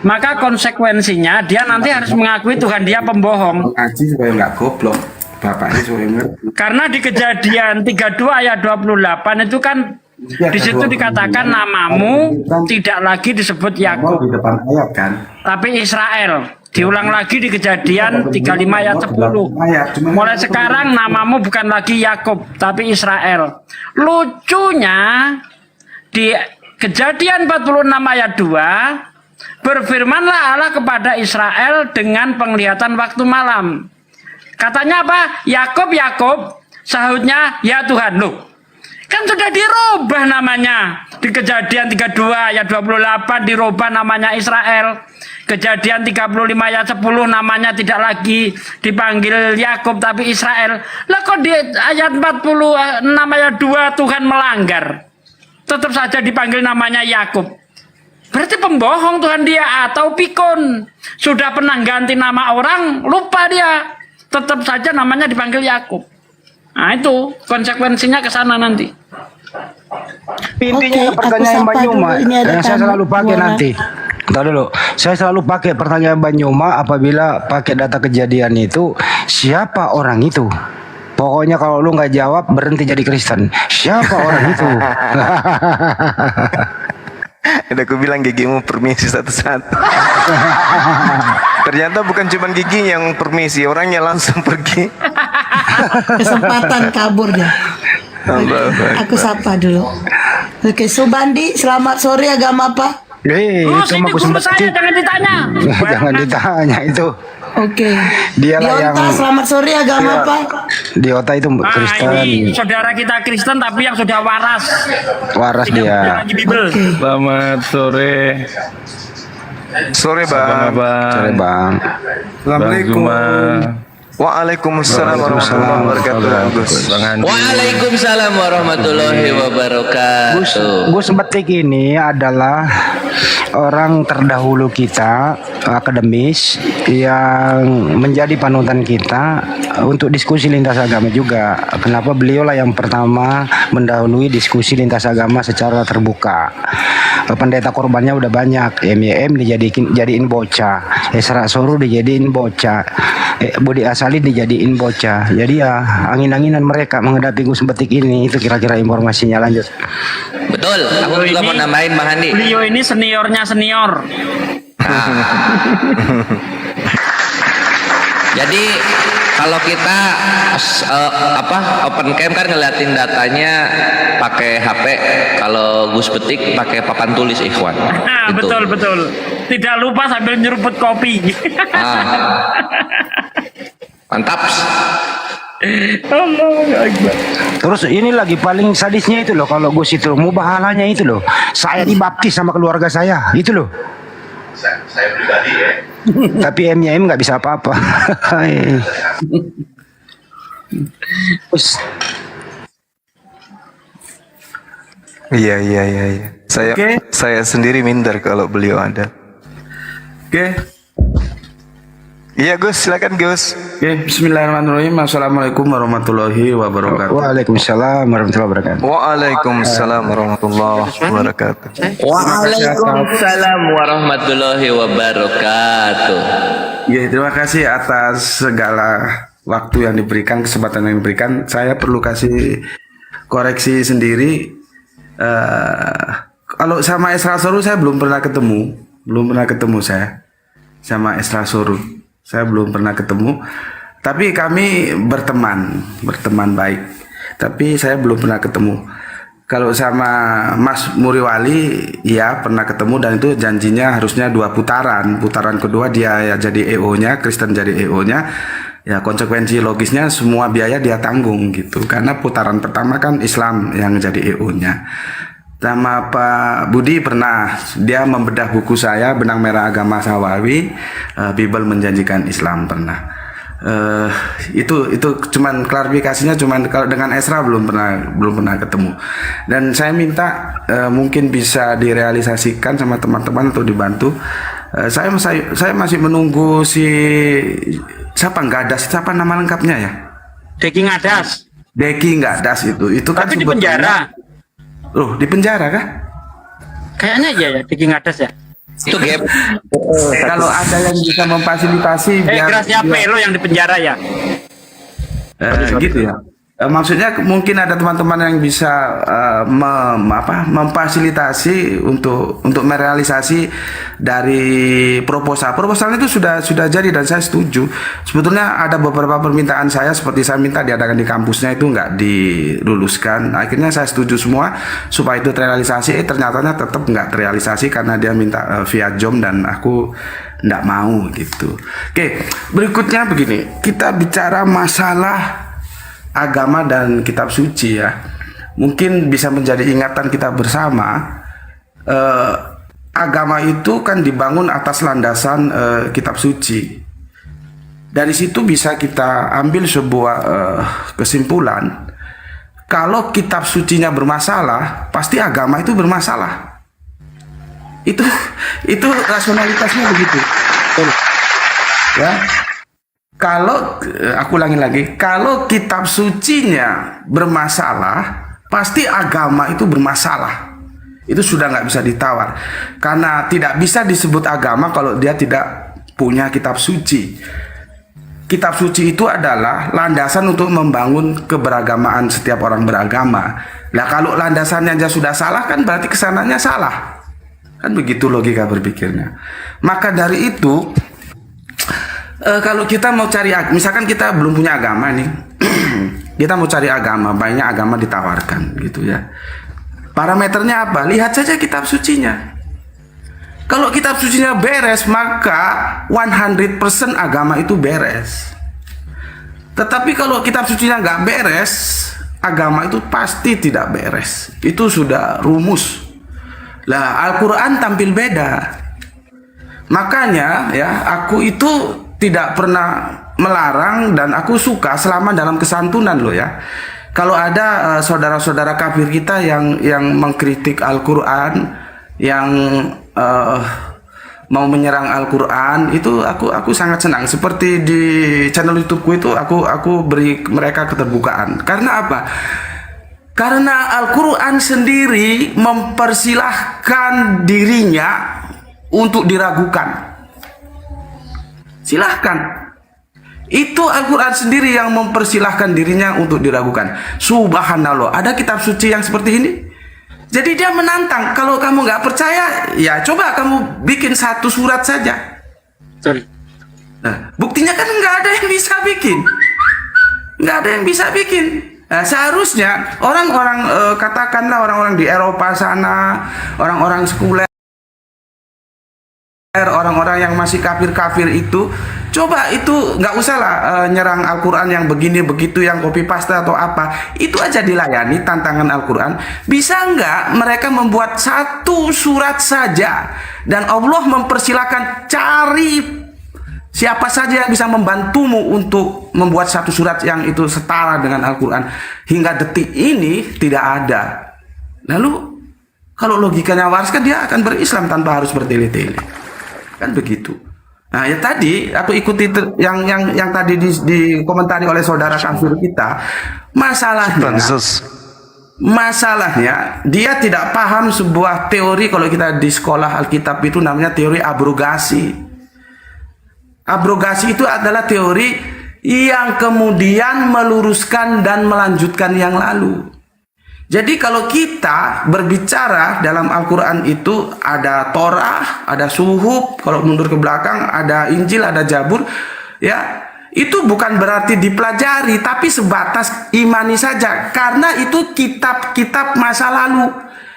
maka konsekuensinya dia nanti harus mengakui Tuhan dia pembohong. Ngaji supaya nggak goblok. Bapaknya supaya ngerti. Karena di Kejadian 32 ayat 28 itu kan di situ dikatakan namamu tidak lagi disebut Yakub, Di depan ayat kan. tapi Israel. Diulang lagi di Kejadian 35 ayat 10. Mulai sekarang namamu bukan lagi Yakub, tapi Israel. Lucunya di Kejadian 46 ayat 2, berfirmanlah Allah kepada Israel dengan penglihatan waktu malam. Katanya apa? Yakub, Yakub. Sahutnya, ya Tuhan. Loh, kan sudah dirubah namanya. Di Kejadian 32 ayat 28 dirubah namanya Israel. Kejadian 35 ayat 10 namanya tidak lagi dipanggil Yakub tapi Israel. Lah kok di ayat 46 ayat 2 Tuhan melanggar? Tetap saja dipanggil namanya Yakub. Berarti pembohong Tuhan dia atau pikun. Sudah pernah ganti nama orang, lupa dia. Tetap saja namanya dipanggil Yakub. Nah itu konsekuensinya ke sana nanti. Intinya Oke, pertanyaan aku Mbak sapa Nyuma, dulu. Ini ada saya tamu. selalu pakai Boleh. nanti. Tahu dulu, saya selalu pakai pertanyaan Mbak Nyuma apabila pakai data kejadian itu, siapa orang itu? Pokoknya kalau lu nggak jawab berhenti jadi Kristen. Siapa orang itu? Udah aku bilang gigimu permisi satu-satu. Ternyata bukan cuma gigi yang permisi, orangnya langsung pergi. Kesempatan kabur dia. Aku sapa dulu. Oke, Subandi, selamat sore, agama apa? Terus Itu ini mah aku guru sempat saya jangan ditanya. jangan ditanya itu. Oke. Dialah yang Dionta, selamat sore, agama apa? Diota itu Nah, Kristen, ini saudara kita Kristen tapi yang sudah waras. waras Tidak dia. ngaji Bible. Selamat sore. Sore bang. Sore bang. Assalamualaikum. Waalaikumsalam warahmatullahi wabarakatuh, Gus. Waalaikumsalam warahmatullahi wabarakatuh. Gus Betik ini adalah orang terdahulu kita akademis yang menjadi panutan kita untuk diskusi lintas agama juga. Kenapa beliau lah yang pertama mendahului diskusi lintas agama secara terbuka. Pendeta korbannya udah banyak, MYM dijadiin bocah, Esra Soru dijadiin bocah, Budi Asali dijadiin bocah. Jadi ya angin-anginan mereka menghadapi Gus Betik ini, itu kira-kira informasinya. Lanjut. Betul, aku juga mau nambahin Bang Handi. Beliau ini seniornya senior. Jadi kalau kita open cam kan ngeliatin datanya pakai HP, kalau Gus Betik pakai papan tulis ikhwan. Nah, Gitu. betul. Tidak lupa sambil nyeruput kopi. Mantap. Terus ini lagi paling sadisnya itu loh, kalau Gus itu mubahalanya itu loh, saya dibaptis sama keluarga saya itu loh. Saya pribadi ya. Tapi MYM nggak bisa apa-apa. Gus, Iya. Saya sendiri minder kalau beliau ada. Oke. Iya Gus, silakan Gus. Oke, bismillahirrahmanirrahim. Assalamualaikum warahmatullahi wabarakatuh. Waalaikumsalam warahmatullahi wabarakatuh. Waalaikumsalam warahmatullahi wabarakatuh. Waalaikumsalam warahmatullahi wabarakatuh. Ya, terima kasih atas segala waktu yang diberikan, kesempatan yang diberikan. Saya perlu kasih koreksi sendiri. Kalau sama Esra Soru saya belum pernah ketemu saya sama Esra Soru. Saya belum pernah ketemu. Tapi kami berteman baik. Tapi saya belum pernah ketemu. Kalau sama Mas Muriwali, ya pernah ketemu dan itu janjinya harusnya 2 putaran. Putaran kedua dia ya jadi EO-nya, Kristen jadi EO-nya. Ya konsekuensi logisnya semua biaya dia tanggung gitu. Karena putaran pertama kan Islam yang jadi EO-nya. Sama Pak Budi pernah, dia membedah buku saya Benang Merah Agama Sawawi, Bible Menjanjikan Islam pernah. Eh, itu cuman klarifikasinya, cuman kalau dengan Esra belum pernah ketemu. Dan saya minta mungkin bisa direalisasikan sama teman-teman atau dibantu. Saya masih menunggu si siapa Gadas, siapa nama lengkapnya ya? Deki Ngadas. Deki Gadas itu kan Tapi di sebetulnya- penjara. Loh, di penjara kah? Kayaknya iya ya, Deki Ngadas ya. Itu gap. Kalau ada yang bisa memfasilitasi Gracia Pelo yang di penjara ya. gitu ya. Maksudnya mungkin ada teman-teman yang bisa memfasilitasi untuk merealisasi dari proposalnya itu sudah jadi dan saya setuju. Sebetulnya ada beberapa permintaan saya, seperti saya minta diadakan di kampusnya itu nggak diluluskan. Akhirnya saya setuju semua supaya itu terrealisasi. Ternyatanya tetap nggak terrealisasi karena dia minta via Zoom dan aku nggak mau gitu. Oke, berikutnya begini, kita bicara masalah agama dan kitab suci ya. Mungkin bisa menjadi ingatan kita bersama. Agama itu kan dibangun atas landasan kitab suci. Dari situ bisa kita ambil sebuah kesimpulan. Kalau kitab sucinya bermasalah, pasti agama itu bermasalah. Itu rasionalitasnya begitu. Ya. Kalau aku ulangi lagi, kalau kitab sucinya bermasalah, pasti agama itu bermasalah. Itu sudah nggak bisa ditawar, karena tidak bisa disebut agama kalau dia tidak punya kitab suci. Kitab suci itu adalah landasan untuk membangun keberagamaan setiap orang beragama. Nah, kalau landasannya aja sudah salah, kan berarti kesananya salah. Kan begitu logika berpikirnya. Maka dari itu, kalau kita mau cari, misalkan kita belum punya agama nih, kita mau cari agama, banyak agama ditawarkan gitu ya. Parameternya apa? Lihat saja kitab sucinya. Kalau kitab sucinya beres, maka 100% agama itu beres. Tetapi kalau kitab sucinya nggak beres, agama itu pasti tidak beres. Itu sudah rumus. Lah, Al-Quran tampil beda. Makanya ya, aku itu tidak pernah melarang dan aku suka selama dalam kesantunan loh ya. Kalau ada saudara-saudara kafir kita yang mengkritik Al-Quran, yang mau menyerang Al-Quran, itu aku sangat senang. Seperti di channel YouTubeku itu aku beri mereka keterbukaan. Karena apa? Karena Al-Quran sendiri mempersilahkan dirinya untuk diragukan. Silahkan. Itu Al-Quran sendiri yang mempersilahkan dirinya untuk diragukan. Subhanallah, ada kitab suci yang seperti ini. Jadi dia menantang. Kalau kamu nggak percaya, ya coba kamu bikin satu surat saja. Nah, buktinya kan nggak ada yang bisa bikin. Nggak ada yang bisa bikin. Nah, seharusnya orang-orang katakanlah orang-orang di Eropa sana, orang-orang sekuler, orang-orang yang masih kafir-kafir itu, coba itu nggak usah lah nyerang Al-Quran yang begini begitu, yang copy paste atau apa, itu aja dilayani tantangan Al-Quran. Bisa nggak mereka membuat satu surat saja dan Allah mempersilahkan cari siapa saja yang bisa membantumu untuk membuat satu surat yang itu setara dengan Al-Quran. Hingga detik ini tidak ada. Lalu kalau logikanya waras kan dia akan berislam tanpa harus bertele-tele. Kan begitu. Nah ya tadi aku ikuti yang tadi dikomentari oleh saudara kafir kita. Masalahnya dia tidak paham sebuah teori. Kalau kita di sekolah Alkitab itu namanya teori abrogasi. Abrogasi itu adalah teori yang kemudian meluruskan dan melanjutkan yang lalu. Jadi kalau kita berbicara dalam Al-Quran itu ada Torah, ada Suhuf, kalau mundur ke belakang ada Injil, ada Zabur, ya itu bukan berarti dipelajari, tapi sebatas imani saja, karena itu kitab-kitab masa lalu.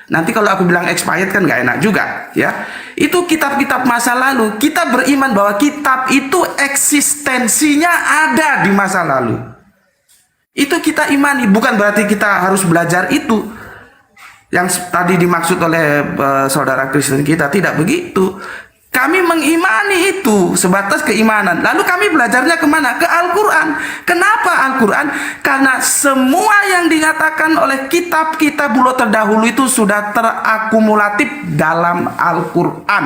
Nanti kalau aku bilang expired kan nggak enak juga, ya. Itu kitab-kitab masa lalu. Kita beriman bahwa kitab itu eksistensinya ada di masa lalu. Itu kita imani, bukan berarti kita harus belajar itu. Yang tadi dimaksud oleh saudara Kristen kita, tidak begitu. Kami mengimani itu sebatas keimanan. Lalu kami belajarnya kemana? Ke Al-Quran. Kenapa Al-Quran? Karena semua yang dinyatakan oleh kitab-kitab dulu terdahulu itu sudah terakumulatif dalam Al-Quran.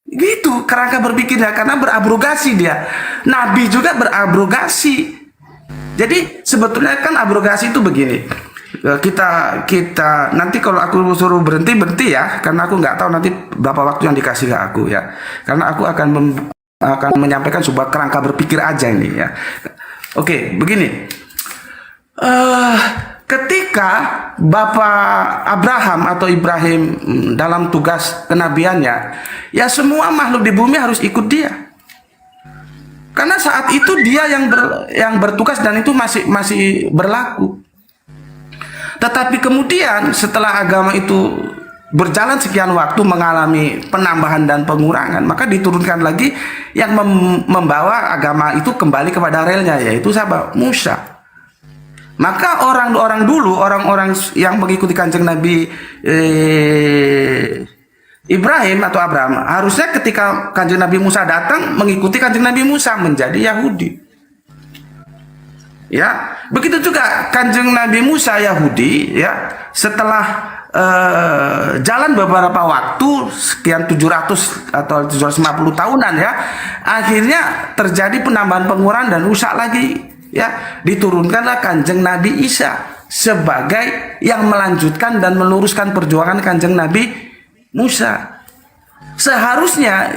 Gitu kerangka berpikirnya, karena berabrogasi dia. Nabi juga berabrogasi. Jadi sebetulnya kan abrogasi itu begini. Kita nanti kalau aku suruh berhenti ya, karena aku nggak tahu nanti berapa waktu yang dikasih ke aku ya, karena aku akan menyampaikan sebuah kerangka berpikir aja ini ya. Oke, begini, ketika Bapak Abraham atau Ibrahim dalam tugas kenabiannya, ya semua makhluk di bumi harus ikut dia. Karena saat itu dia yang bertugas dan itu masih berlaku. Tetapi kemudian setelah agama itu berjalan sekian waktu mengalami penambahan dan pengurangan, maka diturunkan lagi yang membawa agama itu kembali kepada relnya, yaitu siapa? Musa. Maka orang-orang dulu, orang-orang yang mengikuti kanjeng Nabi Ibrahim atau Abraham, harusnya ketika kanjeng Nabi Musa datang mengikuti kanjeng Nabi Musa, menjadi Yahudi. Ya, begitu juga kanjeng Nabi Musa Yahudi ya, setelah jalan beberapa waktu sekian 700 atau 750 tahunan ya, akhirnya terjadi penambahan pengurangan dan rusak lagi ya, diturunkanlah kanjeng Nabi Isa sebagai yang melanjutkan dan meluruskan perjuangan kanjeng Nabi Musa. Seharusnya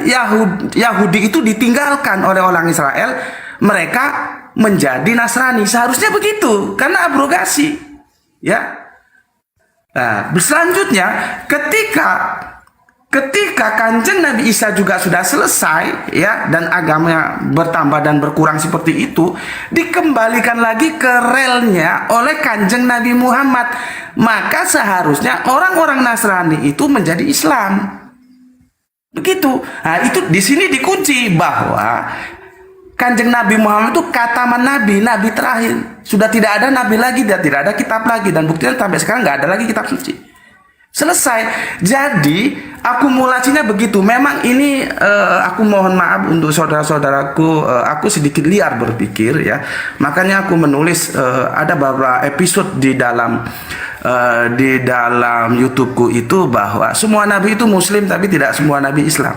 Yahudi itu ditinggalkan oleh orang Israel, mereka menjadi Nasrani, seharusnya begitu karena abrogasi ya. Nah, selanjutnya ketika kanjeng Nabi Isa juga sudah selesai ya, dan agamanya bertambah dan berkurang seperti itu, dikembalikan lagi ke relnya oleh kanjeng Nabi Muhammad, maka seharusnya orang-orang Nasrani itu menjadi Islam. Begitu. Nah, itu di sini dikunci bahwa kanjeng Nabi Muhammad itu kataman Nabi, Nabi terakhir. Sudah tidak ada Nabi lagi dan tidak ada kitab lagi. Dan buktinya sampai sekarang nggak ada lagi kitab suci. Selesai. Jadi akumulasinya begitu. Memang ini aku mohon maaf untuk saudara-saudaraku, aku sedikit liar berpikir ya. Makanya aku menulis ada beberapa episode di dalam YouTubeku itu bahwa semua Nabi itu Muslim tapi tidak semua Nabi Islam.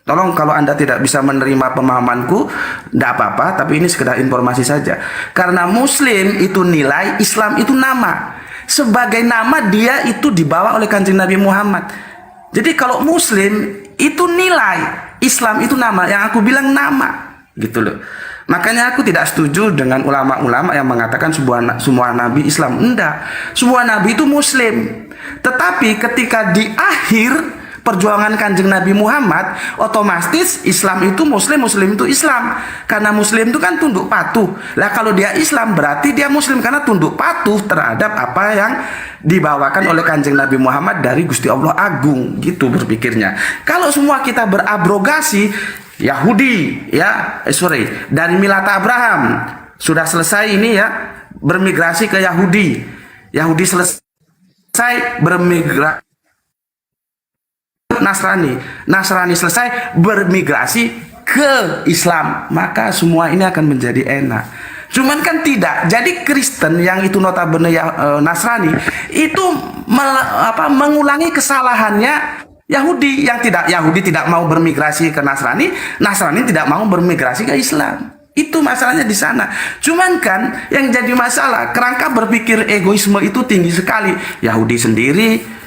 Tolong kalau Anda tidak bisa menerima pemahamanku, tidak apa-apa, tapi ini sekedar informasi saja. Karena Muslim itu nilai, Islam itu nama. Sebagai nama dia itu dibawa oleh kanjeng Nabi Muhammad. Jadi kalau Muslim itu nilai, Islam itu nama. Yang aku bilang nama, gitu loh. Makanya aku tidak setuju dengan ulama-ulama yang mengatakan semua Nabi Islam. Enggak, semua Nabi itu Muslim. Tetapi ketika di akhir perjuangan kanjeng Nabi Muhammad, otomatis Islam itu Muslim, Muslim itu Islam. Karena Muslim itu kan tunduk patuh. Lah kalau dia Islam berarti dia Muslim karena tunduk patuh terhadap apa yang dibawakan oleh kanjeng Nabi Muhammad dari Gusti Allah Agung. Gitu berpikirnya. Kalau semua kita berabrogasi Yahudi ya, dari milata Abraham sudah selesai ini ya, bermigrasi ke Yahudi. Yahudi selesai bermigrasi Nasrani selesai bermigrasi ke Islam, maka semua ini akan menjadi enak. Cuman kan tidak. Jadi Kristen yang itu notabene Nasrani itu mengulangi kesalahannya Yahudi yang tidak mau bermigrasi ke Nasrani, Nasrani tidak mau bermigrasi ke Islam. Itu masalahnya di sana. Cuman kan yang jadi masalah, kerangka berpikir egoisme itu tinggi sekali. Yahudi sendiri,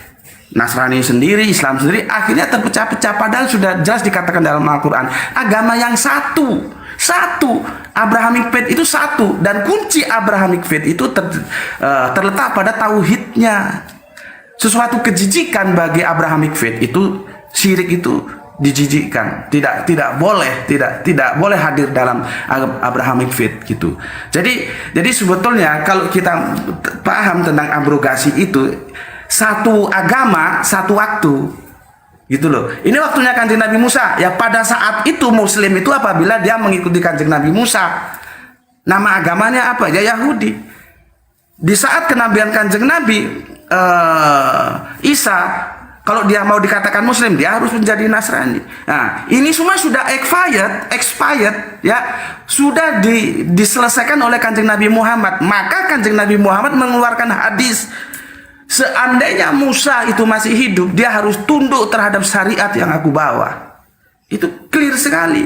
Nasrani sendiri, Islam sendiri, akhirnya terpecah-pecah. Padahal sudah jelas dikatakan dalam Al-Quran, agama yang satu, Abrahamic faith itu satu, dan kunci Abrahamic faith itu terletak pada tauhidnya. Sesuatu kejijikan bagi Abrahamic faith itu, syirik itu dijijikkan, tidak boleh hadir dalam Abrahamic faith gitu. Jadi sebetulnya kalau kita paham tentang abrogasi itu, satu agama, satu waktu, gitu loh. Ini waktunya kanjeng Nabi Musa. Ya pada saat itu Muslim itu apabila dia mengikuti kanjeng Nabi Musa. Nama agamanya apa? Ya Yahudi. Di saat kenabian kanjeng Nabi Isa, Kalau dia mau dikatakan Muslim, dia harus menjadi Nasrani. Nah, ini semua sudah expired ya, sudah diselesaikan oleh Kanjeng Nabi Muhammad. Maka Kanjeng Nabi Muhammad mengeluarkan hadis, seandainya Musa itu masih hidup, dia harus tunduk terhadap syariat yang aku bawa. Itu clear sekali.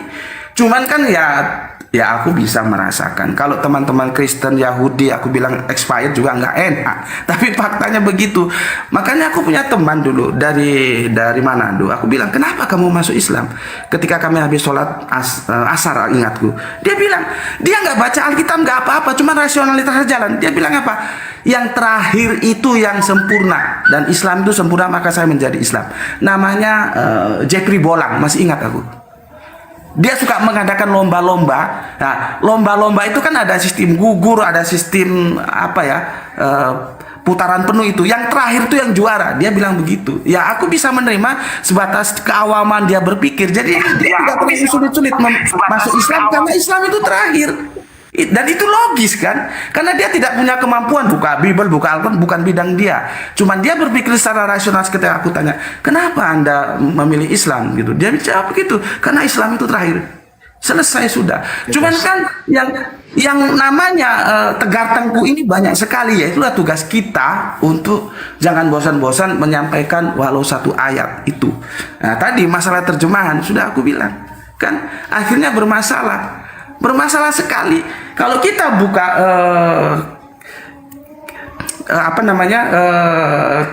Cuman kan ya aku bisa merasakan kalau teman-teman Kristen Yahudi aku bilang expired juga nggak enak, tapi faktanya begitu. Makanya aku punya teman dulu dari Manado, aku bilang, kenapa kamu masuk Islam? Ketika kami habis sholat asar, ingatku, dia bilang dia nggak baca Alkitab, nggak apa-apa, cuma rasionalitas jalan. Dia bilang apa? Yang terakhir itu yang sempurna, dan Islam itu sempurna, maka saya menjadi Islam. Namanya Jeffrey Bolang, masih ingat aku. Dia suka mengadakan lomba-lomba. Nah, lomba-lomba itu kan ada sistem gugur, ada sistem putaran penuh itu. Yang terakhir itu yang juara. Dia bilang begitu. Ya, aku bisa menerima sebatas keawaman dia berpikir. Jadi dia tidak terlalu sulit-sulit masuk Islam karena Islam itu terakhir. Dan itu logis kan, karena dia tidak punya kemampuan buka Bible, buka Al-Quran, bukan bidang dia. Cuman dia berpikir secara rasional. Ketika aku tanya, kenapa Anda memilih Islam gitu, dia jawab begitu, karena Islam itu terakhir. Selesai sudah. Cuman kan yang namanya tegar tengku ini banyak sekali, ya itulah tugas kita untuk jangan bosan-bosan menyampaikan walau satu ayat itu. Nah, tadi masalah terjemahan sudah aku bilang kan, akhirnya bermasalah sekali. Kalau kita buka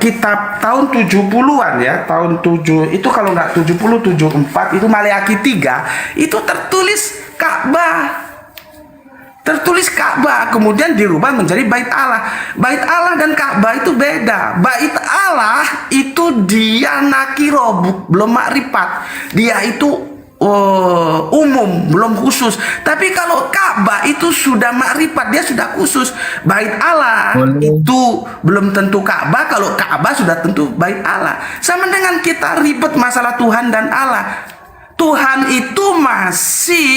kitab tahun 70-an ya, tahun 7 itu, kalau nggak 70, 74 itu Maleakhi 3 itu tertulis Ka'bah, kemudian dirubah menjadi Bait Allah. Bait Allah dan Ka'bah itu beda. Bait Allah itu dia nakiro, belum makrifat. Dia itu umum, belum khusus. Tapi kalau Ka'bah itu sudah makrifat, dia sudah khusus. Bait Allah itu belum tentu Ka'bah, kalau Ka'bah sudah tentu Bait Allah. Sama dengan kita ribet masalah Tuhan dan Allah. Tuhan itu masih,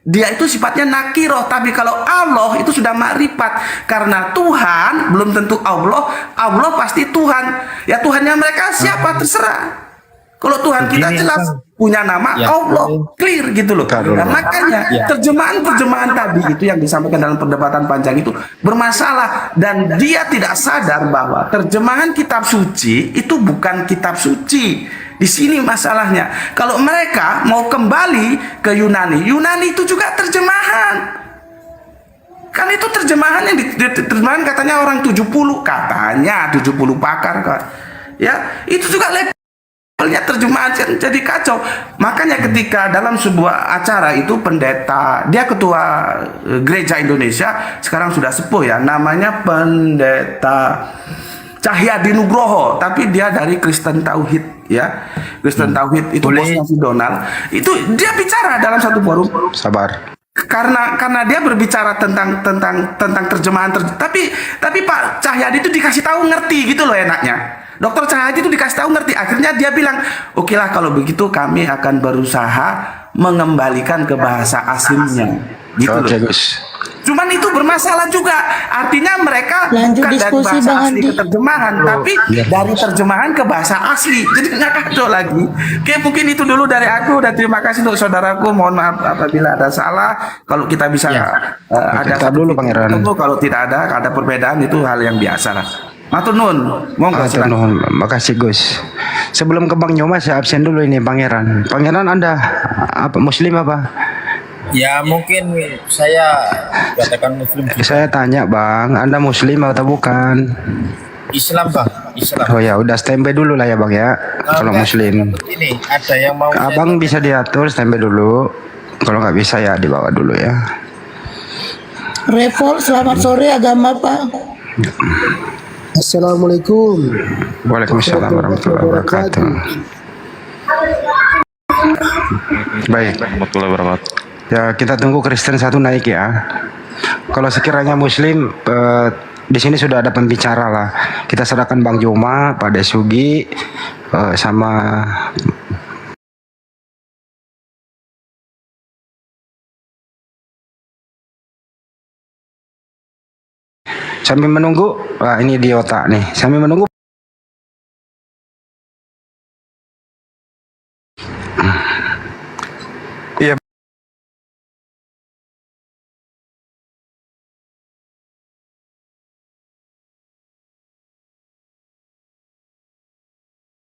dia itu sifatnya nakiroh, tapi kalau Allah itu sudah makrifat. Karena Tuhan belum tentu Allah, Allah pasti Tuhan. Ya Tuhannya mereka siapa terserah. Kalau Tuhan kita jelas punya nama Allah, clear gitu loh. Nah, makanya terjemahan tadi itu yang disampaikan dalam perdebatan panjang itu bermasalah, dan dia tidak sadar bahwa terjemahan kitab suci itu bukan kitab suci. Di sini masalahnya. Kalau mereka mau kembali ke Yunani itu juga terjemahan. Kan itu terjemahan yang terjemahan katanya orang 70 pakar kan. Ya, itu juga terjemahan jadi kacau. Makanya ketika dalam sebuah acara itu pendeta, dia ketua gereja Indonesia, sekarang sudah sepuh ya, namanya Pendeta Cahyadi Nugroho, tapi dia dari Kristen Tauhid ya. Kristen Tauhid itu bosnya si Donald. Itu dia bicara dalam satu forum. Sabar. Karena dia berbicara tentang terjemahan tapi Pak Cahyadi itu dikasih tahu ngerti gitu loh enaknya. Dokter Cahyadi itu dikasih tahu ngerti. Akhirnya dia bilang, oke lah kalau begitu kami akan berusaha mengembalikan ke bahasa aslinya. Gitu loh. Cuman itu bermasalah juga. Artinya mereka bukan dari bahasa asli ke terjemahan, tapi dari terjemahan ke bahasa asli. Jadi nggak kacau lagi. Oke, mungkin itu dulu dari aku, dan terima kasih untuk saudaraku. Mohon maaf apabila ada salah. Kalau kita bisa ada dulu Pangeran. Kalau tidak ada perbedaan, itu hal yang biasa lah. Matur nuwun, monggo silakan. Makasih Gus. Sebelum ke Bang Nyoma, saya absen dulu ini Pangeran. Pangeran, Anda apa Muslim apa? Ya mungkin saya katakan Muslim. Saya tanya Bang, Anda Muslim atau bukan? Islam Bang, Islam. Oh ya, udah standby dulu lah ya Bang ya. Kalau Muslim. Ini ada yang mau. Abang bisa diatur standby dulu. Kalau nggak bisa ya dibawa dulu ya. Revol, selamat sore, agama Pak. Assalamualaikum. Waalaikumsalam warahmatullahi wabarakatuh. Baik. Warahmatullahi wabarakatuh. Ya, kita tunggu Kristen satu naik ya. Kalau sekiranya Muslim, di sini sudah ada pembicara lah. Kita serahkan Bang Joma, Pak Desugi, sama sambil menunggu. Ini di otak nih. Sambil menunggu Iya.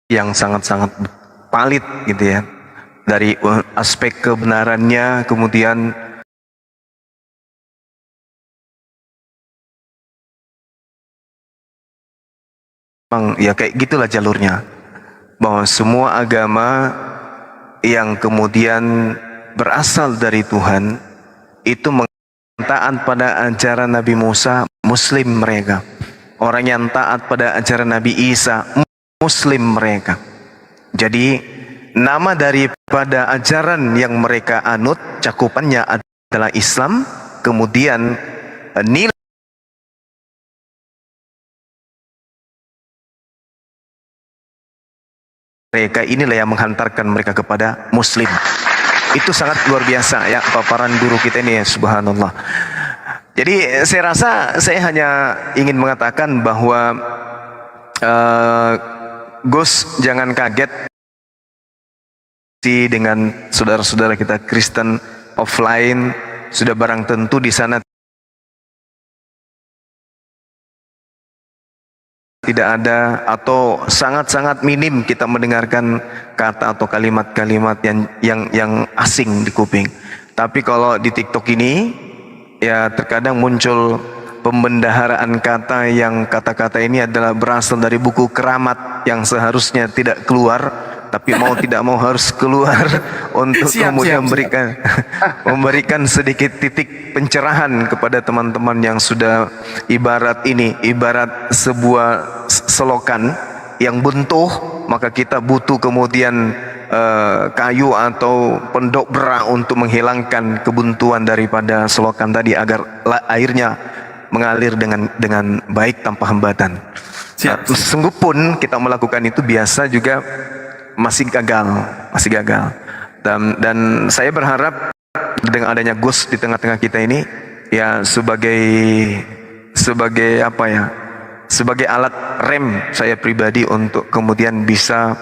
Yang sangat-sangat valid gitu ya. Dari aspek kebenarannya, kemudian ya kayak gitulah jalurnya. Bahwa semua agama yang kemudian berasal dari Tuhan itu taat pada ajaran Nabi Musa, Muslim mereka. Orang yang taat pada ajaran Nabi Isa, Muslim mereka. Jadi nama daripada ajaran yang mereka anut, cakupannya adalah Islam. Kemudian nilai mereka inilah yang menghantarkan mereka kepada Muslim. Itu sangat luar biasa ya paparan guru kita ini ya, subhanallah. Jadi saya rasa saya hanya ingin mengatakan bahwa Gus jangan kaget dengan saudara-saudara kita Kristen offline, sudah barang tentu di sana tidak ada atau sangat-sangat minim kita mendengarkan kata atau kalimat-kalimat yang asing di kuping. Tapi kalau di TikTok ini ya terkadang muncul pembendaharaan kata yang kata-kata ini adalah berasal dari buku keramat yang seharusnya tidak keluar, tapi mau tidak mau harus keluar untuk kemudian memberikan sedikit titik pencerahan kepada teman-teman yang sudah ibarat sebuah selokan yang buntuh, maka kita butuh kemudian kayu atau pendok berak untuk menghilangkan kebuntuan daripada selokan tadi agar airnya mengalir dengan baik tanpa hambatan. Sungguh pun kita melakukan itu biasa juga masih gagal. Dan saya berharap dengan adanya Gus di tengah-tengah kita ini ya sebagai apa ya? Sebagai alat rem saya pribadi untuk kemudian bisa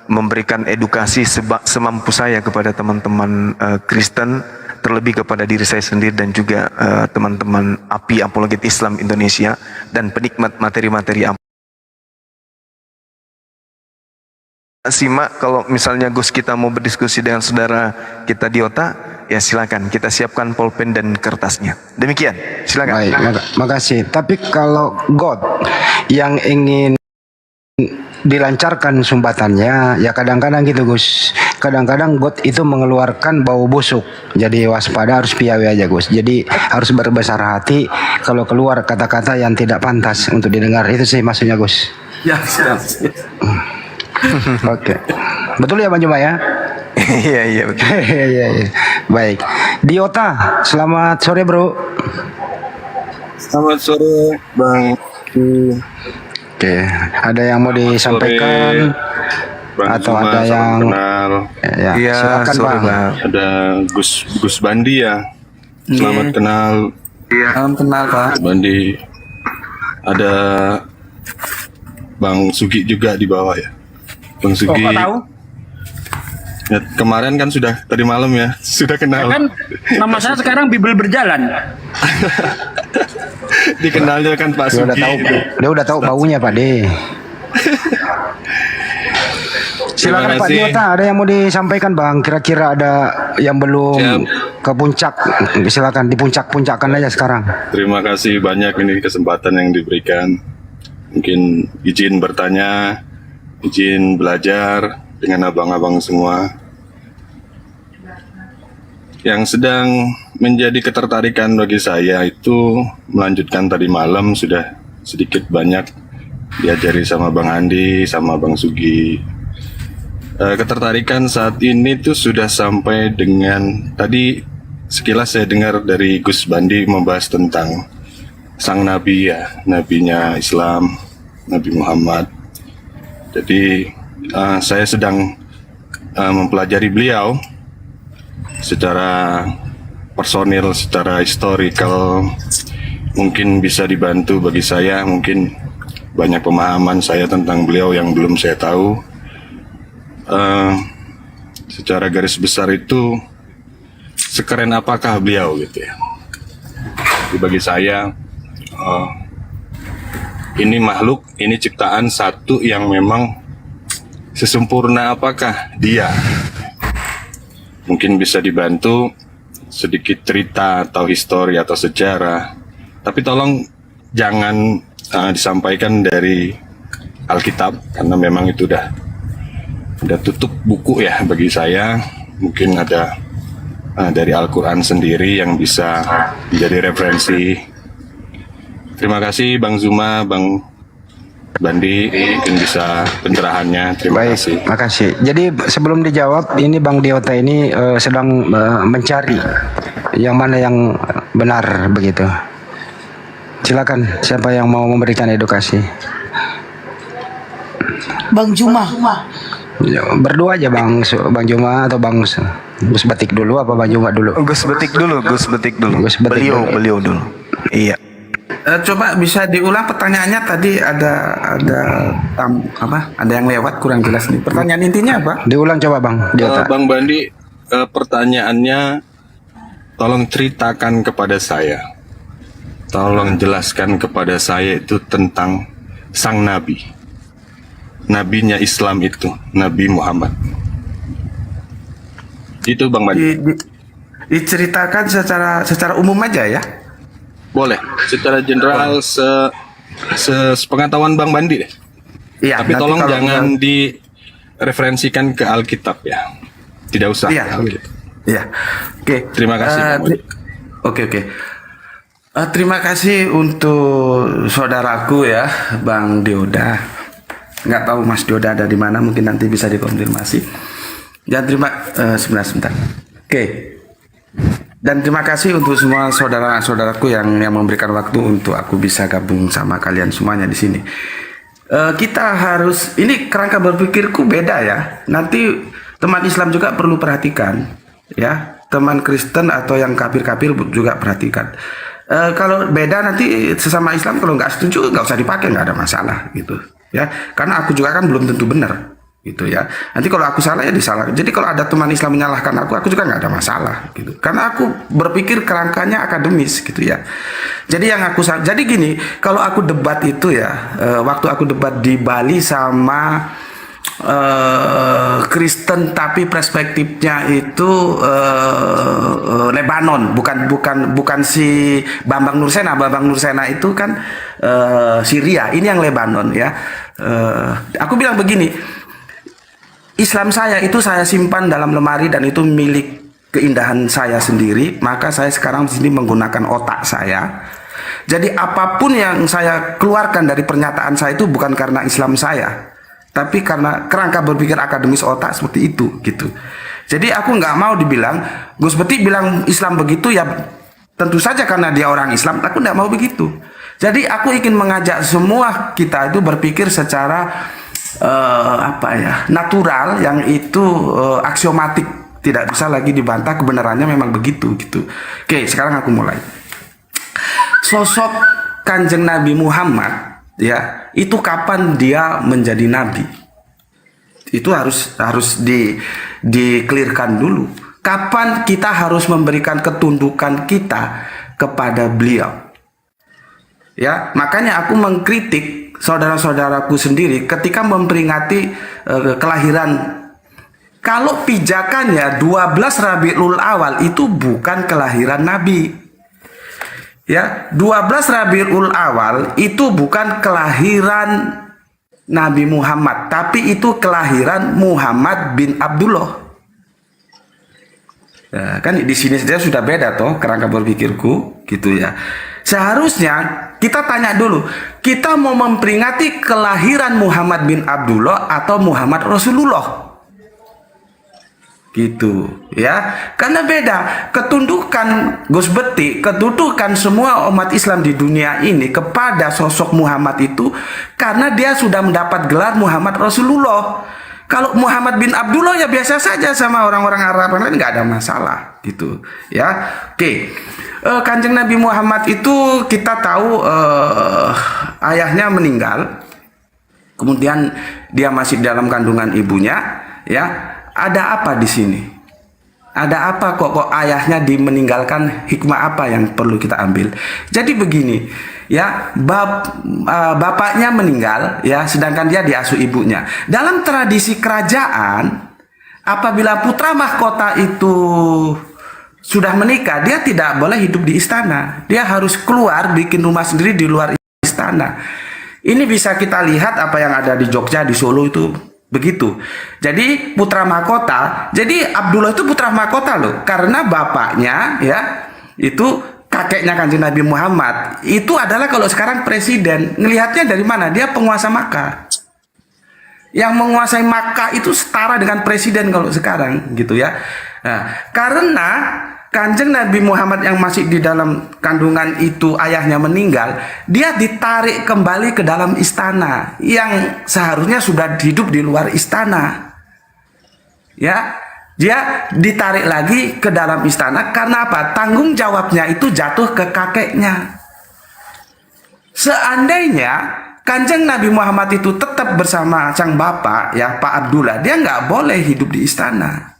memberikan edukasi semampu saya kepada teman-teman Kristen, terlebih kepada diri saya sendiri dan juga teman-teman API Apologet Islam Indonesia dan penikmat materi-materi. Simak kalau misalnya Gus kita mau berdiskusi dengan saudara kita di OTA, ya silakan kita siapkan pulpen dan kertasnya. Demikian, silakan. Baik, makasih. Tapi kalau God yang ingin dilancarkan sumbatannya, ya kadang-kadang gitu Gus. Kadang-kadang God itu mengeluarkan bau busuk. Jadi waspada, harus piawai aja Gus. Jadi harus berbesar hati kalau keluar kata-kata yang tidak pantas untuk didengar. Itu sih maksudnya Gus. Ya, siap. Oke. Betul ya Bang Juma ya? Iya betul. Iya. Baik. Diota, selamat sore bro. Selamat sore Bang. Oke, ada yang mau disampaikan Bang atau Zuma, ada yang kenal. Ya, silakan Bang. Ada Gus Bandi ya. Selamat kenal. Salam kenal Pak. Bandi. Ada Bang Sugi juga di bawah ya. Bang Sugi. Kok tahu? Ya, kemarin kan sudah tadi malam ya, sudah kenal. Ya kan nama saya sekarang Bibel Berjalan. Dikenalnya kan Pak Sugi. Dia udah tahu baunya Pak De. Silakan Pak Diota, ada yang mau disampaikan Bang? Kira-kira ada yang belum ke puncak? Silakan di puncak-puncakkan aja sekarang. Terima kasih banyak ini kesempatan yang diberikan. Mungkin izin bertanya, izin belajar dengan abang-abang semua yang sedang menjadi ketertarikan bagi saya itu melanjutkan tadi malam sudah sedikit banyak diajari sama Bang Andi, sama Bang Sugi. Ketertarikan saat ini tuh sudah sampai dengan tadi sekilas saya dengar dari Gus Bandi membahas tentang sang nabi ya, nabinya Islam, Nabi Muhammad. Jadi saya sedang mempelajari beliau secara personil, secara historical, mungkin bisa dibantu bagi saya, mungkin banyak pemahaman saya tentang beliau yang belum saya tahu. secara garis besar itu sekeren apakah beliau gitu ya. Jadi bagi saya ini makhluk, ini ciptaan satu yang memang sesempurna apakah dia. Mungkin bisa dibantu sedikit cerita atau histori atau sejarah, tapi tolong jangan disampaikan dari Alkitab karena memang itu udah tutup buku ya bagi saya. Mungkin ada dari Al-Quran sendiri yang bisa menjadi referensi. Terima kasih Bang Zuma, Bang Bandi, mungkin bisa pencerahannya. Terima kasih. Makasih. Jadi sebelum dijawab, ini Bang Diota ini sedang mencari yang mana yang benar begitu. Silakan, siapa yang mau memberikan edukasi? Bang Juma. Ya, berdua aja Bang Juma atau Bang Gus Batik dulu apa Bang Juma dulu? Gus Betik dulu. Beliau dulu. Iya. Coba bisa diulang pertanyaannya tadi ada yang lewat kurang jelas nih. Pertanyaan intinya apa? Diulang coba Bang Diota. Bang Bandi, pertanyaannya tolong ceritakan kepada saya. Tolong jelaskan kepada saya itu tentang sang nabi. Nabinya Islam itu, Nabi Muhammad. Itu Bang Bandi. Diceritakan secara umum aja ya. Boleh, secara general sepengetahuan Bang Bandi deh. Iya, tapi nanti tolong kalau jangan direferensikan ke Alkitab ya. Tidak usah. Iya. Iya. Oke. Terima kasih. Bang Bandi. Oke. Terima kasih untuk saudaraku ya, Bang Dioda. Nggak tahu Mas Dioda ada di mana, mungkin nanti bisa dikonfirmasi. Dan sebentar. Oke. Dan terima kasih untuk semua saudara-saudaraku yang memberikan waktu untuk aku bisa gabung sama kalian semuanya di sini. Kita harus, ini kerangka berpikirku beda ya. Nanti teman Islam juga perlu perhatikan, ya. Teman Kristen atau yang kafir-kafir juga perhatikan. Kalau beda nanti sesama Islam kalau nggak setuju nggak usah dipakai, nggak ada masalah gitu, ya. Karena aku juga kan belum tentu benar. Gitu ya. Nanti kalau aku salah ya disalahkan. Jadi kalau ada teman Islam menyalahkan aku juga nggak ada masalah gitu. Karena aku berpikir kerangkanya akademis gitu ya. Jadi jadi gini, kalau aku debat itu ya, waktu aku debat di Bali sama Kristen tapi perspektifnya itu Lebanon, bukan si Bambang Nursena. Bambang Nursena itu kan Syria, ini yang Lebanon ya. Aku bilang begini, Islam saya itu saya simpan dalam lemari dan itu milik keindahan saya sendiri. Maka saya sekarang di sini menggunakan otak saya. Jadi apapun yang saya keluarkan dari pernyataan saya itu bukan karena Islam saya, tapi karena kerangka berpikir akademis otak seperti itu gitu. Jadi aku nggak mau dibilang Gus Betik bilang Islam begitu ya tentu saja karena dia orang Islam. Aku nggak mau begitu. Jadi aku ingin mengajak semua kita itu berpikir secara natural, yang itu aksiomatik, tidak bisa lagi dibantah, kebenarannya memang begitu gitu. Oke, sekarang aku mulai. Sosok Kanjeng Nabi Muhammad ya, itu kapan dia menjadi nabi? Itu harus di-clearkan dulu. Kapan kita harus memberikan ketundukan kita kepada beliau? Ya, makanya aku mengkritik saudara-saudaraku sendiri ketika memperingati kelahiran. Kalau pijakannya 12 Rabiul Awal itu bukan kelahiran Nabi. Ya, 12 Rabiul Awal itu bukan kelahiran Nabi Muhammad, tapi itu kelahiran Muhammad bin Abdullah. Ya, kan di sini saja sudah beda toh kerangka berpikirku gitu ya. Seharusnya kita tanya dulu, kita mau memperingati kelahiran Muhammad bin Abdullah atau Muhammad Rasulullah? Gitu ya. Karena beda ketundukan Gus Betik, ketundukan semua umat Islam di dunia ini kepada sosok Muhammad itu karena dia sudah mendapat gelar Muhammad Rasulullah. Kalau Muhammad bin Abdullah ya biasa saja sama orang-orang Arab yang lain, nggak ada masalah gitu ya. Oke. Kanjeng Nabi Muhammad itu kita tahu ayahnya meninggal, kemudian dia masih dalam kandungan ibunya ya. ada apa di sini? Ada apa kok ayahnya meninggalkan, hikmah apa yang perlu kita ambil? Jadi begini, ya, bapaknya meninggal, ya, sedangkan dia diasuh ibunya. Dalam tradisi kerajaan, apabila putra mahkota itu sudah menikah, dia tidak boleh hidup di istana. Dia harus keluar, bikin rumah sendiri di luar istana. Ini bisa kita lihat apa yang ada di Jogja, di Solo itu begitu. Jadi putra mahkota, jadi Abdullah itu putra mahkota loh, karena bapaknya, ya, itu kakeknya Kanjeng Nabi Muhammad itu adalah kalau sekarang presiden. Ngelihatnya dari mana? Dia penguasa Makkah. Yang menguasai Makkah itu setara dengan presiden kalau sekarang, gitu ya. Nah, karena Kanjeng Nabi Muhammad yang masih di dalam kandungan itu ayahnya meninggal, dia ditarik kembali ke dalam istana yang seharusnya sudah hidup di luar istana. Ya, dia ditarik lagi ke dalam istana karena apa? Tanggung jawabnya itu jatuh ke kakeknya. Seandainya Kanjeng Nabi Muhammad itu tetap bersama sang bapak, ya, Pak Abdullah, dia nggak boleh hidup di istana.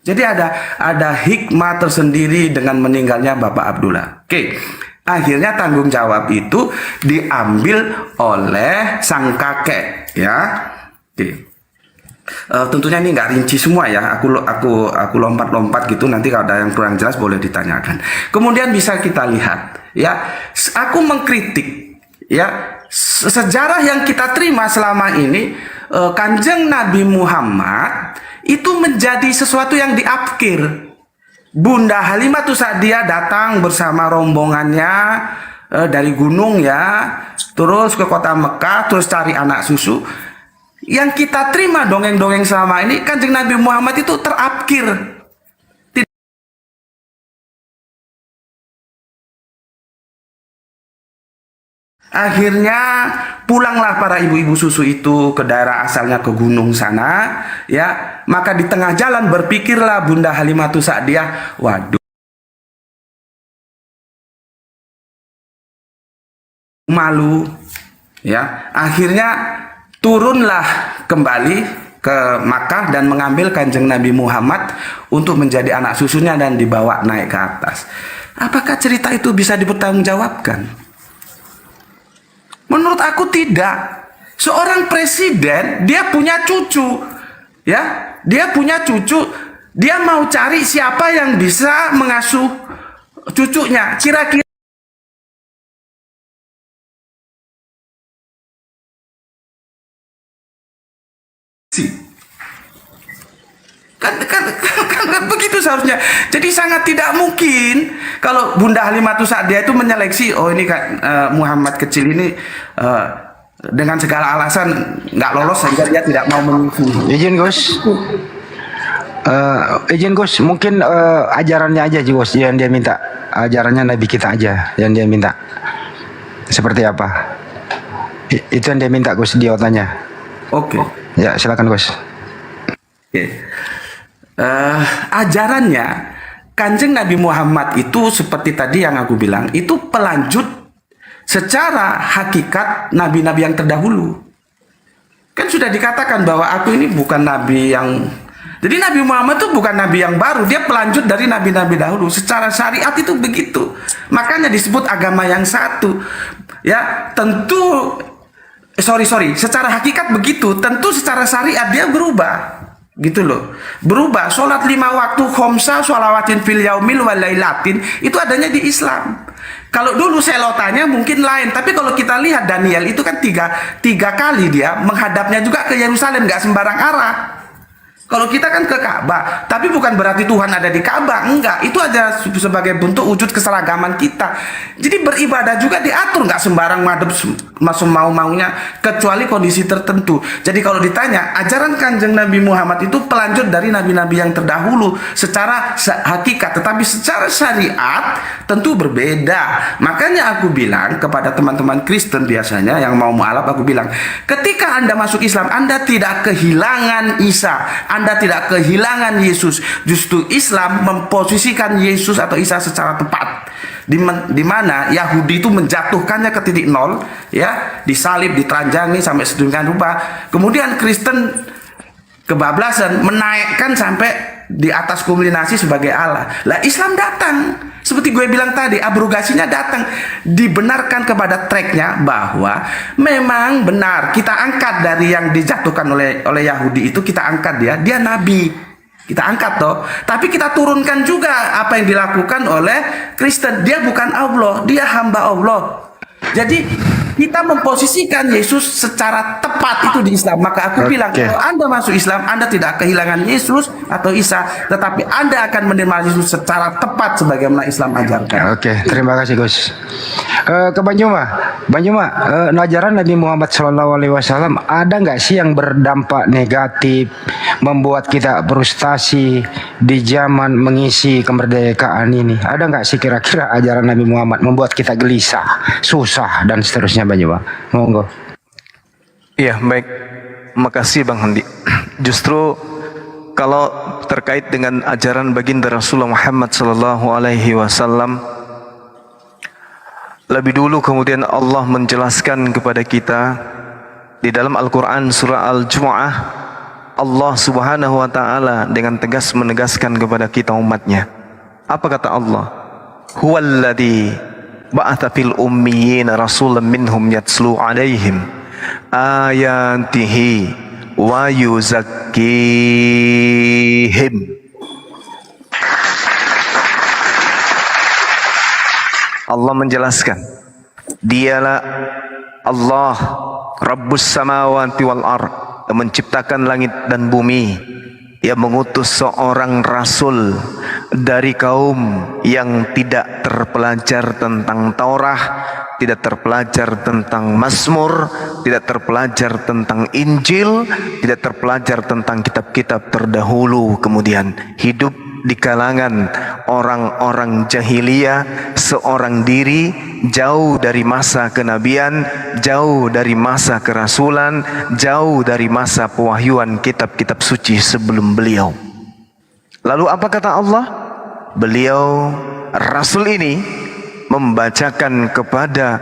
Jadi ada hikmah tersendiri dengan meninggalnya Bapak Abdullah. Oke, akhirnya tanggung jawab itu diambil oleh sang kakek, ya. Oke. Tentunya ini nggak rinci semua ya. Aku lompat-lompat gitu. Nanti kalau ada yang kurang jelas boleh ditanyakan. Kemudian bisa kita lihat, ya. Aku mengkritik, ya, sejarah yang kita terima selama ini. Kanjeng Nabi Muhammad itu menjadi sesuatu yang diafkir. Bunda Halimah Sa'diyah datang bersama rombongannya dari gunung, ya, terus ke kota Mekah, terus cari anak susu. Yang kita terima dongeng-dongeng selama ini, Kanjeng Nabi Muhammad itu terafkir. Akhirnya pulanglah para ibu-ibu susu itu ke daerah asalnya, ke gunung sana, ya. Maka di tengah jalan berpikirlah Bunda Halimah Sa'diyah, waduh, malu, ya. Akhirnya turunlah kembali ke Makkah dan mengambil Kanjeng Nabi Muhammad untuk menjadi anak susunya dan dibawa naik ke atas. Apakah cerita itu bisa dipertanggungjawabkan? Menurut aku tidak. Seorang presiden, dia punya cucu, ya, dia punya cucu, dia mau cari siapa yang bisa mengasuh cucunya. Kira-kira kan begitu seharusnya. Jadi sangat tidak mungkin kalau Bunda Halimah Sa'diyah itu menyeleksi, oh ini kan Muhammad kecil ini dengan segala alasan nggak lolos sehingga dia tidak mau menyusui. Izin Gus, mungkin ajarannya aja Gus yang dia minta, ajarannya Nabi kita aja yang dia minta. Seperti apa? Itu yang dia minta Gus, dia tanya. Oke. Ya, silakan Gus. Oke. Ajarannya Kanjeng Nabi Muhammad itu seperti tadi yang aku bilang, itu pelanjut secara hakikat nabi-nabi yang terdahulu. Kan sudah dikatakan bahwa aku ini bukan nabi yang, jadi Nabi Muhammad itu bukan nabi yang baru, dia pelanjut dari nabi-nabi dahulu. Secara syariat itu begitu. Makanya disebut agama yang satu. Ya, tentu secara hakikat begitu, tentu secara syariat dia berubah. Gitu loh, berubah. Sholat 5 waktu, khomsa, sholawatin fil yaumil walailatin, itu adanya di Islam. Kalau dulu selotannya mungkin lain, tapi kalau kita lihat Daniel itu kan tiga kali dia menghadapnya juga ke Yerusalem, nggak sembarang arah. Kalau kita kan ke Ka'bah, tapi bukan berarti Tuhan ada di Ka'bah, enggak. Itu aja sebagai bentuk wujud keseragaman kita. Jadi beribadah juga diatur, nggak sembarang madhab masuk mau-maunya, kecuali kondisi tertentu. Jadi kalau ditanya, ajaran Kanjeng Nabi Muhammad itu pelanjut dari nabi-nabi yang terdahulu secara hakikat, tetapi secara syariat tentu berbeda. Makanya aku bilang kepada teman-teman Kristen biasanya yang mau mu'alaf, aku bilang, ketika Anda masuk Islam, Anda tidak kehilangan Isa, Anda tidak kehilangan Yesus. Justru Islam memposisikan Yesus atau Isa secara tepat. Di mana Yahudi itu menjatuhkannya ke titik nol, ya, disalib, diteranjangi sampai sedemikian rupa. Kemudian Kristen kebablasan, menaikkan sampai di atas kulminasi sebagai Allah. Lah Islam datang, seperti gue bilang tadi, abrogasinya datang, dibenarkan kepada tracknya bahwa memang benar kita angkat dari yang dijatuhkan oleh Yahudi itu, kita angkat dia nabi, kita angkat toh, tapi kita turunkan juga apa yang dilakukan oleh Kristen. Dia bukan Allah, dia hamba Allah. Jadi kita memposisikan Yesus secara tepat itu di Islam. Maka aku bilang, kalau Anda masuk Islam, Anda tidak kehilangan Yesus atau Isa, tetapi Anda akan menerima Yesus secara tepat sebagaimana Islam ajarkan. Oke, terima kasih Gus. Ke Bang Juma, ajaran Nabi Muhammad SAW ada nggak sih yang berdampak negatif, membuat kita frustasi di zaman mengisi kemerdekaan ini? Ada nggak sih kira-kira ajaran Nabi Muhammad membuat kita gelisah, susah dan seterusnya, Bang Juma? Monggo. Iya, baik. Makasih Bang Handi. Justru kalau terkait dengan ajaran baginda Rasulullah Muhammad SAW, lebih dulu kemudian Allah menjelaskan kepada kita di dalam Al-Quran surah Al-Jumu'ah, Allah Subhanahu wa Ta'ala dengan tegas menegaskan kepada kita umatnya. Apa kata Allah? Huwallazi ba'atha fil ummiyina rasulan minhum yatslu alaihim ayatihi wa yuzakkihim. Allah menjelaskan, dialah Allah Rabbus samawati wal ard, yang menciptakan langit dan bumi, yang mengutus seorang rasul dari kaum yang tidak terpelajar tentang Taurah, tidak terpelajar tentang Mazmur, tidak terpelajar tentang Injil, tidak terpelajar tentang kitab-kitab terdahulu, kemudian hidup di kalangan orang-orang jahiliyah seorang diri, jauh dari masa kenabian, jauh dari masa kerasulan, jauh dari masa pewahyuan kitab-kitab suci sebelum beliau. Lalu apa kata Allah? Beliau, Rasul ini, membacakan kepada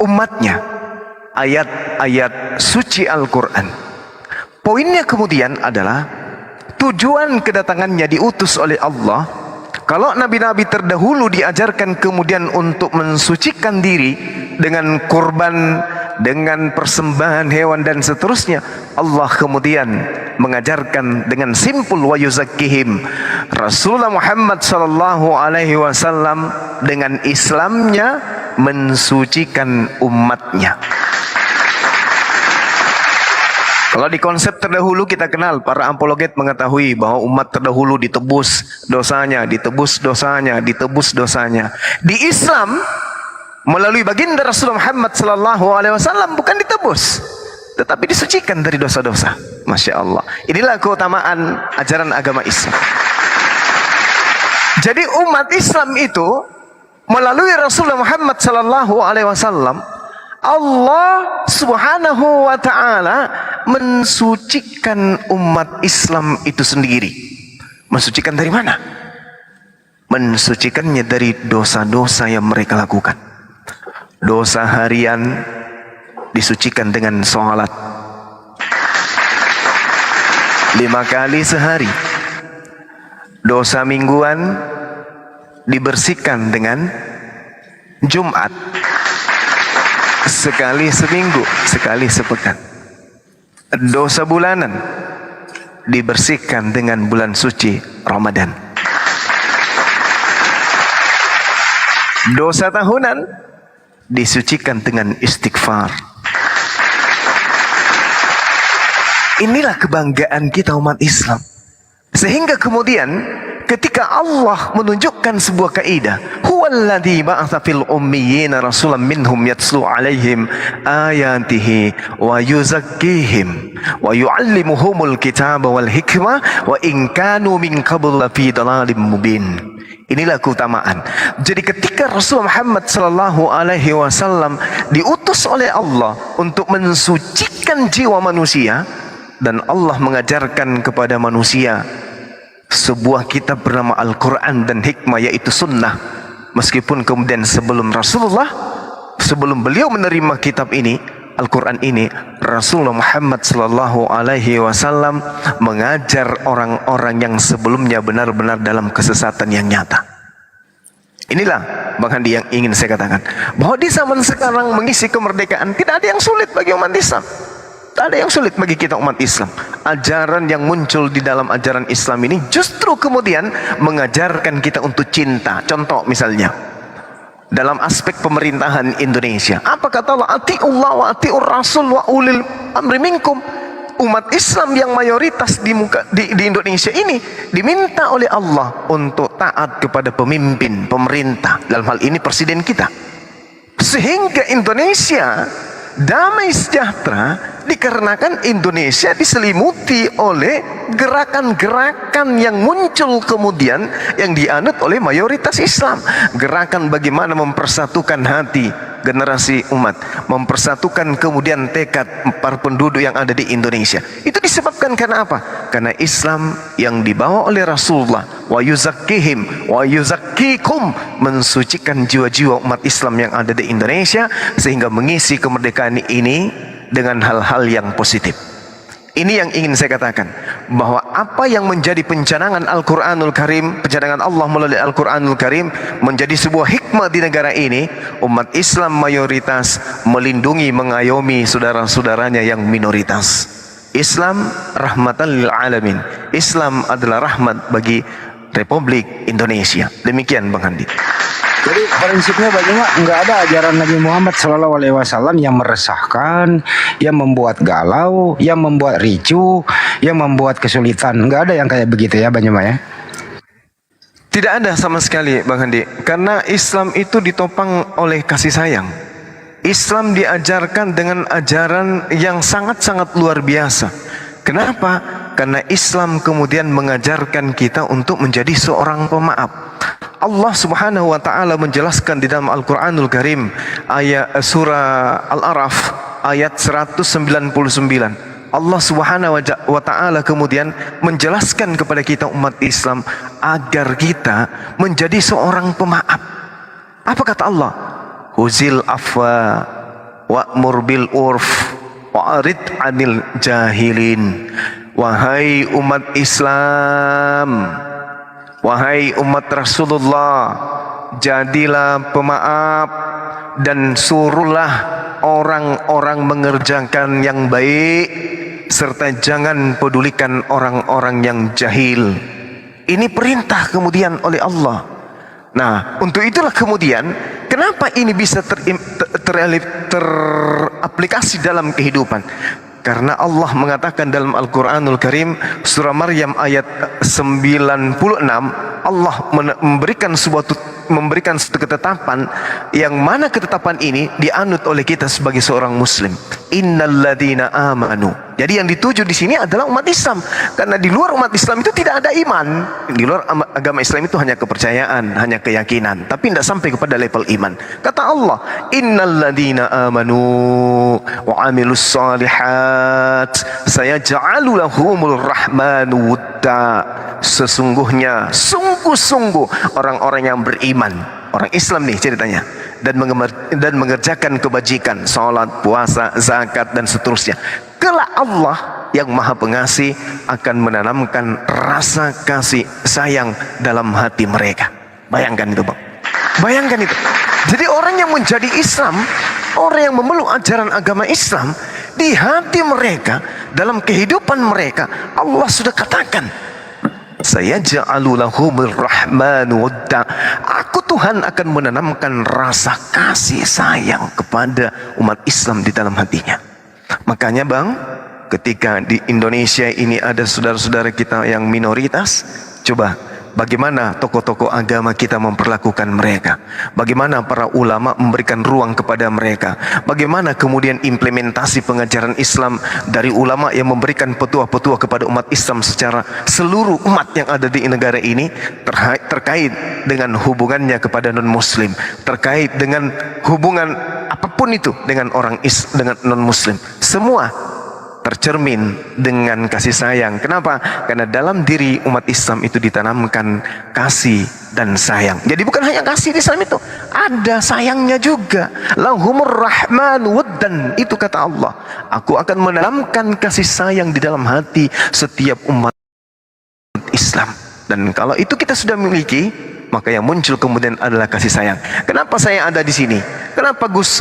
umatnya ayat-ayat suci Al-Quran. Poinnya kemudian adalah tujuan kedatangannya diutus oleh Allah. Kalau nabi-nabi terdahulu diajarkan kemudian untuk mensucikan diri dengan kurban, dengan persembahan hewan dan seterusnya, Allah kemudian mengajarkan dengan simpul wa yuzakkihim. Rasulullah Muhammad sallallahu alaihi wasallam dengan Islamnya mensucikan umatnya. Kalau di konsep terdahulu kita kenal, para apologet mengetahui bahwa umat terdahulu ditebus dosanya, ditebus dosanya, ditebus dosanya. Di Islam, melalui baginda Rasulullah Muhammad SAW bukan ditebus, tetapi disucikan dari dosa-dosa. Masya Allah. Inilah keutamaan ajaran agama Islam. Jadi umat Islam itu melalui Rasulullah Muhammad SAW, Allah Subhanahu wa Ta'ala mensucikan umat Islam itu sendiri. Mensucikan dari mana? Mensucikannya dari dosa-dosa yang mereka lakukan. Dosa harian disucikan dengan sholat 5 kali sehari. Dosa mingguan dibersihkan dengan Jumat, sekali seminggu, sekali sepekan. Dosa bulanan dibersihkan dengan bulan suci Ramadan. Dosa tahunan disucikan dengan istighfar. Inilah kebanggaan kita umat Islam. Sehingga kemudian ketika Allah menunjukkan sebuah kaidah, huwallazi ba'atsa fil ummiyina rasulan minhum yatslu alaihim ayatihi wa yuzakkihim wa yu'allimuhumul kitaba wal hikmah wa in kanu min qabl fi dhalalim mubin. Inilah keutamaan. Jadi ketika Rasulullah Muhammad sallallahu alaihi wasallam diutus oleh Allah untuk mensucikan jiwa manusia, dan Allah mengajarkan kepada manusia sebuah kitab bernama Al-Quran dan hikmah, yaitu sunnah. Meskipun kemudian sebelum Rasulullah, sebelum beliau menerima kitab ini, Al-Quran ini, Rasulullah Muhammad Sallallahu Alaihi Wasallam mengajar orang-orang yang sebelumnya benar-benar dalam kesesatan yang nyata. Inilah Bang Handi yang ingin saya katakan, bahwa di zaman sekarang mengisi kemerdekaan tidak ada yang sulit bagi umat Islam. Tak ada yang sulit bagi kita umat Islam. Ajaran yang muncul di dalam ajaran Islam ini justru kemudian mengajarkan kita untuk cinta. Contoh misalnya dalam aspek pemerintahan Indonesia, apa kata Allah? Ati'ullah wa ati'ur rasul wa ulil amri minkum. Umat Islam yang mayoritas di Indonesia ini diminta oleh Allah untuk taat kepada pemimpin, pemerintah, dalam hal ini presiden kita, sehingga Indonesia damai sejahtera dikarenakan Indonesia diselimuti oleh gerakan-gerakan yang muncul kemudian yang dianut oleh mayoritas Islam. Gerakan bagaimana mempersatukan hati generasi umat, mempersatukan kemudian tekad para penduduk yang ada di Indonesia. Itu disebabkan karena apa? Karena Islam yang dibawa oleh Rasulullah, wa yuzakkihim wa yuzakkikum, mensucikan jiwa-jiwa umat Islam yang ada di Indonesia, sehingga mengisi kemerdekaan ini dengan hal-hal yang positif. Ini yang ingin saya katakan, bahwa apa yang menjadi pencanangan Al-Quranul Karim, pencanangan Allah melalui Al-Quranul Karim, menjadi sebuah hikmah di negara ini. Umat Islam mayoritas melindungi, mengayomi saudara-saudaranya yang minoritas. Islam rahmatan lil alamin. Islam adalah rahmat bagi Republik Indonesia. Demikian Bang Handi. Jadi prinsipnya bagaimana? Nggak ada ajaran Nabi Muhammad SAW yang meresahkan, yang membuat galau, yang membuat ricu, yang membuat kesulitan. Nggak ada yang kayak begitu ya, Banyuma ya? Tidak ada sama sekali Bang Handi. Karena Islam itu ditopang oleh kasih sayang. Islam diajarkan dengan ajaran yang sangat-sangat luar biasa. Kenapa? Karena Islam kemudian mengajarkan kita untuk menjadi seorang pemaaf. Allah Subhanahu wa taala menjelaskan di dalam Al-Qur'anul Karim, ayat surah Al-A'raf ayat 199. Allah Subhanahu wa taala kemudian menjelaskan kepada kita umat Islam agar kita menjadi seorang pemaaf. Apa kata Allah? Huzil afwa wa'mur bil urf wa'rid 'anil jahilin. Wahai umat Islam, wahai umat Rasulullah, jadilah pemaaf dan suruhlah orang-orang mengerjakan yang baik, serta jangan pedulikan orang-orang yang jahil. Ini perintah kemudian oleh Allah. Nah, untuk itulah kemudian kenapa ini bisa teraplikasi dalam kehidupan? Karena Allah mengatakan dalam Al-Quranul Karim, surah Maryam ayat 96, Allah memberikan suatu ketetapan, yang mana ketetapan ini dianut oleh kita sebagai seorang muslim. Innalladzina amanu. Jadi yang dituju di sini adalah umat Islam, karena di luar umat Islam itu tidak ada iman. Di luar agama Islam itu hanya kepercayaan, hanya keyakinan, tapi tidak sampai kepada level iman. Kata Allah, innalladzina amanu wa amilus solihat sayaj'alu lahumur rahmanu wudda. Sesungguhnya, sungguh-sungguh orang-orang yang beriman, orang Islam nih ceritanya, dan mengerjakan kebajikan, salat, puasa, zakat dan seterusnya, kelak Allah yang Maha Pengasih akan menanamkan rasa kasih sayang dalam hati mereka. Bayangkan itu, Bang. Bayangkan itu. Jadi orang yang menjadi Islam, orang yang memeluk ajaran agama Islam, di hati mereka, dalam kehidupan mereka, Allah sudah katakan, saya ja'alu lahumur rahmanu wadda. Aku Tuhan akan menanamkan rasa kasih sayang kepada umat Islam di dalam hatinya. Makanya Bang, ketika di Indonesia ini ada saudara-saudara kita yang minoritas, coba bagaimana tokoh-tokoh agama kita memperlakukan mereka, bagaimana para ulama memberikan ruang kepada mereka, bagaimana kemudian implementasi pengajaran Islam dari ulama yang memberikan petua-petua kepada umat Islam secara seluruh umat yang ada di negara ini, terkait dengan hubungannya kepada non-muslim, terkait dengan hubungan apapun itu dengan dengan non-muslim, semua tercermin dengan kasih sayang. Kenapa? Karena dalam diri umat Islam itu ditanamkan kasih dan sayang. Jadi bukan hanya kasih di Islam itu, ada sayangnya juga. Lahumur rahman waddan, itu kata Allah. Aku akan menanamkan kasih sayang di dalam hati setiap umat Islam. Dan kalau itu kita sudah miliki, maka yang muncul kemudian adalah kasih sayang. Kenapa saya ada di sini? Kenapa Gus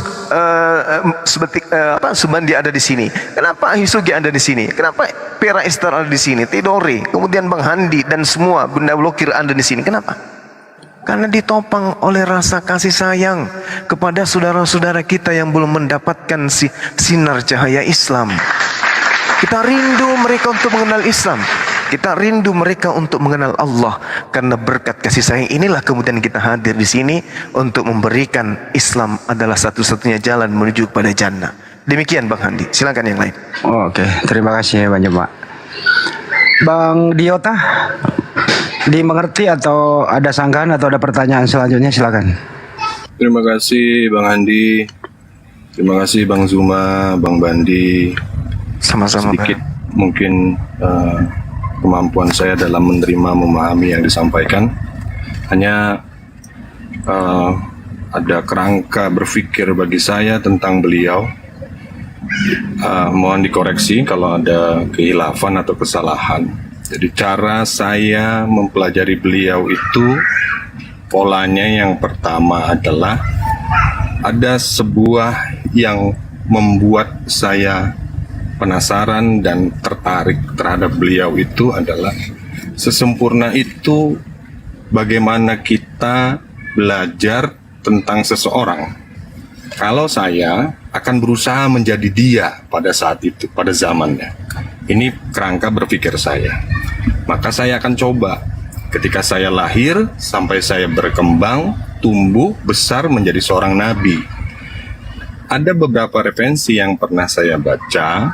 Subandi ada di sini? Kenapa Hisugi ada di sini? Kenapa Pera Ester ada di sini? Tidore, kemudian Bang Handi dan semua Bunda Blokir ada di sini. Kenapa? Karena ditopang oleh rasa kasih sayang kepada saudara-saudara kita yang belum mendapatkan sinar cahaya Islam. Kita rindu mereka untuk mengenal Islam. Kita rindu mereka untuk mengenal Allah. Karena berkat kasih sayang inilah kemudian kita hadir di sini untuk memberikan Islam adalah satu-satunya jalan menuju kepada jannah. Demikian Bang Handi. Silakan yang lain. Oke, terima kasih Bang Jemaah. Bang Diota, dimengerti atau ada sanggahan atau ada pertanyaan selanjutnya? Silakan. Terima kasih Bang Andi. Terima kasih Bang Zuma, Bang Bandi. Sama-sama. Sedikit mungkin kemampuan saya dalam menerima, memahami yang disampaikan. Hanya ada kerangka berpikir bagi saya tentang beliau. Mohon dikoreksi kalau ada kehilafan atau kesalahan. Jadi cara saya mempelajari beliau itu, polanya yang pertama adalah ada sebuah yang membuat saya penasaran dan tertarik terhadap beliau itu adalah sesempurna itu bagaimana kita belajar tentang seseorang. Kalau saya akan berusaha menjadi dia pada saat itu, pada zamannya. Ini kerangka berpikir saya. Maka saya akan coba ketika saya lahir sampai saya berkembang, tumbuh, besar menjadi seorang nabi. Ada beberapa referensi yang pernah saya baca,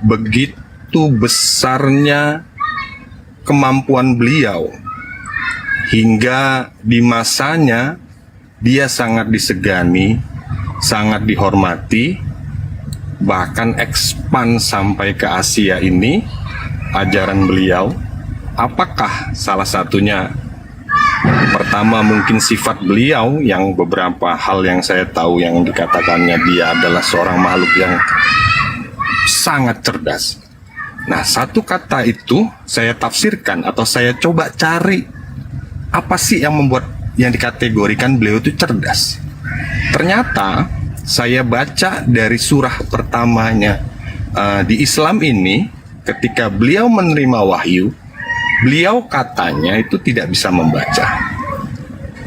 begitu besarnya kemampuan beliau, hingga di masanya dia sangat disegani, sangat dihormati, bahkan ekspan sampai ke Asia ini, ajaran beliau. Apakah salah satunya? Pertama mungkin sifat beliau yang beberapa hal yang saya tahu yang dikatakannya dia adalah seorang makhluk yang sangat cerdas. Nah, satu kata itu saya tafsirkan atau saya coba cari apa sih yang membuat yang dikategorikan beliau itu cerdas. Ternyata saya baca dari surah pertamanya di Islam ini, ketika beliau menerima wahyu, beliau katanya itu tidak bisa membaca.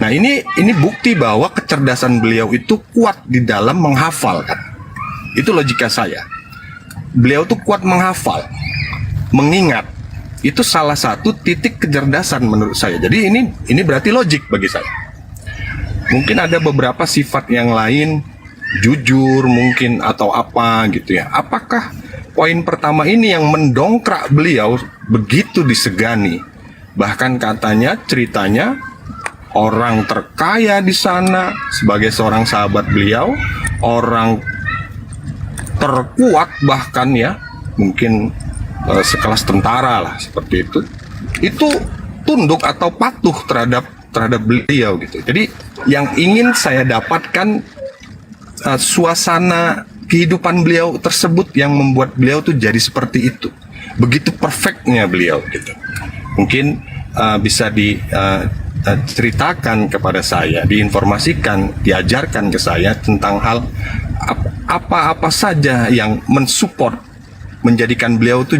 Nah, ini bukti bahwa kecerdasan beliau itu kuat di dalam menghafal, kan? Itu logika saya. Beliau tuh kuat menghafal, mengingat. Itu salah satu titik kecerdasan menurut saya. Jadi ini berarti logik bagi saya. Mungkin ada beberapa sifat yang lain, jujur mungkin atau apa gitu ya. Apakah poin pertama ini yang mendongkrak beliau begitu disegani? Bahkan katanya, ceritanya orang terkaya di sana sebagai seorang sahabat beliau, orang terkuat bahkan ya, mungkin sekelas tentara lah seperti itu tunduk atau patuh terhadap beliau gitu. Jadi yang ingin saya dapatkan suasana kehidupan beliau tersebut yang membuat beliau tuh jadi seperti itu, begitu perfectnya beliau gitu. Mungkin bisa diceritakan kepada saya, diinformasikan, diajarkan ke saya tentang hal apa-apa saja yang mensupport menjadikan beliau tuh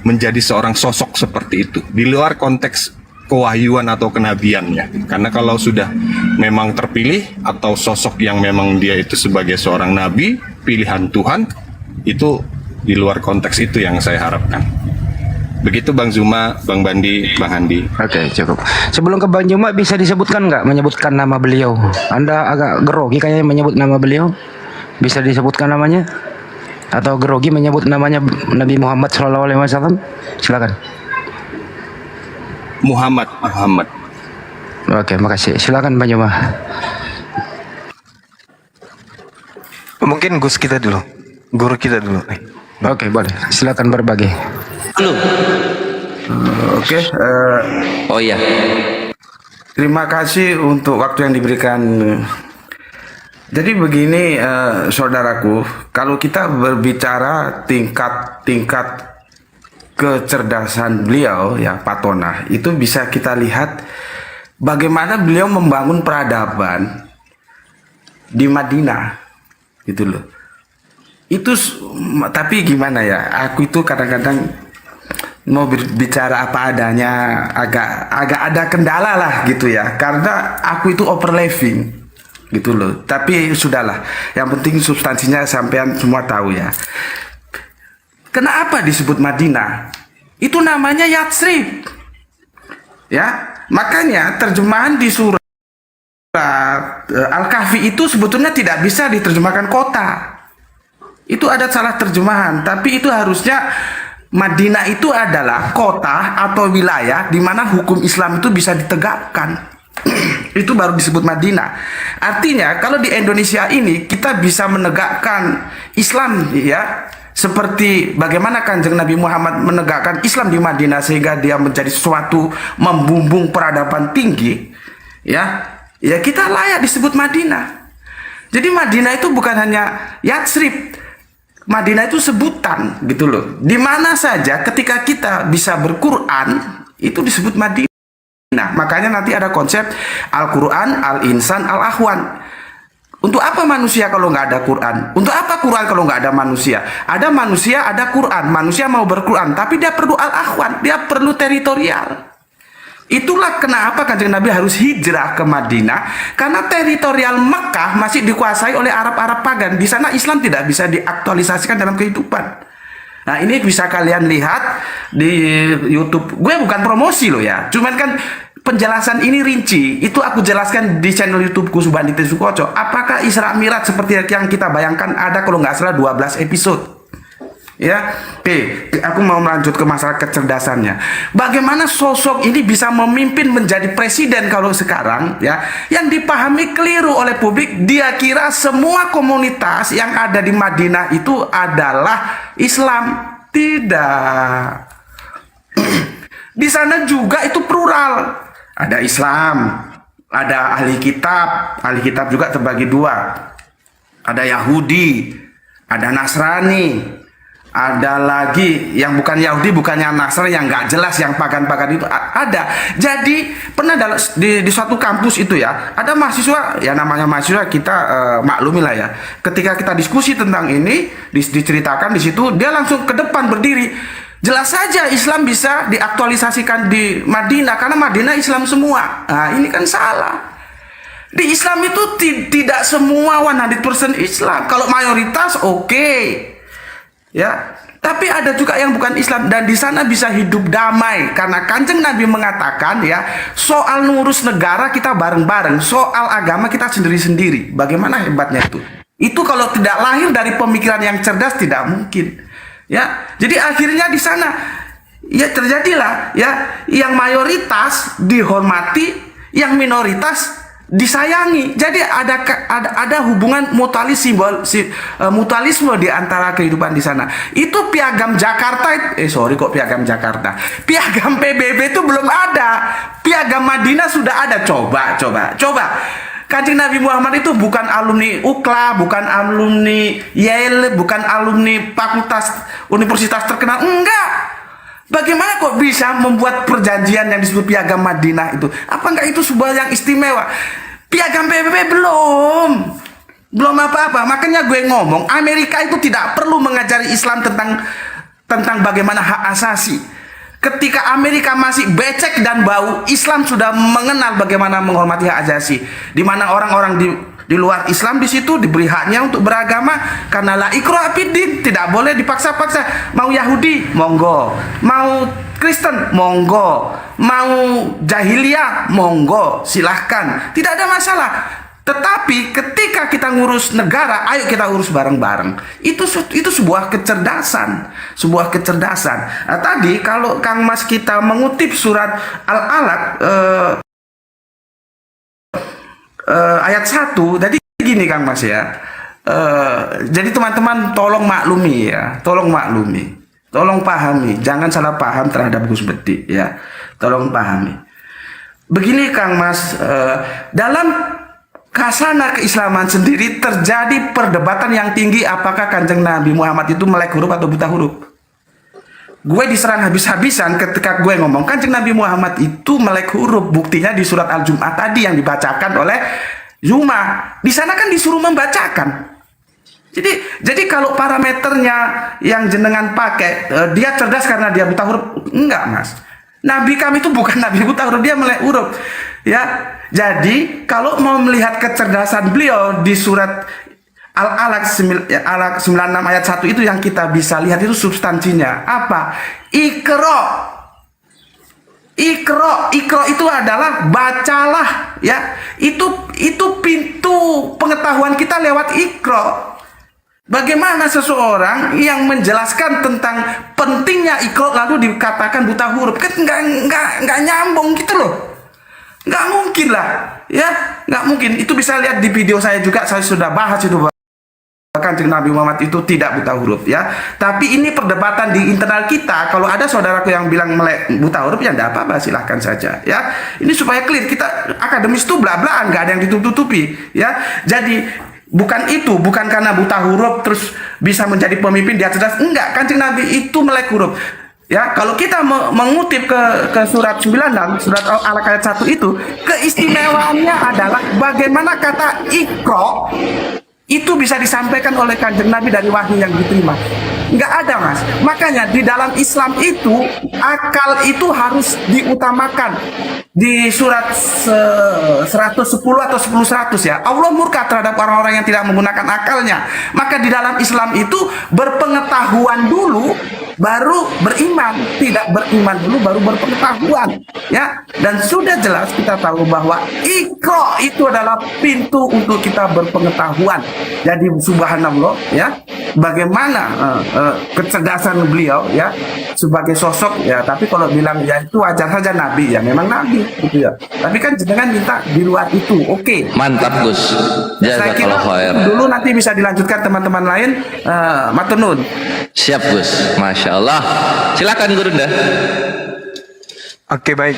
menjadi seorang sosok seperti itu di luar konteks kewahyuan atau kenabiannya. Karena kalau sudah memang terpilih atau sosok yang memang dia itu sebagai seorang nabi, pilihan Tuhan, itu di luar konteks itu yang saya harapkan. Begitu Bang Zuma, Bang Bandi, Bang Handi. Oke, cukup. Sebelum ke Bang Juma, bisa disebutkan nggak menyebutkan nama beliau? Anda agak grogi kayaknya menyebut nama beliau. Bisa disebutkan namanya? Atau grogi menyebut namanya Nabi Muhammad SAW? Silakan. Muhammad. Oke, makasih. Silakan Bang Juma. Mungkin Gus kita dulu, guru kita dulu. Oke, boleh. Silakan berbagi. Lu. Oke, Oh iya. terima kasih untuk waktu yang diberikan. Jadi begini, saudaraku, kalau kita berbicara tingkat kecerdasan beliau, ya Pak Tonah, itu bisa kita lihat bagaimana beliau membangun peradaban di Madinah, gitu loh. Tapi gimana ya? Aku itu kadang-kadang mau berbicara apa adanya, agak ada kendala lah gitu ya, karena aku itu over living gitu loh. Tapi sudahlah, yang penting substansinya sampean semua tahu ya. Kenapa disebut Madinah? Itu namanya Yatsrib, ya. Makanya terjemahan di surat Al-Kahfi itu sebetulnya tidak bisa diterjemahkan kota. Itu ada salah terjemahan, tapi itu harusnya Madinah itu adalah kota atau wilayah di mana hukum Islam itu bisa ditegakkan. Itu baru disebut Madinah. Artinya kalau di Indonesia ini kita bisa menegakkan Islam, ya, seperti bagaimana Kanjeng Nabi Muhammad menegakkan Islam di Madinah sehingga dia menjadi sesuatu membumbung peradaban tinggi, ya kita layak disebut Madinah. Jadi Madinah itu bukan hanya Yatsrib, Madinah itu sebutan gitu loh. Di mana saja ketika kita bisa berquran itu disebut Madinah. Makanya nanti ada konsep Al-Quran, Al-Insan, Al-Ahwan. Untuk apa manusia kalau nggak ada Quran? Untuk apa Quran kalau nggak ada manusia? Ada manusia, ada Quran. Manusia mau berquran, tapi dia perlu Al-Ahwan, dia perlu teritorial. Itulah kenapa Kanjeng Nabi harus hijrah ke Madinah, karena teritorial Mekah masih dikuasai oleh Arab-Arab pagan. Di sana Islam tidak bisa diaktualisasikan dalam kehidupan. Nah, ini bisa kalian lihat di YouTube. Gue bukan promosi loh ya, cuman kan penjelasan ini rinci. Itu aku jelaskan di channel YouTubeku Subandi Sukoco. Apakah Isra Mi'raj seperti yang kita bayangkan ada kalau nggak salah 12 episode? Ya, oke, aku mau melanjut ke masalah kecerdasannya. Bagaimana sosok ini bisa memimpin menjadi presiden kalau sekarang, ya, yang dipahami keliru oleh publik. Dia kira semua komunitas yang ada di Madinah itu adalah Islam. Tidak. Di sana juga itu plural. Ada Islam, ada ahli kitab. Ahli kitab juga terbagi dua. Ada Yahudi, ada Nasrani. Ada lagi yang bukan Yahudi, bukannya Nasrani, yang nggak jelas, yang pagan-pagan itu ada. Jadi pernah di suatu kampus itu ya, ada mahasiswa, ya namanya mahasiswa kita maklumi lah ya. Ketika kita diskusi tentang ini, diceritakan di situ, dia langsung ke depan berdiri. Jelas saja Islam bisa diaktualisasikan di Madinah karena Madinah Islam semua. Nah, ini kan salah. Di Islam itu tidak semua 100% Islam. Kalau mayoritas oke. Ya, tapi ada juga yang bukan Islam dan di sana bisa hidup damai karena Kanjeng Nabi mengatakan ya, soal ngurus negara kita bareng-bareng, soal agama kita sendiri-sendiri. Bagaimana hebatnya itu? Itu kalau tidak lahir dari pemikiran yang cerdas tidak mungkin. Ya, jadi akhirnya di sana ya terjadilah ya, yang mayoritas dihormati, yang minoritas disayangi. Jadi ada hubungan mutualisme di antara kehidupan di sana. Itu piagam Jakarta, piagam Jakarta. Piagam PBB itu belum ada. Piagam Madinah sudah ada. Coba. Kanjeng Nabi Muhammad itu bukan alumni UKLA, bukan alumni Yale, bukan alumni fakultas universitas terkenal. Enggak. Bagaimana kok bisa membuat perjanjian yang disebut Piagam Madinah itu? Apa enggak itu sebuah yang istimewa? Piagam PBB belum apa-apa. Makanya gue ngomong, Amerika itu tidak perlu mengajari Islam tentang bagaimana hak asasi. Ketika Amerika masih becek dan bau, Islam sudah mengenal bagaimana menghormati hak asasi. Di mana orang-orang di luar Islam di situ diberi haknya untuk beragama karena la ikraha fiddin, tidak boleh dipaksa-paksa. Mau Yahudi, monggo. Mau Kristen, monggo. Mau jahiliyah, monggo. Silahkan, tidak ada masalah. Tetapi ketika kita ngurus negara, ayo kita urus bareng-bareng. Itu sebuah kecerdasan, Nah, tadi kalau Kang Mas kita mengutip surat Al-Alaq ayat 1, tadi gini Kang Mas ya. Jadi teman-teman tolong maklumi ya, tolong maklumi, tolong pahami, jangan salah paham terhadap Gus Betik ya, tolong pahami. Begini Kang Mas, dalam khasana keislaman sendiri terjadi perdebatan yang tinggi apakah Kanjeng Nabi Muhammad itu melek huruf atau buta huruf. Gue diserang habis-habisan ketika gue ngomong Kanjeng Nabi Muhammad itu melek huruf. Buktinya di surat Al-Jum'ah tadi yang dibacakan oleh Zuma. Di sana kan disuruh membacakan. Jadi kalau parameternya yang jenengan pakai, dia cerdas karena dia buta huruf, enggak Mas. Nabi kami itu bukan Nabi buta huruf, dia melek huruf. Ya, jadi kalau mau melihat kecerdasan beliau di surat Al-Alaq 96 ayat 1 itu yang kita bisa lihat itu substansinya. Apa? Iqra. Iqra itu adalah bacalah ya. Itu pintu pengetahuan kita lewat Iqra. Bagaimana seseorang yang menjelaskan tentang pentingnya Iqra lalu dikatakan buta huruf? Kan enggak nyambung gitu loh. Nggak mungkin lah, ya nggak mungkin. Itu bisa lihat di video saya juga, saya sudah bahas itu bahwa Kanjeng Nabi Muhammad itu tidak buta huruf ya. Tapi ini perdebatan di internal kita. Kalau ada saudaraku yang bilang melek buta huruf ya nggak apa-apa, silahkan saja ya. Ini supaya clear, kita akademis itu bla-blaan, nggak ada yang ditutup-tutupi ya. Jadi bukan itu, bukan karena buta huruf terus bisa menjadi pemimpin dia cerdas, enggak. Kanjeng Nabi itu melek huruf. Ya, kalau kita mengutip ke surat 96, surat Al-Alaq ayat 1 itu, keistimewaannya adalah bagaimana kata Iqra itu bisa disampaikan oleh Kanjeng Nabi dari wahyu yang diterima. Nggak ada Mas. Makanya di dalam Islam itu akal itu harus diutamakan. Di surat 110 atau 10-100 ya, Allah murka terhadap orang-orang yang tidak menggunakan akalnya. Maka di dalam Islam itu berpengetahuan dulu baru beriman, tidak beriman dulu baru berpengetahuan ya. Dan sudah jelas kita tahu bahwa Iqra itu adalah pintu untuk kita berpengetahuan. Jadi subhanallah ya, bagaimana kecerdasan beliau ya sebagai sosok ya. Tapi kalau bilang ya itu wajar saja Nabi ya, memang Nabi gitu ya. Tapi kan jenengan minta di luar itu, oke. Mantap Gus. Saya kira dulu nanti bisa dilanjutkan teman-teman lain. Matur nuwun. Siap Gus, Masya Allah. Silakan Gurunda. Oke, baik.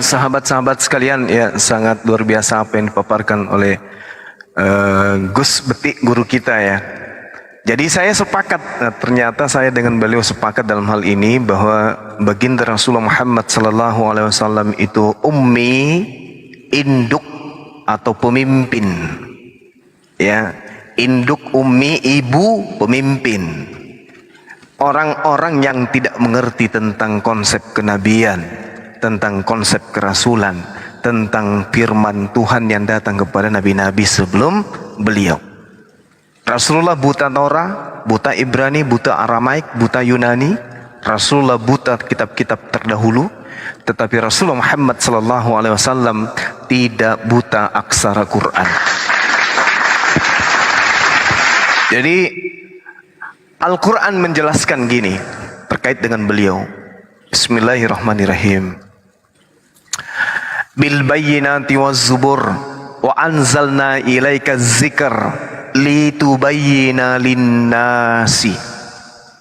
Sahabat-sahabat sekalian ya, sangat luar biasa apa yang dipaparkan oleh Gus Betik guru kita ya. Jadi saya sepakat, ternyata saya dengan beliau sepakat dalam hal ini bahwa baginda Rasulullah Muhammad SAW itu ummi, induk atau pemimpin. Ya, induk, ummi, ibu, pemimpin. Orang-orang yang tidak mengerti tentang konsep kenabian, tentang konsep kerasulan, tentang firman Tuhan yang datang kepada nabi-nabi sebelum beliau. Rasulullah buta Torah, buta Ibrani, buta Aramaik, buta Yunani. Rasulullah buta kitab-kitab terdahulu, tetapi Rasulullah Muhammad SAW tidak buta aksara Quran. Jadi Al-Quran menjelaskan gini terkait dengan beliau. Bismillahirrahmanirrahim. Bil bayyinati waz zubur wa anzalna ilaika dzikr litubayyina linnasi.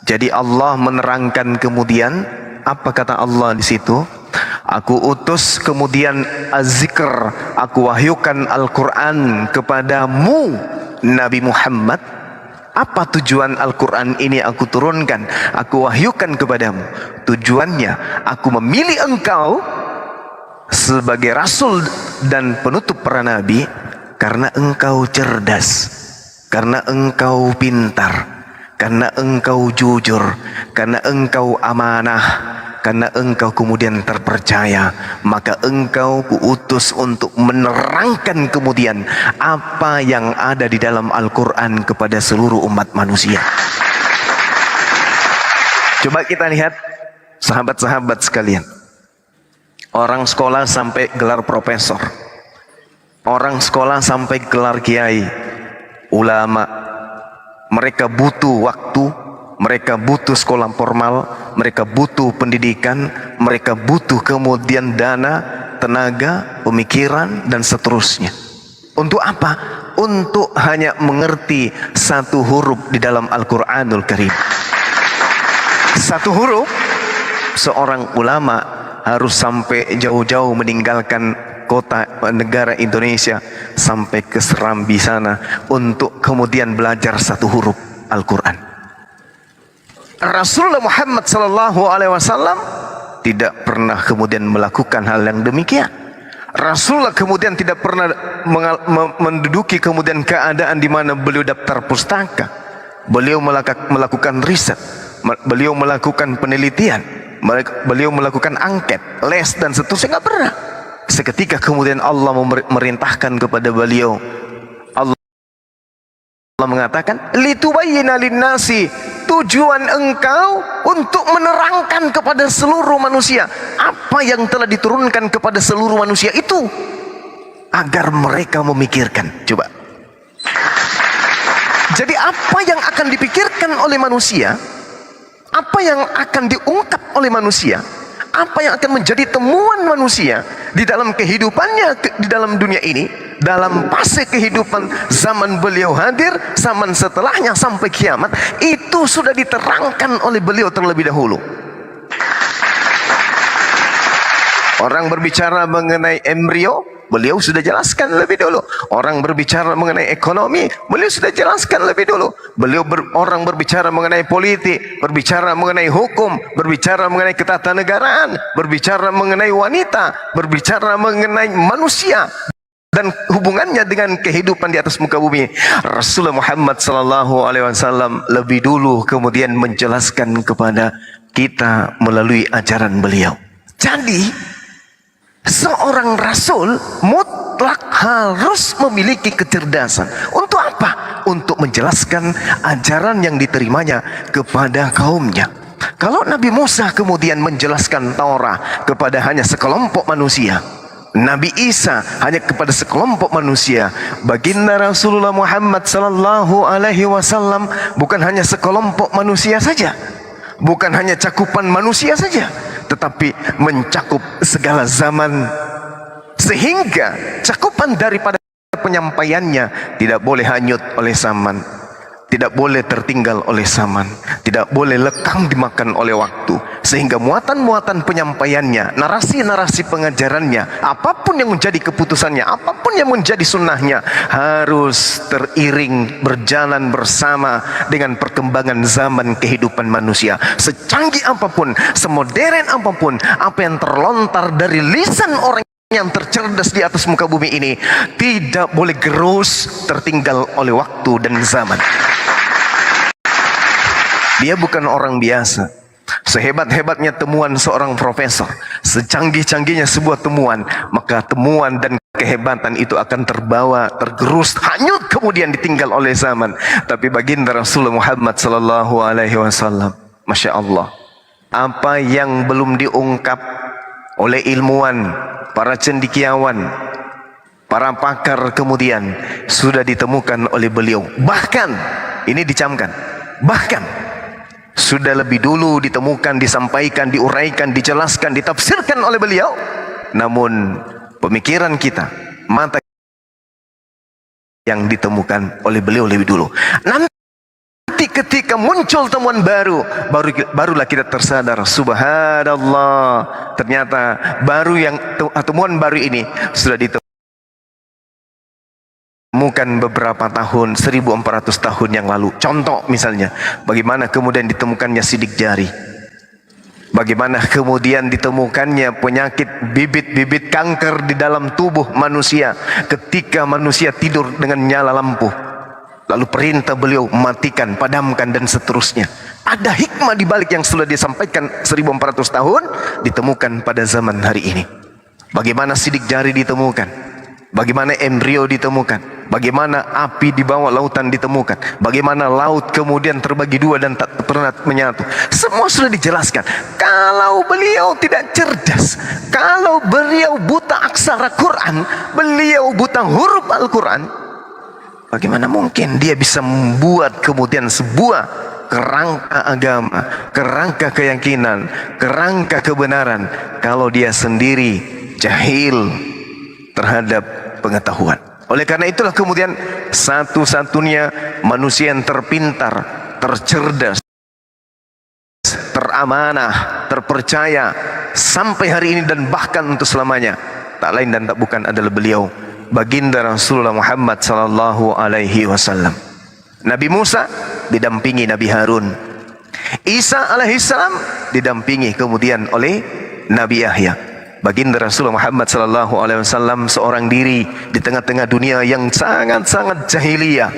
Jadi Allah menerangkan kemudian apa kata Allah di situ? Aku utus kemudian az-zikr, aku wahyukan Al-Quran kepadamu Nabi Muhammad. Apa tujuan Al-Quran ini aku turunkan, aku wahyukan kepadamu? Tujuannya aku memilih engkau sebagai rasul dan penutup para nabi karena engkau cerdas, karena engkau pintar, karena engkau jujur, karena engkau amanah, karena engkau kemudian terpercaya. Maka engkau kuutus untuk menerangkan kemudian apa yang ada di dalam Al-Quran kepada seluruh umat manusia. Coba kita lihat sahabat-sahabat sekalian, orang sekolah sampai gelar profesor, orang sekolah sampai gelar kiai, ulama, mereka butuh waktu, mereka butuh sekolah formal, mereka butuh pendidikan, mereka butuh kemudian dana, tenaga, pemikiran, dan seterusnya. Untuk apa? untuk hanya mengerti satu huruf di dalam Al-Quranul Karim. Satu huruf, seorang ulama harus sampai jauh-jauh meninggalkan kota negara Indonesia sampai ke Serambi sana untuk kemudian belajar satu huruf Al-Quran. Rasulullah Muhammad sallallahu alaihi wasallam tidak pernah kemudian melakukan hal yang demikian. Rasulullah kemudian tidak pernah menduduki kemudian keadaan di mana beliau daftar pustaka. Beliau melakukan riset, beliau melakukan penelitian, beliau melakukan angket, les dan seterusnya, nggak pernah. Seketika kemudian Allah memerintahkan kepada beliau, Allah mengatakan, litubayyina linnasi, tujuan engkau untuk menerangkan kepada seluruh manusia apa yang telah diturunkan kepada seluruh manusia itu, agar mereka memikirkan. Coba. Jadi apa yang akan dipikirkan oleh manusia, apa yang akan diungkap oleh manusia, apa yang akan menjadi temuan manusia di dalam kehidupannya di dalam dunia ini, dalam fase kehidupan zaman beliau hadir, zaman setelahnya sampai kiamat, itu sudah diterangkan oleh beliau terlebih dahulu. Orang berbicara mengenai embrio, beliau sudah jelaskan lebih dulu. Orang berbicara mengenai ekonomi, beliau sudah jelaskan lebih dulu. Orang berbicara mengenai politik, berbicara mengenai hukum, berbicara mengenai ketatanegaraan, berbicara mengenai wanita, berbicara mengenai manusia dan hubungannya dengan kehidupan di atas muka bumi. Rasulullah Muhammad sallallahu alaihi wasallam lebih dulu kemudian menjelaskan kepada kita melalui ajaran beliau. Jadi seorang rasul mutlak harus memiliki kecerdasan. Untuk apa? Untuk menjelaskan ajaran yang diterimanya kepada kaumnya. Kalau Nabi Musa kemudian menjelaskan Taurat kepada hanya sekelompok manusia, Nabi Isa hanya kepada sekelompok manusia, baginda Rasulullah Muhammad sallallahu alaihi wasallam bukan hanya sekelompok manusia saja, bukan hanya cakupan manusia saja, tetapi mencakup segala zaman, sehingga cakupan daripada penyampaiannya tidak boleh hanyut oleh zaman, tidak boleh tertinggal oleh zaman, tidak boleh lekang dimakan oleh waktu, sehingga muatan-muatan penyampaiannya, narasi-narasi pengajarannya, apapun yang menjadi keputusannya, apapun yang menjadi sunnahnya, harus teriring berjalan bersama dengan perkembangan zaman kehidupan manusia. Secanggih apapun, semodern apapun, apa yang terlontar dari lisan orang yang tercerdas di atas muka bumi ini tidak boleh gerus tertinggal oleh waktu dan zaman. Dia bukan orang biasa. Sehebat-hebatnya temuan seorang profesor, secanggih-canggihnya sebuah temuan, maka temuan dan kehebatan itu akan terbawa, tergerus, hanyut kemudian ditinggal oleh zaman. Tapi baginda Rasulullah Muhammad sallallahu alaihi wasallam, Masya Allah, apa yang belum diungkap oleh ilmuwan, para cendekiawan, para pakar kemudian sudah ditemukan oleh beliau. Bahkan ini dicamkan, bahkan sudah lebih dulu ditemukan, disampaikan, diuraikan, dijelaskan, ditafsirkan oleh beliau. Namun pemikiran kita, mata yang ditemukan oleh beliau lebih dulu. Nanti ketika muncul temuan barulah kita tersadar, subhanallah, ternyata temuan baru ini sudah ditemukan beberapa tahun, 1400 tahun yang lalu. Contoh misalnya, bagaimana kemudian ditemukannya sidik jari, bagaimana kemudian ditemukannya penyakit bibit-bibit kanker di dalam tubuh manusia ketika manusia tidur dengan nyala lampu, lalu perintah beliau matikan, padamkan dan seterusnya. Ada hikmah di balik yang sudah disampaikan 1400 tahun ditemukan pada zaman hari ini. Bagaimana sidik jari ditemukan, bagaimana embrio ditemukan, bagaimana api di bawah lautan ditemukan, bagaimana laut kemudian terbagi dua dan tak pernah menyatu. Semua sudah dijelaskan. Kalau beliau tidak cerdas, kalau beliau buta aksara Quran, beliau buta huruf Al-Quran, bagaimana mungkin dia bisa membuat kemudian sebuah kerangka agama, kerangka keyakinan, kerangka kebenaran, kalau dia sendiri jahil terhadap pengetahuan? Oleh karena itulah kemudian satu-satunya manusia yang terpintar, tercerdas, teramanah, terpercaya sampai hari ini dan bahkan untuk selamanya, tak lain dan tak bukan adalah beliau, baginda Rasulullah Muhammad sallallahu alaihi wasallam. Nabi Musa didampingi Nabi Harun, Isa alaihissalam didampingi kemudian oleh Nabi Yahya. Baginda Rasulullah Muhammad sallallahu alaihi wasallam seorang diri di tengah-tengah dunia yang sangat-sangat jahiliyah.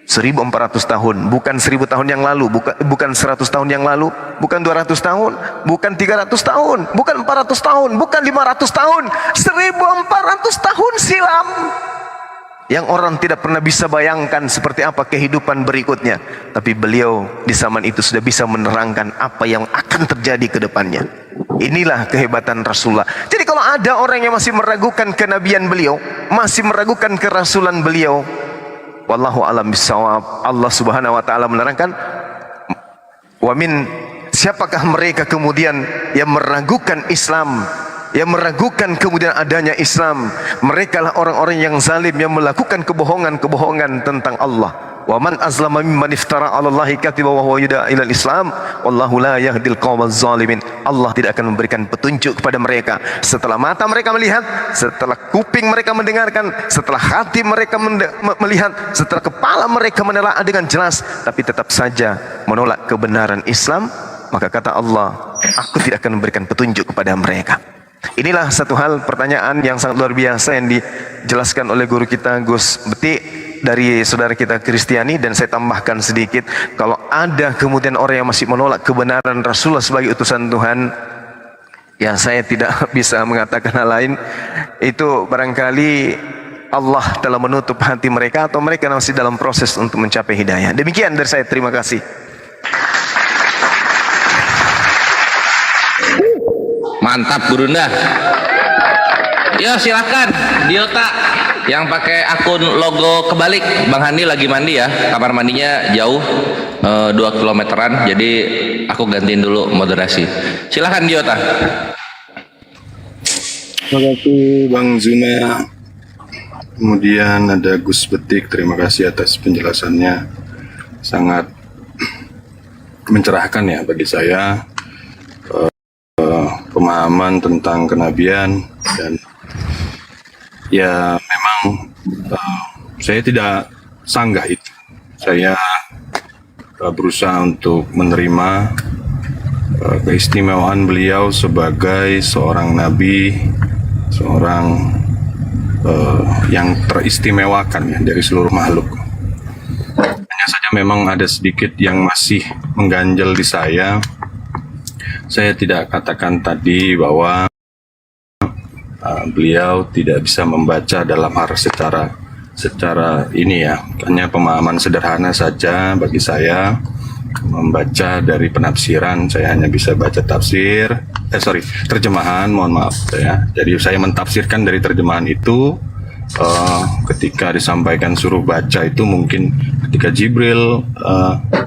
1400 tahun, bukan 1000 tahun yang lalu, bukan 100 tahun yang lalu, bukan 200 tahun, bukan 300 tahun, bukan 400 tahun, bukan 500 tahun, 1400 tahun silam. Yang orang tidak pernah bisa bayangkan seperti apa kehidupan berikutnya. Tapi beliau di zaman itu sudah bisa menerangkan apa yang akan terjadi ke depannya. Inilah kehebatan Rasulullah. Jadi kalau ada orang yang masih meragukan kenabian beliau, masih meragukan kerasulan beliau, wallahu alam bisawab, Allah subhanahu wa ta'ala menerangkan, siapakah mereka kemudian yang meragukan Islam, yang meragukan kemudian adanya Islam? Mereka lah orang-orang yang zalim, yang melakukan kebohongan-kebohongan tentang Allah. Wa man azlama mimman iftara 'ala Allahi kadhiba wa huwa yud'a ila al-Islam wallahu la yahdil qawmaz zalimin. Allah tidak akan memberikan petunjuk kepada mereka setelah mata mereka melihat, setelah kuping mereka mendengarkan, setelah hati mereka melihat, setelah kepala mereka menelaah dengan jelas, tapi tetap saja menolak kebenaran Islam. Maka kata Allah, aku tidak akan memberikan petunjuk kepada mereka. Inilah satu hal pertanyaan yang sangat luar biasa yang dijelaskan oleh guru kita Gus Betik dari saudara kita Kristiani, dan saya tambahkan sedikit, kalau ada kemudian orang yang masih menolak kebenaran Rasulullah sebagai utusan Tuhan, ya saya tidak bisa mengatakan hal lain. Itu barangkali Allah telah menutup hati mereka, atau mereka masih dalam proses untuk mencapai hidayah. Demikian dari saya, terima kasih. Mantap Gurunda. Ya silakan Diota yang pakai akun logo kebalik. Bang Handi lagi mandi ya, kamar mandinya jauh 2 kilometeran, jadi aku gantiin dulu moderasi. Silakan Diota. Terima kasih Bang Zuna. Kemudian ada Gus Betik, terima kasih atas penjelasannya, sangat mencerahkan ya bagi saya. Pemahaman tentang kenabian, dan ya memang saya tidak sanggah itu. Saya berusaha untuk menerima keistimewaan beliau sebagai seorang nabi, seorang yang teristimewakan ya dari seluruh makhluk. Hanya saja memang ada sedikit yang masih mengganjal di saya. Saya tidak katakan tadi bahwa beliau tidak bisa membaca dalam hal secara ini ya, hanya pemahaman sederhana saja bagi saya. Membaca dari penafsiran, saya hanya bisa baca terjemahan, mohon maaf ya. Jadi saya mentafsirkan dari terjemahan itu. Ketika disampaikan suruh baca itu mungkin ketika Jibril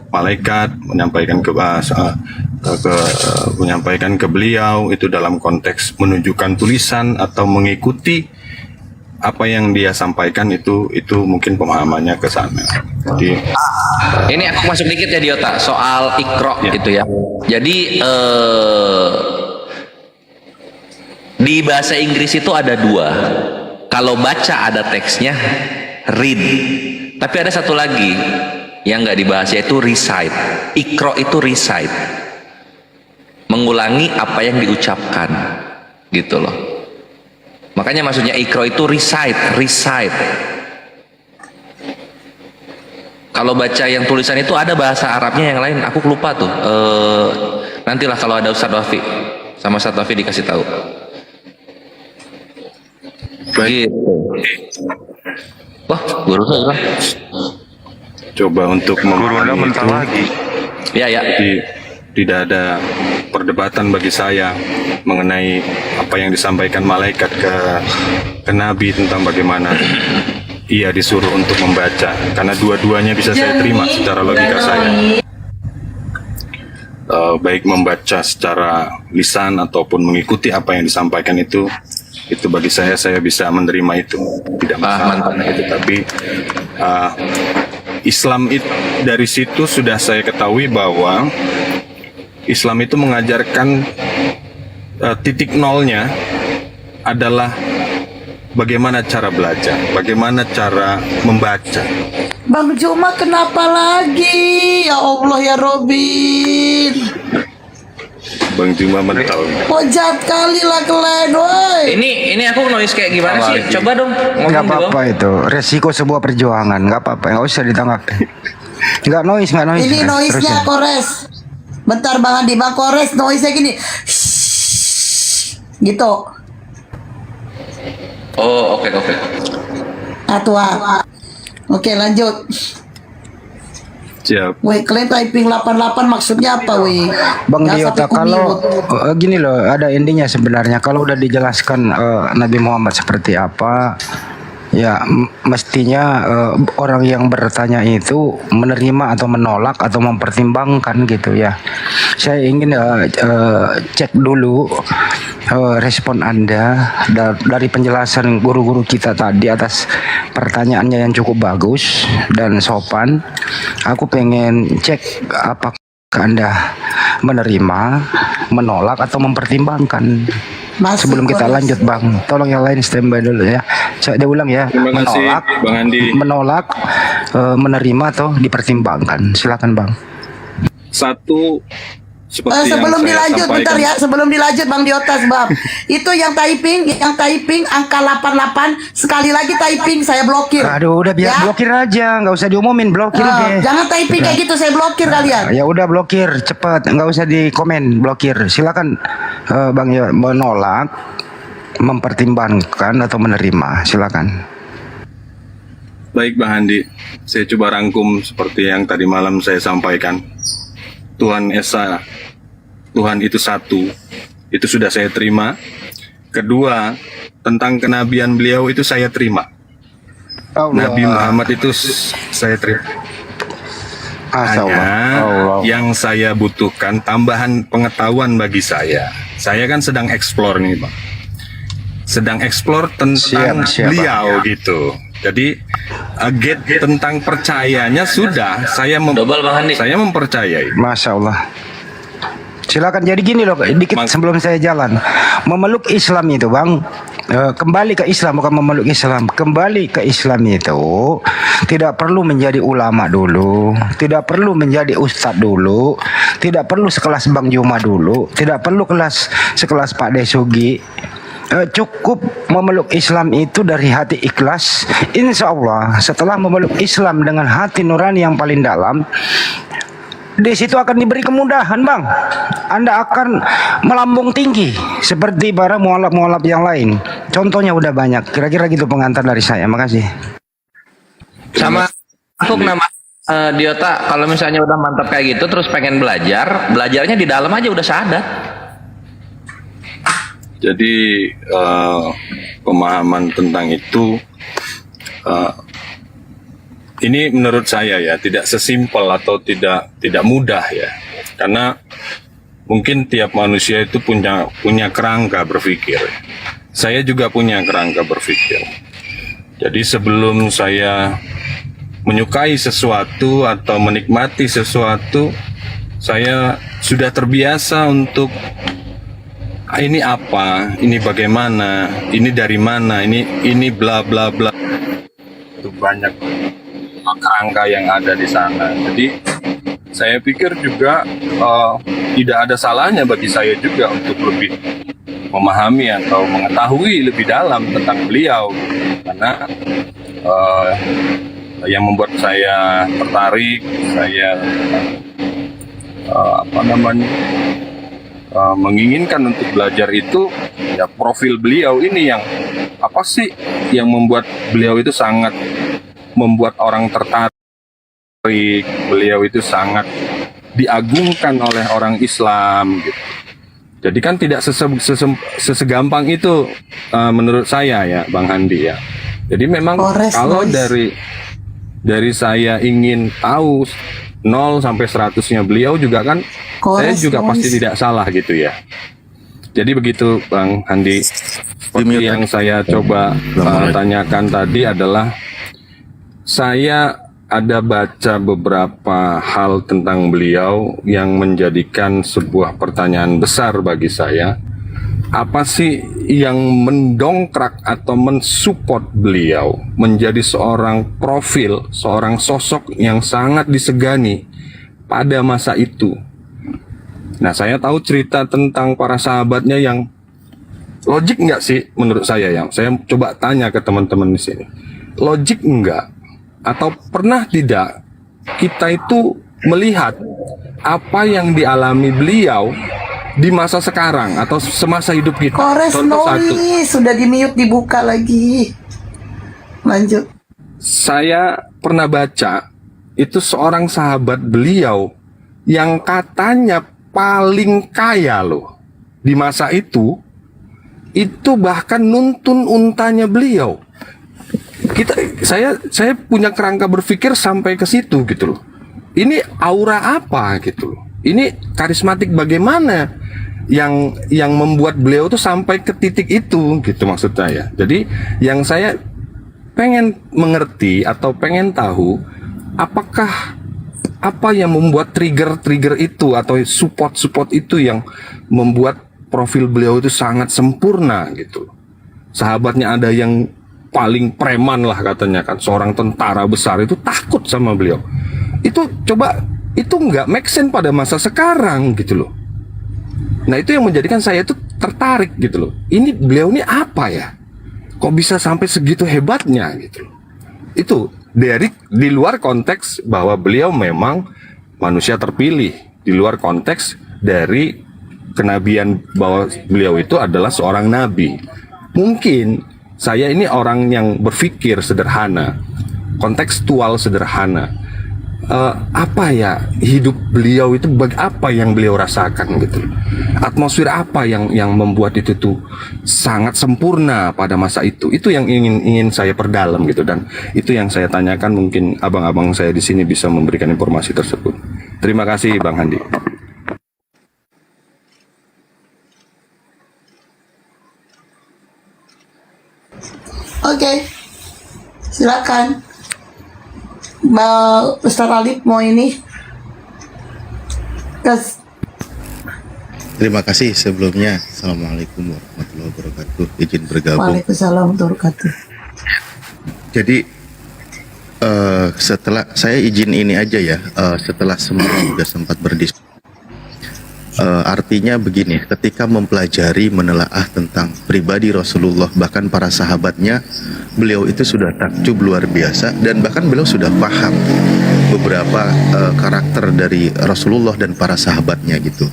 malaikat menyampaikan menyampaikan ke beliau itu dalam konteks menunjukkan tulisan atau mengikuti apa yang dia sampaikan, itu mungkin pemahamannya ke sana. Jadi ini aku masuk dikit ya Diota soal Iqra ya. Itu ya. Jadi di bahasa Inggris itu ada 2. Kalau baca ada teksnya read, tapi ada satu lagi yang nggak dibahas, yaitu recite. Iqra itu recite, mengulangi apa yang diucapkan, gitu loh. Makanya maksudnya Iqra itu recite. Kalau baca yang tulisan itu ada bahasa Arabnya yang lain, aku lupa tuh. Nantilah kalau ada Ustadz Wafi sama Ustadz Wafi dikasih tahu. baik. Wah, guru saya Coba untuk memahami itu. Ya. Jadi, tidak ada perdebatan bagi saya mengenai apa yang disampaikan malaikat ke Nabi tentang bagaimana ia disuruh untuk membaca, karena dua-duanya bisa saya terima secara logika saya. Baik membaca secara lisan ataupun mengikuti apa yang disampaikan itu Itu bagi saya bisa menerima itu, tidak masalah itu. Tapi Islam itu dari situ sudah saya ketahui bahwa Islam itu mengajarkan titik nolnya adalah bagaimana cara belajar, bagaimana cara membaca. Bang Juma kenapa lagi? Ya Allah ya Robin. Bang Juma mental. Kok jahat kali lah kalian, woi. Ini aku noise kayak gimana sih? Coba dong ngomong Nggak dulu. apa-apa itu, resiko sebuah perjuangan, nggak apa-apa, nggak usah ditanggapi. Nggak noise. Ini noise-nya Terusin. Kores. Bentar Bang Andi, Bang Kores noise-nya gini. Shhh. Gitu. Oh, oke. Oke, lanjut. Siap. Woi, kalian typing 88 maksudnya apa, woi? Bang Jangan Diota, sampai kalau kumiyut. gini loh, ada endingnya sebenarnya. Kalau udah dijelaskan Nabi Muhammad seperti apa, ya mestinya orang yang bertanya itu menerima atau menolak atau mempertimbangkan gitu ya. Saya ingin cek dulu respon Anda dari penjelasan guru-guru kita tadi atas pertanyaannya yang cukup bagus dan sopan. Aku pengen cek apakah Anda menerima, menolak atau mempertimbangkan. Masuk, Sebelum kita Kores. lanjut Bang, tolong yang lain standby dulu ya. Saya ulang ya. Terima kasih, Bang Andi. Menolak, menerima atau dipertimbangkan. Silakan Bang. Satu, seperti Sebelum yang saya dilanjut sampaikan. bentar ya, sebelum dilanjut Bang Diota sebab itu yang typing angka 88 sekali lagi typing saya blokir. Aduh, udah biar Ya? blokir aja, nggak usah diumumin, blokir deh. Jangan typing kayak gitu, saya blokir kalian. Ya udah blokir, cepat, nggak usah di komen, blokir. Silakan Bang ya, menolak, mempertimbangkan atau menerima, silakan. Baik Bang Andi, saya coba rangkum seperti yang tadi malam saya sampaikan. Tuhan Esa, Tuhan itu satu, itu sudah saya terima. Kedua, tentang kenabian beliau itu saya terima. Nabi Muhammad itu saya terima. Hanya yang saya butuhkan tambahan pengetahuan bagi saya. Saya kan sedang explore nih Bang. Sedang explore tentang Siap, beliau gitu. Jadi gate tentang percayanya sudah saya saya mempercayai. Masya Allah. Silakan. Jadi gini loh, dikit sebelum saya jalan. Memeluk Islam itu Bang, kembali ke Islam, bukan memeluk Islam. Kembali ke Islam itu tidak perlu menjadi ulama dulu, tidak perlu menjadi ustadz dulu, tidak perlu sekelas Bang Juma dulu, tidak perlu sekelas Pak Desugi. Cukup memeluk Islam itu dari hati ikhlas. Insya Allah setelah memeluk Islam dengan hati nurani yang paling dalam, di situ akan diberi kemudahan Bang. Anda akan melambung tinggi seperti para mualaf-mualaf yang lain. Contohnya udah banyak. Kira-kira gitu pengantar dari saya. Makasih. Sama aku nama Diota, kalau misalnya udah mantap kayak gitu terus pengen belajarnya di dalam aja udah syahadat. Jadi pemahaman tentang itu ini menurut saya ya tidak sesimpel atau tidak mudah ya, karena mungkin tiap manusia itu punya kerangka berpikir. Saya juga punya kerangka berpikir. Jadi sebelum saya menyukai sesuatu atau menikmati sesuatu, saya sudah terbiasa untuk ini apa, ini bagaimana, ini dari mana, ini bla bla bla. Itu banyak kerangka yang ada di sana. Jadi saya pikir juga tidak ada salahnya bagi saya juga untuk lebih memahami atau mengetahui lebih dalam tentang beliau, karena yang membuat saya tertarik, saya menginginkan untuk belajar itu ya profil beliau ini, yang apa sih yang membuat beliau itu sangat membuat orang tertarik. Beliau itu sangat diagungkan oleh orang Islam gitu. Jadi kan tidak sesegampang itu menurut saya ya Bang Handi ya. Jadi memang kalau dari saya ingin tahu 0 sampai 100-nya beliau juga kan, saya juga pasti tidak salah gitu ya. Jadi begitu Bang Handi. Seperti yang saya coba tanyakan tadi adalah, saya ada baca beberapa hal tentang beliau yang menjadikan sebuah pertanyaan besar bagi saya. Apa sih yang mendongkrak atau mensupport beliau menjadi seorang profil, seorang sosok yang sangat disegani pada masa itu? Nah, saya tahu cerita tentang para sahabatnya yang logik nggak sih menurut saya ya? Saya coba tanya ke teman-teman di sini. Logik nggak? Atau pernah tidak kita itu melihat apa yang dialami beliau di masa sekarang atau semasa hidup kita? Kores Contoh satu. sudah di-mute, dibuka lagi. Lanjut. Saya pernah baca itu seorang sahabat beliau yang katanya paling kaya loh di masa itu bahkan nuntun untanya beliau. Saya punya kerangka berpikir sampai ke situ gitu loh. Ini aura apa gitu loh. Ini karismatik bagaimana yang membuat beliau tuh sampai ke titik itu gitu maksud saya. Jadi yang saya pengen mengerti atau pengen tahu, apakah apa yang membuat trigger itu atau support itu yang membuat profil beliau itu sangat sempurna gitu. Sahabatnya ada yang paling preman lah katanya kan, seorang tentara besar itu takut sama beliau. Itu coba, itu nggak make sense pada masa sekarang gitu loh. Nah itu yang menjadikan saya itu tertarik gitu loh. Ini beliau ini apa ya? Kok bisa sampai segitu hebatnya gitu loh. Itu di luar konteks bahwa beliau memang manusia terpilih, di luar konteks dari kenabian bahwa beliau itu adalah seorang nabi. Mungkin saya ini orang yang berpikir sederhana, kontekstual sederhana. Apa ya hidup beliau itu, apa yang beliau rasakan gitu, atmosfer apa yang membuat itu tuh sangat sempurna pada masa itu yang ingin saya perdalam gitu, dan itu yang saya tanyakan. Mungkin abang-abang saya di sini bisa memberikan informasi tersebut. Terima kasih Bang Handi. Oke, silakan. Mbak Ustaz Alif mau ini. Terima kasih sebelumnya. Assalamualaikum warahmatullahi wabarakatuh. Izin bergabung. Waalaikumsalam warahmatullahi wabarakatuh. Jadi setelah saya izin ini aja ya, setelah semua sudah sempat berdiskusi. Artinya begini, ketika mempelajari menelaah tentang pribadi Rasulullah, bahkan para sahabatnya, beliau itu sudah takjub luar biasa, dan bahkan beliau sudah paham beberapa karakter dari Rasulullah dan para sahabatnya gitu.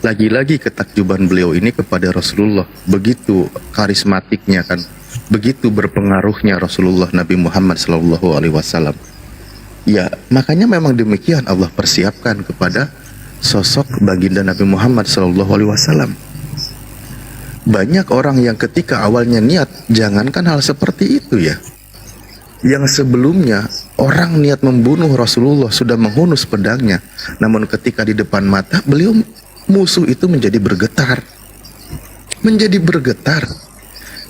Lagi-lagi ketakjuban beliau ini kepada Rasulullah, begitu karismatiknya kan, begitu berpengaruhnya Rasulullah Nabi Muhammad SAW. Ya, makanya memang demikian Allah persiapkan kepada sosok baginda Nabi Muhammad SAW. Banyak orang yang ketika awalnya niat, jangankan hal seperti itu ya, yang sebelumnya orang niat membunuh Rasulullah, sudah menghunus pedangnya, namun ketika di depan mata beliau, musuh itu menjadi bergetar,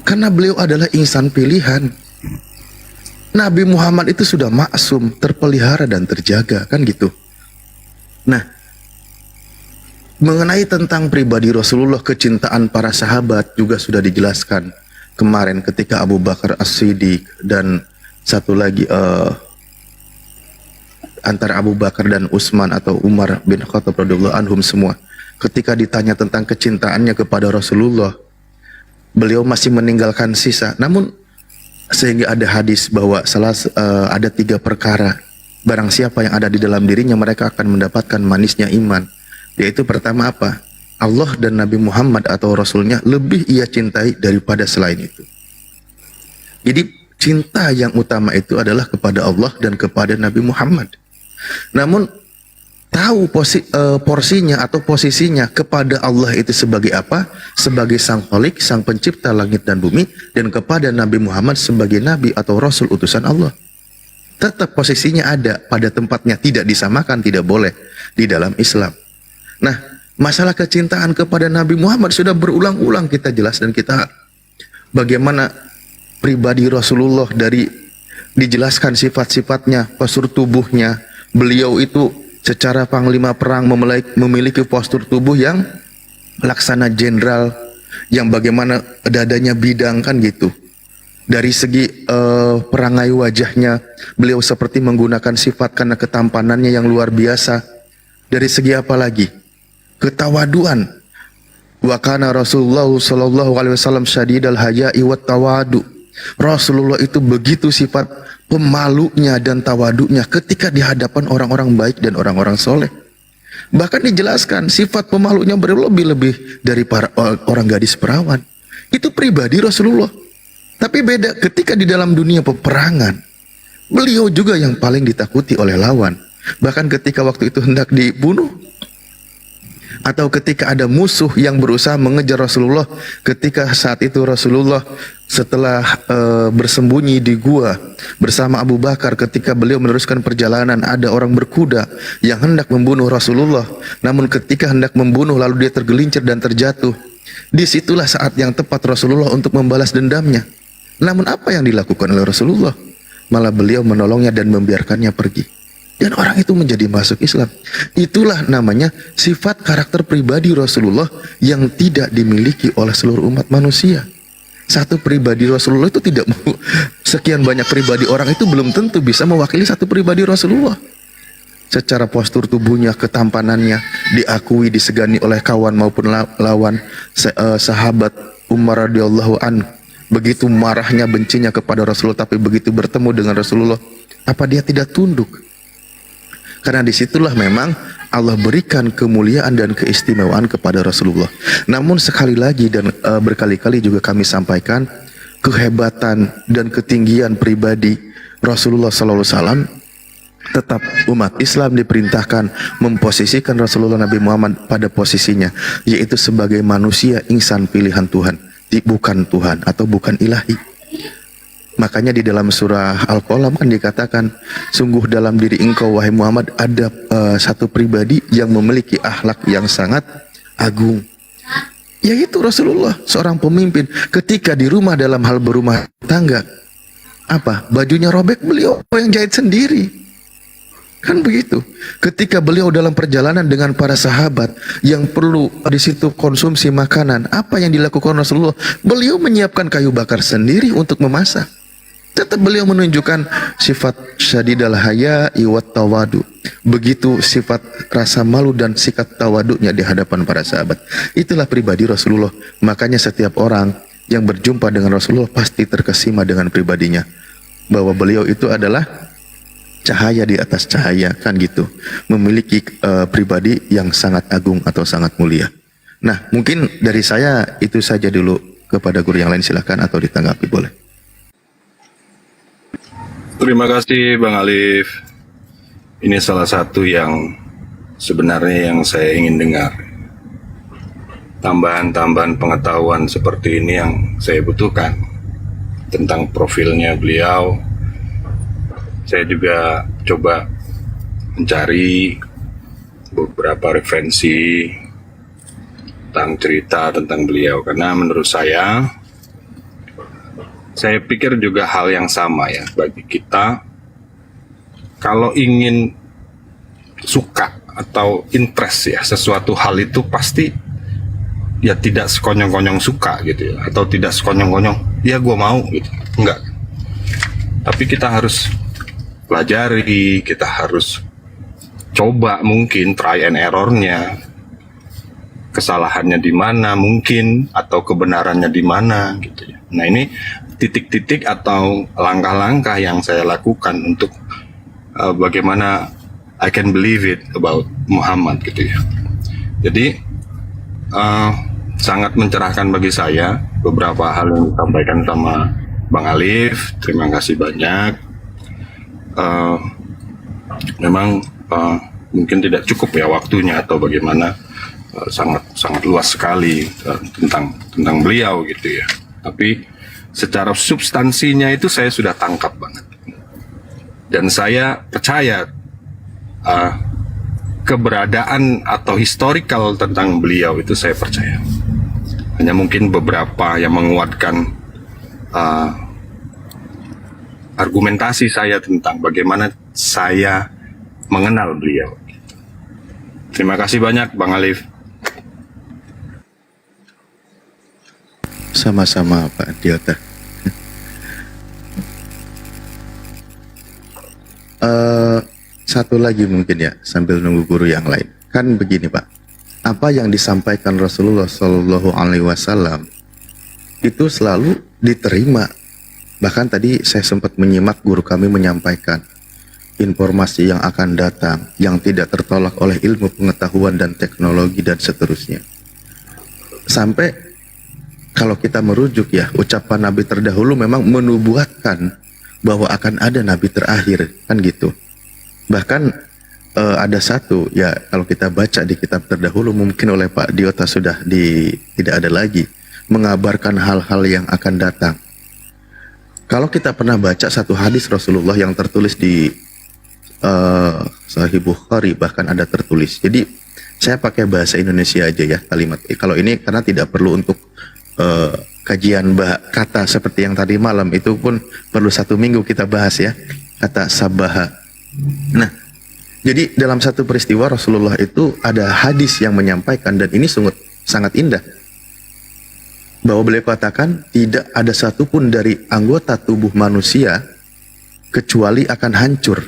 karena beliau adalah insan pilihan. Nabi Muhammad itu sudah maksum, terpelihara dan terjaga kan gitu. Nah, mengenai tentang pribadi Rasulullah, kecintaan para sahabat juga sudah dijelaskan kemarin ketika Abu Bakar As-Siddiq dan satu lagi antara Abu Bakar dan Utsman atau Umar bin Khattab radhiyallahu anhum semua, ketika ditanya tentang kecintaannya kepada Rasulullah, beliau masih meninggalkan sisa. Namun sehingga ada hadis bahwa ada 3 perkara, barang siapa yang ada di dalam dirinya, mereka akan mendapatkan manisnya iman. Yaitu pertama apa? Allah dan Nabi Muhammad atau Rasulnya lebih ia cintai daripada selain itu. Jadi cinta yang utama itu adalah kepada Allah dan kepada Nabi Muhammad. Namun tahu porsinya atau posisinya kepada Allah itu sebagai apa? Sebagai sang Khalik, sang pencipta langit dan bumi, dan kepada Nabi Muhammad sebagai Nabi atau Rasul utusan Allah. Tetap posisinya ada pada tempatnya, tidak disamakan, tidak boleh di dalam Islam. Nah, Masalah kecintaan kepada Nabi Muhammad sudah berulang-ulang kita jelas dan kita bagaimana pribadi Rasulullah dari dijelaskan sifat-sifatnya, postur tubuhnya. Beliau itu secara panglima perang memiliki postur tubuh yang laksana jenderal, yang bagaimana dadanya bidang kan gitu. Dari segi perangai wajahnya, beliau seperti menggunakan sifat karena ketampanannya yang luar biasa. Dari segi apa lagi? Ketawaduan. Wa kana Rasulullah sallallahu alaihi wasallam syadidal haya'i wat tawadu. Rasulullah itu begitu sifat pemalunya dan tawadunya ketika di hadapan orang-orang baik dan orang-orang soleh. Bahkan dijelaskan sifat pemalunya berlebih-lebih dari para orang gadis perawan. Itu pribadi Rasulullah. Tapi beda ketika di dalam dunia peperangan. Beliau juga yang paling ditakuti oleh lawan. Bahkan ketika waktu itu hendak dibunuh, atau ketika ada musuh yang berusaha mengejar Rasulullah, ketika saat itu Rasulullah setelah bersembunyi di gua bersama Abu Bakar, ketika beliau meneruskan perjalanan, ada orang berkuda yang hendak membunuh Rasulullah. Namun ketika hendak membunuh lalu dia tergelincir dan terjatuh. Disitulah saat yang tepat Rasulullah untuk membalas dendamnya. Namun apa yang dilakukan oleh Rasulullah? Malah beliau menolongnya dan membiarkannya pergi. Dan orang itu menjadi masuk Islam. Itulah namanya sifat karakter pribadi Rasulullah yang tidak dimiliki oleh seluruh umat manusia. Satu pribadi Rasulullah itu tidak mau, sekian banyak pribadi orang itu belum tentu bisa mewakili satu pribadi Rasulullah. Secara postur tubuhnya, ketampanannya diakui, disegani oleh kawan maupun lawan. Sahabat Umar radhiyallahu an, begitu marahnya, bencinya kepada Rasulullah, tapi begitu bertemu dengan Rasulullah, apa dia tidak tunduk? Karena disitulah memang Allah berikan kemuliaan dan keistimewaan kepada Rasulullah. Namun sekali lagi dan berkali-kali juga kami sampaikan, kehebatan dan ketinggian pribadi Rasulullah SAW, tetap umat Islam diperintahkan memposisikan Rasulullah Nabi Muhammad pada posisinya, yaitu sebagai manusia insan pilihan Tuhan, bukan Tuhan atau bukan ilahi. Makanya di dalam surah Al-Qalam kan dikatakan, sungguh dalam diri engkau wahai Muhammad ada satu pribadi yang memiliki akhlak yang sangat agung, yaitu Rasulullah, seorang pemimpin. Ketika di rumah dalam hal berumah tangga, apa? Bajunya robek, beliau yang jahit sendiri. Kan begitu. Ketika beliau dalam perjalanan dengan para sahabat yang perlu di situ konsumsi makanan, apa yang dilakukan Rasulullah? Beliau menyiapkan kayu bakar sendiri untuk memasak. Tetap beliau menunjukkan sifat syadidal haya'i wat tawadu. Begitu sifat rasa malu dan sikap tawadunya di hadapan para sahabat. Itulah pribadi Rasulullah. Makanya setiap orang yang berjumpa dengan Rasulullah pasti terkesima dengan pribadinya, bahwa beliau itu adalah cahaya di atas cahaya, kan gitu. Memiliki pribadi yang sangat agung atau sangat mulia. Nah, mungkin dari saya itu saja dulu. Kepada guru yang lain silakan atau ditanggapi boleh. Terima kasih Bang Alif. Ini salah satu yang sebenarnya yang saya ingin dengar. Tambahan-tambahan pengetahuan seperti ini yang saya butuhkan tentang profilnya beliau. Saya juga coba mencari beberapa referensi tentang cerita tentang beliau, karena menurut saya pikir juga hal yang sama ya bagi kita. Kalau ingin suka atau interest ya sesuatu hal itu pasti ya tidak sekonyong-konyong suka gitu ya, atau tidak sekonyong-konyong ya gue mau gitu, enggak. Tapi kita harus pelajari, kita harus coba, mungkin try and errornya, kesalahannya di mana mungkin, atau kebenarannya di mana gitu ya. Nah, ini titik-titik atau langkah-langkah yang saya lakukan untuk bagaimana I can believe it about Muhammad gitu ya. Jadi sangat mencerahkan bagi saya beberapa hal yang disampaikan sama Bang Alif. Terima kasih banyak. Memang mungkin tidak cukup ya waktunya atau bagaimana, sangat luas sekali tentang beliau gitu ya. Tapi secara substansinya itu saya sudah tangkap banget. Dan saya percaya keberadaan atau historical tentang beliau itu saya percaya. Hanya mungkin beberapa yang menguatkan argumentasi saya tentang bagaimana saya mengenal beliau. Terima kasih banyak Bang Alif. Sama-sama Pak Diota. Satu lagi mungkin ya, sambil nunggu guru yang lain. Kan begini Pak, apa yang disampaikan Rasulullah Shallallahu Alaihi Wasallam itu selalu diterima. Bahkan tadi saya sempat menyimak guru kami menyampaikan informasi yang akan datang yang tidak tertolak oleh ilmu pengetahuan dan teknologi dan seterusnya. Sampai kalau kita merujuk ya, ucapan Nabi terdahulu memang menubuatkan bahwa akan ada Nabi terakhir, kan gitu. Bahkan ada satu ya, kalau kita baca di kitab terdahulu mungkin oleh Pak Diota sudah tidak ada lagi, mengabarkan hal-hal yang akan datang. Kalau kita pernah baca satu hadis Rasulullah yang tertulis di Sahih Bukhari, bahkan ada tertulis. Jadi saya pakai bahasa Indonesia aja ya kalimat. Kalau ini karena tidak perlu untuk kajian kata seperti yang tadi malam, itu pun perlu 1 minggu kita bahas ya, kata sabaha. Nah, jadi dalam satu peristiwa Rasulullah itu ada hadis yang menyampaikan, dan ini sangat indah, bahwa beliau katakan tidak ada satupun dari anggota tubuh manusia kecuali akan hancur.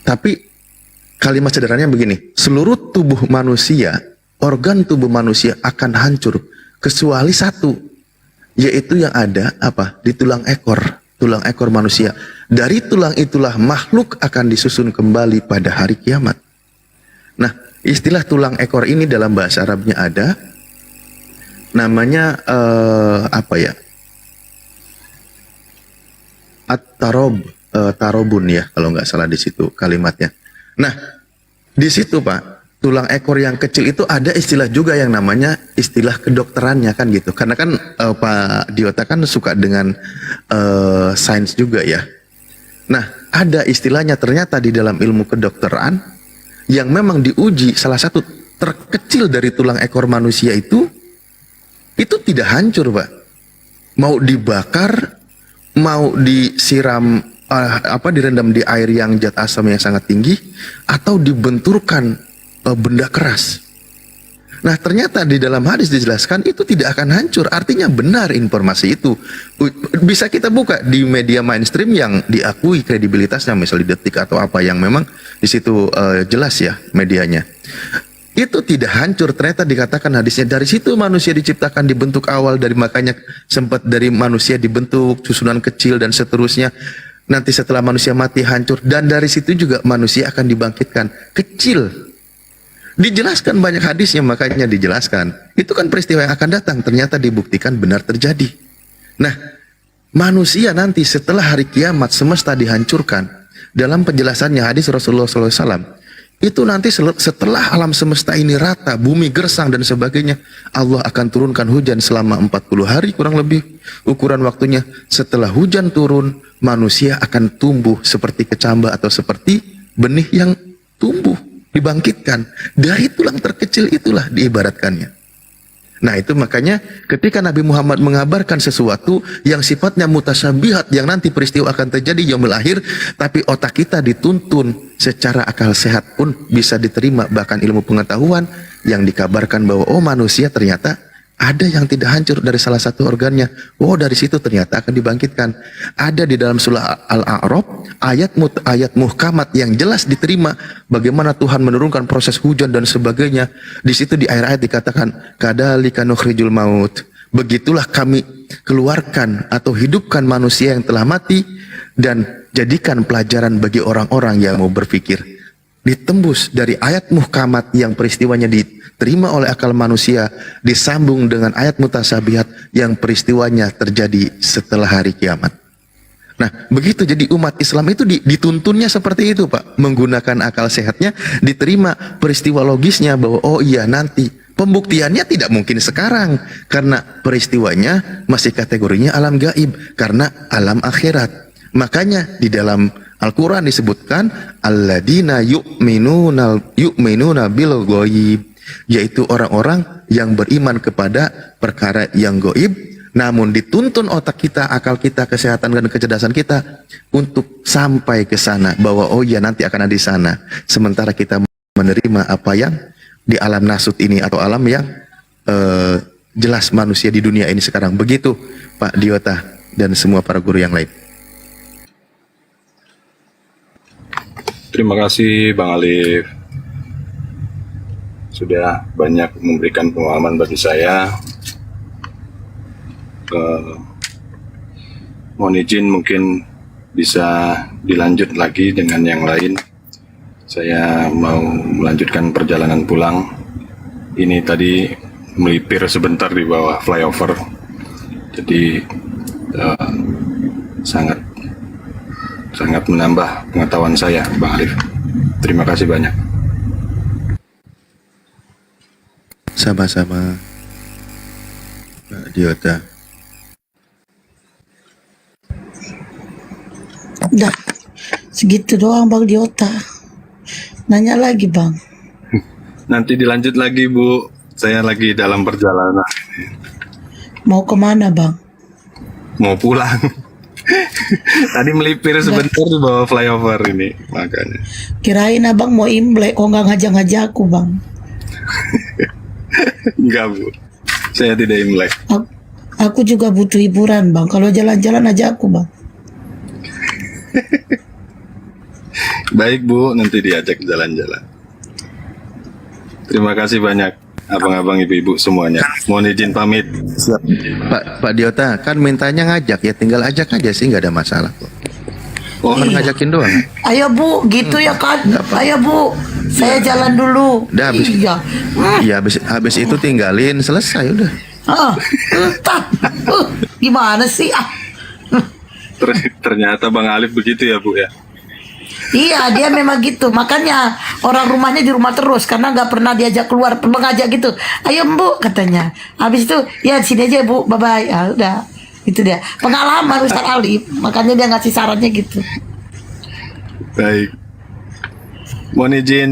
Tapi kalimat sederhananya begini, seluruh tubuh manusia, organ tubuh manusia akan hancur kecuali satu, yaitu yang ada apa? Di tulang ekor manusia. Dari tulang itulah makhluk akan disusun kembali pada hari kiamat. Nah, istilah tulang ekor ini dalam bahasa Arabnya ada, namanya apa ya? Tarobun ya, kalau nggak salah di situ kalimatnya. Nah, di situ Pak, tulang ekor yang kecil itu ada istilah juga yang namanya istilah kedokterannya kan gitu. Karena kan Pak Diota kan suka dengan sains juga ya. Nah, ada istilahnya ternyata di dalam ilmu kedokteran yang memang diuji, salah satu terkecil dari tulang ekor manusia itu tidak hancur Pak. Mau dibakar, mau disiram direndam di air yang zat asam yang sangat tinggi, atau dibenturkan benda keras. Nah, ternyata di dalam hadis dijelaskan itu tidak akan hancur. Artinya benar informasi itu. Bisa kita buka di media mainstream yang diakui kredibilitasnya, misalnya Detik atau apa yang memang di situ jelas ya medianya. Itu tidak hancur, ternyata dikatakan hadisnya dari situ manusia diciptakan, dibentuk awal, dari makanya sempat dari manusia dibentuk susunan kecil dan seterusnya. Nanti setelah manusia mati hancur, dan dari situ juga manusia akan dibangkitkan kecil. Dijelaskan banyak hadisnya, makanya dijelaskan. Itu kan peristiwa yang akan datang, ternyata dibuktikan benar terjadi. Nah, manusia nanti setelah hari kiamat semesta dihancurkan. Dalam penjelasannya hadis Rasulullah SAW, itu nanti setelah alam semesta ini rata, bumi gersang dan sebagainya, Allah akan turunkan hujan selama 40 hari kurang lebih ukuran waktunya. Setelah hujan turun, manusia akan tumbuh seperti kecamba atau seperti benih yang tumbuh, dibangkitkan dari tulang terkecil itulah diibaratkannya. Nah, itu makanya ketika Nabi Muhammad mengabarkan sesuatu yang sifatnya mutasyabihat, yang nanti peristiwa akan terjadi yaumil akhir, tapi otak kita dituntun secara akal sehat pun bisa diterima, bahkan ilmu pengetahuan yang dikabarkan bahwa oh manusia ternyata ada yang tidak hancur dari salah satu organnya. Oh, dari situ ternyata akan dibangkitkan. Ada di dalam surah Al-A'raf ayat muhkamat yang jelas diterima bagaimana Tuhan menurunkan proses hujan dan sebagainya. Di situ di akhir ayat dikatakan kadzalika nukhrijul maut. Begitulah kami keluarkan atau hidupkan manusia yang telah mati dan jadikan pelajaran bagi orang-orang yang mau berpikir. Ditembus dari ayat muhkamat yang peristiwanya diterima oleh akal manusia, disambung dengan ayat mutasyabihat yang peristiwanya terjadi setelah hari kiamat. Nah, begitu jadi umat Islam itu dituntunnya seperti itu Pak, menggunakan akal sehatnya, diterima peristiwa logisnya bahwa oh iya nanti. Pembuktiannya tidak mungkin sekarang karena peristiwanya masih kategorinya alam gaib, karena alam akhirat. Makanya di dalam Al-Quran disebutkan alladzina yu'minuna bil ghaib, yaitu orang-orang yang beriman kepada perkara yang gaib, namun dituntun otak kita, akal kita, kesehatan dan kecerdasan kita untuk sampai ke sana, bahwa oh ya nanti akan ada di sana, sementara kita menerima apa yang di alam nasut ini atau alam yang jelas manusia di dunia ini sekarang. Begitu Pak Diota dan semua para guru yang lain. Terima kasih Bang Alif. Sudah banyak memberikan pengalaman bagi saya. Mohon izin mungkin bisa dilanjut lagi dengan yang lain. Saya mau melanjutkan perjalanan pulang. Ini tadi melipir sebentar di bawah flyover. Jadi sangat menambah pengetahuan saya, Bang Alif. Terima kasih banyak. Sama-sama Pak Diota. Udah segitu doang Bang Diota. Nanya lagi Bang. Nanti dilanjut lagi Bu. Saya lagi dalam perjalanan. Mau kemana Bang? Mau pulang. Tadi melipir sebentar di bawah flyover ini, makanya. Kirain abang mau Imlek, kok nggak ngajak-ngajak aku Bang? Enggak Bu, saya tidak Imlek. Aku juga butuh hiburan Bang. Kalau jalan-jalan aja aku Bang. Baik Bu, nanti diajak jalan-jalan. Terima kasih banyak abang-abang, ibu-ibu semuanya. Mohon izin pamit. Siap. Pak Diota kan mintanya ngajak, ya tinggal ajak aja sih, nggak ada masalah kok. Oh, Kan ngajakin doang. Ayo Bu, gitu ya kan? Ayo Bu, saya jalan dulu. Udah habis. Iya. Ya habis itu tinggalin, selesai udah. Entah. Gimana sih? Ternyata Bang Alif begitu ya Bu ya. Iya, dia memang gitu. Makanya orang rumahnya di rumah terus karena nggak pernah diajak keluar, mengajak gitu. Ayo Bu katanya. Habis itu ya sini aja Bu, bye bye. Ya udah, itu dia pengalaman Ustaz Alif. Makanya dia ngasih sarannya gitu. Baik. Mohon izin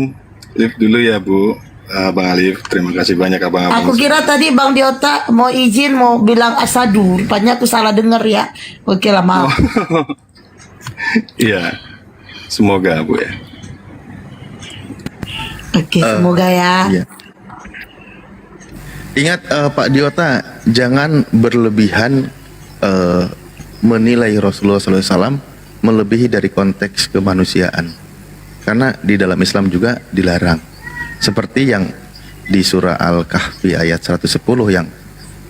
lift dulu ya Bu. Bang Alif, terima kasih banyak abang-abang. Aku kira tadi Bang Diota mau izin mau bilang asadu, rupanya aku salah dengar ya. Oke lah maaf. Iya. Semoga Bu ya. Oke, semoga ya. Iya. Ingat Pak Diota, jangan berlebihan menilai Rasulullah SAW melebihi dari konteks kemanusiaan. Karena di dalam Islam juga dilarang. Seperti yang di surah Al-Kahfi ayat 110 yang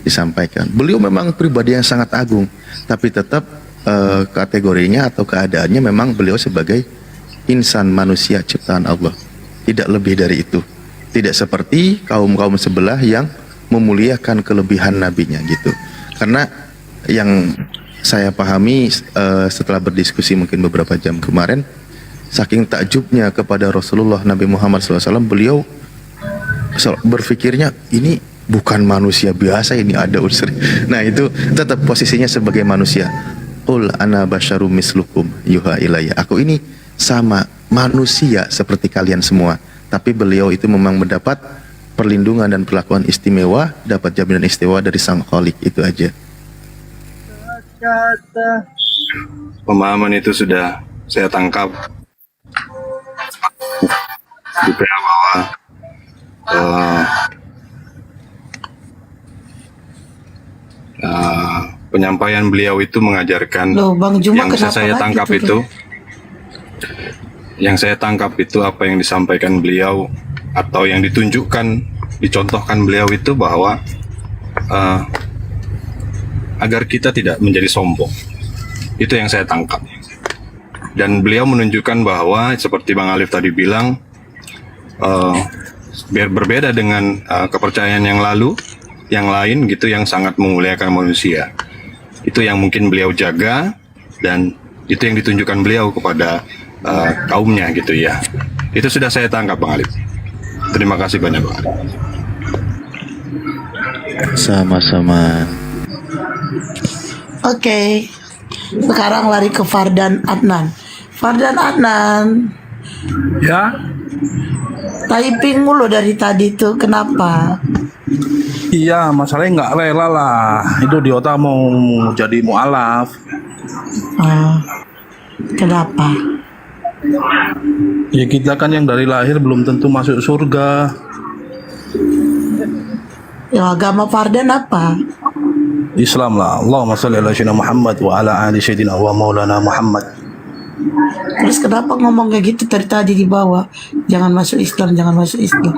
disampaikan. Beliau memang pribadi yang sangat agung, tapi tetap kategorinya atau keadaannya memang beliau sebagai insan, manusia ciptaan Allah, tidak lebih dari itu. Tidak seperti kaum-kaum sebelah yang memuliakan kelebihan nabinya gitu. Karena yang saya pahami setelah berdiskusi mungkin beberapa jam kemarin, saking takjubnya kepada Rasulullah Nabi Muhammad SAW, beliau berpikirnya ini bukan manusia biasa, ini ada unsur. Nah itu tetap posisinya sebagai manusia. Qul ana basyarum mislukum yuha ilayya. Aku ini sama manusia seperti kalian semua. Tapi beliau itu memang mendapat perlindungan dan perlakuan istimewa, dapat jaminan istimewa dari Sang Khalik, itu aja. Pemahaman itu sudah saya tangkap di PA bahwa penyampaian beliau itu mengajarkan. Loh, Bang Juma, yang kenapa saya lagi tangkap turun? itu yang saya tangkap itu apa yang disampaikan beliau atau yang ditunjukkan, dicontohkan beliau itu bahwa agar kita tidak menjadi sombong. Itu yang saya tangkap. Dan beliau menunjukkan bahwa seperti Bang Alif tadi bilang, biar berbeda dengan kepercayaan yang lalu, yang lain gitu, yang sangat memuliakan manusia. Itu yang mungkin beliau jaga, dan itu yang ditunjukkan beliau kepada kaumnya gitu ya. Itu sudah saya tangkap Bang Alif. Terima kasih banyak Bang Alif. Sama-sama. Oke. Sekarang lari ke Fardan Adnan. Fardan Adnan, Ya, typing mulu dari tadi tuh, kenapa? iya masalahnya nggak rela lah. Itu Diota mau jadi mualaf. Kenapa? Ya kita kan yang dari lahir belum tentu masuk surga. Ya, agama Fardan apa? Islam lah. Allahumma shalli ala sayyidina Muhammad wa ala ali sayyidina wa maulana Muhammad. Terus kenapa ngomong kayak gitu dari tadi di bawah? Jangan masuk Islam, jangan masuk Islam.